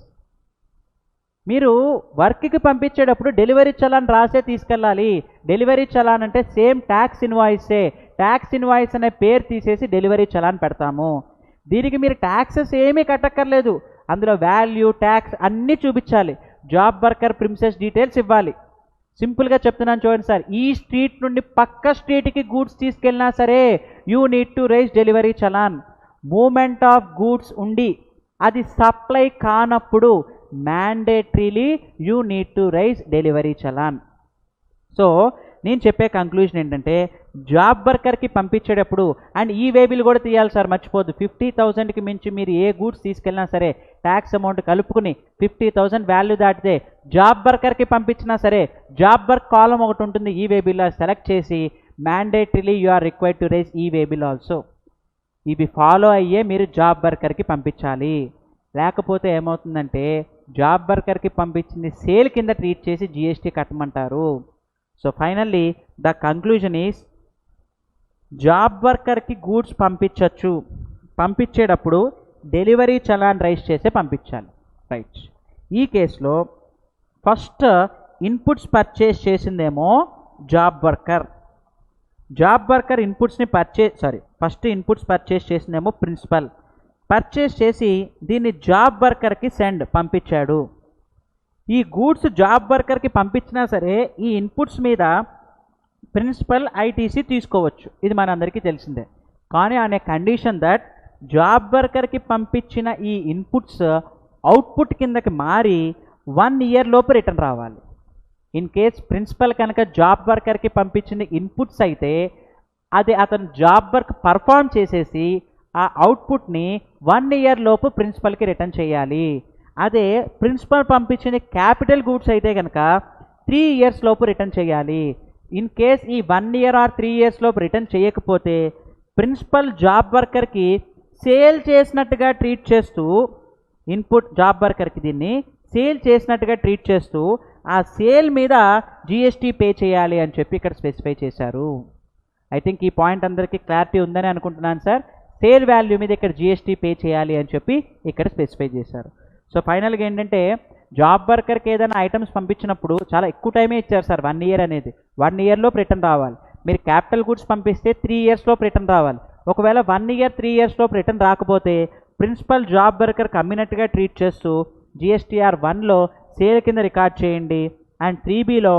మీరు వర్క్కి పంపించేటప్పుడు డెలివరీ చలాన్ రాసే తీసుకెళ్ళాలి. డెలివరీ చలాన్ అంటే సేమ్ ట్యాక్స్ ఇన్వాయిసే. ట్యాక్స్ ఇన్వాయిస్ అనే పేరు తీసేసి డెలివరీ చలాన్ పెడతాము. దీనికి మీరు ట్యాక్సెస్ ఏమీ కట్టక్కర్లేదు, అందులో వాల్యూ, ట్యాక్స్ అన్నీ చూపించాలి. జాబ్ వర్కర్ ప్రిమిసెస్ డీటెయిల్స్ ఇవ్వాలి. సింపుల్గా చెప్తున్నాను చూడండి సార్, ఈ స్ట్రీట్ నుండి పక్క స్ట్రీట్కి గూడ్స్ తీసుకెళ్ళినా సరే you need to raise delivery challan. Movement of goods ఉండి అది సప్లై కానప్పుడు mandatorily you need to raise delivery challan. So నేను చెప్పే కంక్లూజన్ ఏంటంటే జాబ్ వర్కర్కి పంపించేటప్పుడు, అండ్ ఈ వేబిల్ కూడా తీయాలి సార్, మర్చిపోద్దు. 50,000కి మించి మీరు ఏ గూడ్స్ తీసుకెళ్ళినా సరే ట్యాక్స్ అమౌంట్ కలుపుకుని 50,000 వాల్యూ దాటితే జాబ్ వర్కర్కి పంపించినా సరే జాబ్ వర్క్ కాలం ఒకటి ఉంటుంది, ఈ వేబిల్లో సెలెక్ట్ చేసి mandatorily you are required to raise e way bill also. ఇవి ఫాలో అయ్యే మీరు జాబ్ వర్కర్కి పంపించాలి. లేకపోతే ఏమవుతుందంటే జాబ్ వర్కర్కి పంపించింది సేల్ కింద ట్రీట్ చేసి జిఎస్టీ కట్టమంటారు. So finally the conclusion is job వర్కర్కి గూడ్స్ పంపించవచ్చు, పంపించేటప్పుడు డెలివరీ చలాన్ రైజ్ చేసే పంపించాలి. రైట్, ఈ కేసులో ఫస్ట్ ఇన్పుట్స్ పర్చేస్ చేసిందేమో జాబ్ వర్కర్. జాబ్ వర్కర్ ఇన్పుట్స్ని ఫస్ట్ ఇన్పుట్స్ పర్చేస్ చేసిందేమో ప్రిన్సిపల్. పర్చేస్ చేసి దీన్ని జాబ్ వర్కర్కి పంపించాడు. ఈ గూడ్స్ జాబ్ వర్కర్కి పంపించినా సరే ఈ ఇన్పుట్స్ మీద ప్రిన్సిపల్ ఐటీసీ తీసుకోవచ్చు, ఇది మనందరికీ తెలిసిందే. కానీ అనే కండిషన్ దట్ జాబ్ వర్కర్కి పంపించిన ఈ ఇన్పుట్స్ అవుట్పుట్ కిందకి మారి 1 ఇయర్ లోపు రిటర్న్ రావాలి. ఇన్ కేస్ ప్రిన్సిపల్ కనుక జాబ్ వర్కర్కి పంపించిన ఇన్పుట్స్ అయితే అది అతను జాబ్ వర్క్ పర్ఫామ్ చేసేసి ఆ అవుట్పుట్ని 1 ఇయర్ లోపు ప్రిన్సిపల్కి రిటర్న్ చేయాలి. అదే ప్రిన్సిపల్ పంపించింది క్యాపిటల్ గూడ్స్ అయితే కనుక 3 ఇయర్స్ లోపు రిటర్న్ చేయాలి. ఇన్ కేస్ ఈ 1 ఇయర్ ఆర్ 3 ఇయర్స్ లోపు రిటర్న్ చేయకపోతే ప్రిన్సిపల్ జాబ్ వర్కర్కి సేల్ చేసినట్టుగా ట్రీట్ చేస్తూ, ఇన్పుట్ జాబ్ వర్కర్కి దీన్ని సేల్ చేసినట్టుగా ట్రీట్ చేస్తూ ఆ సేల్ మీద జిఎస్టీ పే చేయాలి అని చెప్పి ఇక్కడ స్పెసిఫై చేశారు. ఐ థింక్ ఈ పాయింట్ అందరికీ క్లారిటీ ఉందని అనుకుంటున్నాను సార్. సేల్ వాల్యూ మీద ఇక్కడ జిఎస్టీ పే చేయాలి అని చెప్పి ఇక్కడ స్పెసిఫై చేశారు. సో ఫైనల్గా ఏంటంటే జాబ్ వర్కర్కి ఏదైనా ఐటమ్స్ పంపించినప్పుడు చాలా ఎక్కువ టైమే ఇచ్చారు సార్. 1 ఇయర్ అనేది 1 ఇయర్లోపు రిటర్న్ రావాలి. మీరు క్యాపిటల్ గూడ్స్ పంపిస్తే 3 ఇయర్స్లోపు రిటర్న్ రావాలి. ఒకవేళ 1 ఇయర్ 3 ఇయర్స్లోపు రిటర్న్ రాకపోతే ప్రిన్సిపల్ జాబ్ వర్కర్కి అమ్మినట్టుగా ట్రీట్ చేస్తూ జిఎస్టీఆర్ 1లో సేల్ కింద రికార్డ్ చేయండి. అండ్ 3Bలో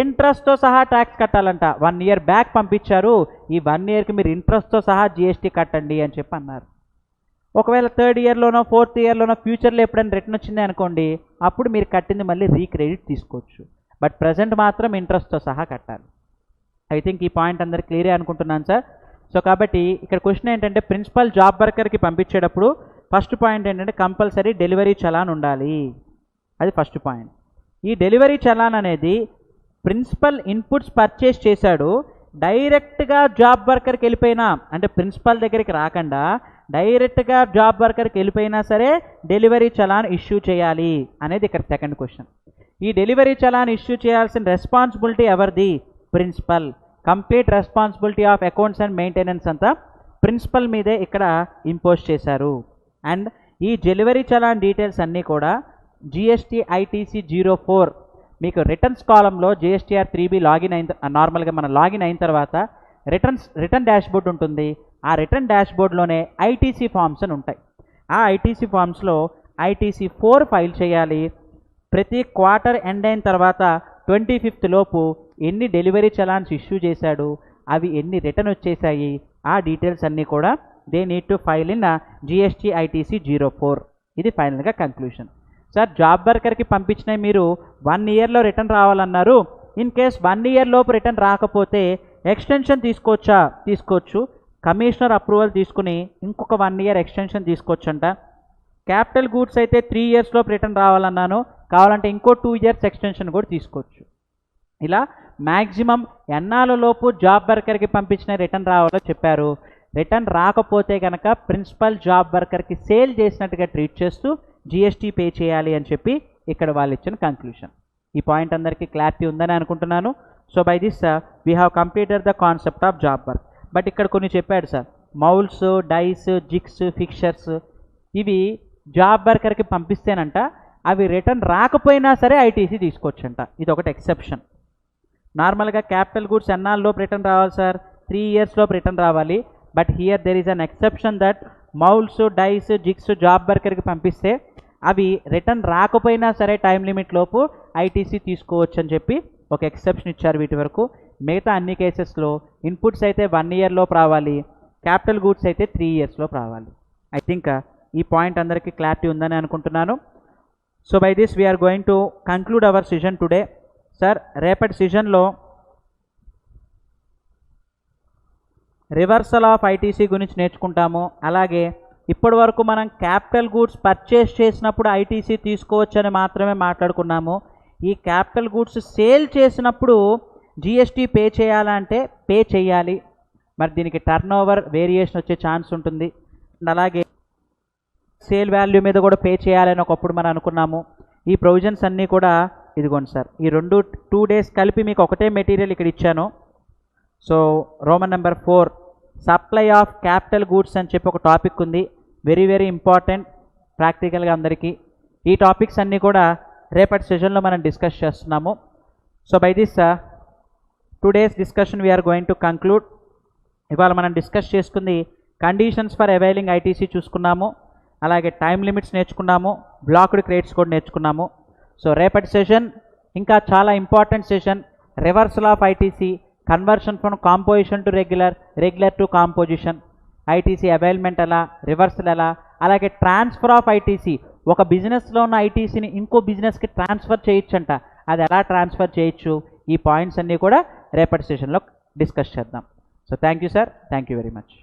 ఇంట్రెస్ట్తో సహా ట్యాక్స్ కట్టాలంట. 1 ఇయర్ బ్యాక్ పంపించారు, ఈ 1 ఇయర్కి మీరు ఇంట్రెస్ట్తో సహా జిఎస్టీ కట్టండి అని చెప్పి అన్నారు. ఒకవేళ 3rd ఇయర్లోనో 4th ఇయర్లోనో ఫ్యూచర్లో ఎప్పుడైనా రిటర్న్ వచ్చింది అనుకోండి, అప్పుడు మీరు కట్టింది మళ్ళీ రీక్రెడిట్ తీసుకోవచ్చు. బట్ ప్రజెంట్ మాత్రం ఇంట్రెస్ట్తో సహా కట్టాలి. ఐ థింక్ ఈ పాయింట్ అందరికి క్లియరే అనుకుంటున్నాను సార్. సో కాబట్టి ఇక్కడ క్వశ్చన్ ఏంటంటే ప్రిన్సిపల్ జాబ్ వర్కర్కి పంపించేటప్పుడు ఫస్ట్ పాయింట్ ఏంటంటే కంపల్సరీ డెలివరీ చలాన్ ఉండాలి. అది ఫస్ట్ పాయింట్. ఈ డెలివరీ చలాన్ అనేది ప్రిన్సిపల్ ఇన్పుట్స్ పర్చేస్ చేశాడు, డైరెక్ట్గా జాబ్ వర్కర్కి వెళ్ళిపోయినా, అంటే ప్రిన్సిపల్ దగ్గరికి రాకుండా డైరెక్ట్గా జాబ్ వర్కర్కి వెళ్ళిపోయినా సరే డెలివరీ చలాన్ ఇష్యూ చేయాలి అనేది ఇక్కడ సెకండ్ క్వశ్చన్. ఈ డెలివరీ చలాన్ ఇష్యూ చేయాల్సిన రెస్పాన్సిబిలిటీ ఎవరిది? Principal. Complete responsibility of accounts and maintenance అంతా ప్రిన్సిపల్ మీదే ఇక్కడ ఇంపోజ్ చేశారు. అండ్ ఈ డెలివరీ చలాన్ డీటెయిల్స్ అన్నీ కూడా జిఎస్టీ ఐటీసీ 04 మీకు రిటర్న్స్ కాలంలో జిఎస్టీఆర్ 3B లాగిన్ అయిన నార్మల్గా మనం లాగిన్ అయిన తర్వాత రిటర్న్ డాష్బోర్డ్ ఉంటుంది. ఆ రిటర్న్ డాష్బోర్డ్లోనే ఐటీసీ ఫామ్స్ అని ఉంటాయి. ఆ ఐటీసీ ఫామ్స్లో ఐటీసీ 4 ఫైల్ చేయాలి. ప్రతి క్వార్టర్ ఎండ్ అయిన తర్వాత 25th లోపు ఎన్ని డెలివరీ చలాన్స్ ఇష్యూ చేశాడు, అవి ఎన్ని రిటర్న్ వచ్చేసాయి, ఆ డీటెయిల్స్ అన్నీ కూడా they need to file in GST ITC 04. ఇది ఫైనల్గా కంక్లూషన్. సార్ జాబ్ వర్కర్కి పంపించినవి మీరు 1 ఇయర్లో రిటర్న్ రావాలన్నారు. ఇన్ కేస్ 1 ఇయర్ లోపు రిటర్న్ రాకపోతే ఎక్స్టెన్షన్ తీసుకోవచ్చా? తీసుకోవచ్చు. కమిషనర్ అప్రూవల్ తీసుకుని ఇంకొక 1 ఇయర్ ఎక్స్టెన్షన్ తీసుకోవచ్చంట. క్యాపిటల్ గూడ్స్ అయితే 3 ఇయర్స్ లోపు రిటర్న్ రావాలన్నాను, కావాలంటే ఇంకో 2 ఇయర్స్ ఎక్స్టెన్షన్ కూడా తీసుకోవచ్చు. ఇలా మ్యాక్సిమం ఎన్నాళ్ళలోపు జాబ్ వర్కర్కి పంపించిన రిటర్న్ రావాలో చెప్పారు. రిటర్న్ రాకపోతే కనుక ప్రిన్సిపల్ జాబ్ వర్కర్కి సేల్ చేసినట్టుగా ట్రీట్ చేస్తూ జిఎస్టీ పే చేయాలి అని చెప్పి ఇక్కడ వాళ్ళు ఇచ్చిన కంక్లూషన్. ఈ పాయింట్ అందరికీ క్లారిటీ ఉందని అనుకుంటున్నాను. So by this we have completed the concept of job work. But ఇక్కడ కొన్ని చెప్పాడు sir, moulds, dies, jigs, fixtures, ఇవి జాబ్ వర్కర్కి పంపిస్తేనంట అవి రిటర్న్ రాకపోయినా సరే ఐటీసీ తీసుకోవచ్చంట. ఇది ఒకటి ఎక్సెప్షన్. నార్మల్గా క్యాపిటల్ గూడ్స్ ఎన్నాళ్ళలోపు రిటర్న్ రావాలి సార్? 3 ఇయర్స్ లోపు రిటర్న్ రావాలి. But here there is an exception that moulds, dies, jigs job వర్కర్కి పంపిస్తే అవి రిటర్న్ రాకపోయినా సరే టైం లిమిట్ లోపు ఐటీసీ తీసుకోవచ్చు అని చెప్పి ఒక ఎక్సెప్షన్ ఇచ్చారు వీటి వరకు. మిగతా అన్ని కేసెస్లో ఇన్పుట్స్ అయితే 1 ఇయర్ లోపు రావాలి, క్యాపిటల్ గూడ్స్ అయితే 3 ఇయర్స్ లోపు రావాలి. ఐ థింక్ ఈ పాయింట్ అందరికీ క్లారిటీ ఉందని అనుకుంటున్నాను. So by this we are going to conclude our session today. Sir రేపటి సెషన్లో రివర్సల్ ఆఫ్ ఐటీసీ గురించి నేర్చుకుంటాము. అలాగే ఇప్పటి వరకు మనం క్యాపిటల్ గూడ్స్ పర్చేస్ చేసినప్పుడు ఐటీసీ తీసుకోవచ్చని మాత్రమే మాట్లాడుకున్నాము. ఈ క్యాపిటల్ గూడ్స్ సేల్ చేసినప్పుడు జిఎస్టీ పే చేయాలంటే పే చేయాలి. మరి దీనికి టర్న్ ఓవర్ వేరియేషన్ వచ్చే ఛాన్స్ ఉంటుంది. అలాగే సేల్ వాల్యూ మీద కూడా పే చేయాలని ఒకప్పుడు మనం అనుకున్నాము. ఈ ప్రొవిజన్స్ అన్నీ కూడా ఇదిగోండి సార్, ఈ 2 days కలిపి మీకు ఒకటే మెటీరియల్ ఇక్కడ ఇచ్చాను. So Roman number 4 supply of capital goods అని చెప్పి ఒక టాపిక్ ఉంది. వెరీ వెరీ ఇంపార్టెంట్ ప్రాక్టికల్గా అందరికీ. ఈ టాపిక్స్ అన్నీ కూడా రేపటి సెషన్లో మనం డిస్కస్ చేస్తున్నాము. So by this 2 days discussion we are going to conclude. ఇవాళ మనం డిస్కస్ చేసుకుంది కండిషన్స్ ఫర్ అవైలింగ్ ఐటీసీ చూసుకున్నాము. అలాగే టైం లిమిట్స్ నేర్చుకున్నాము, బ్లాక్డ్ క్రెడిట్స్ కూడా నేర్చుకున్నాము. సో రేపటి సెషన్ ఇంకా చాలా important session. Reversal of ITC, conversion from composition to regular, regular to composition, ITC availment ఎలా, రివర్సల్ ఎలా, అలాగే ట్రాన్స్ఫర్ ఆఫ్ ఐటీసీ, ఒక బిజినెస్లో ఉన్న ఐటీసీని ఇంకో బిజినెస్కి ట్రాన్స్ఫర్ చేయొచ్చంట, అది ఎలా ట్రాన్స్ఫర్ చేయొచ్చు, ఈ పాయింట్స్ అన్నీ కూడా రేపటి సెషన్లో డిస్కస్ చేద్దాం. So thank you sir, thank you very much.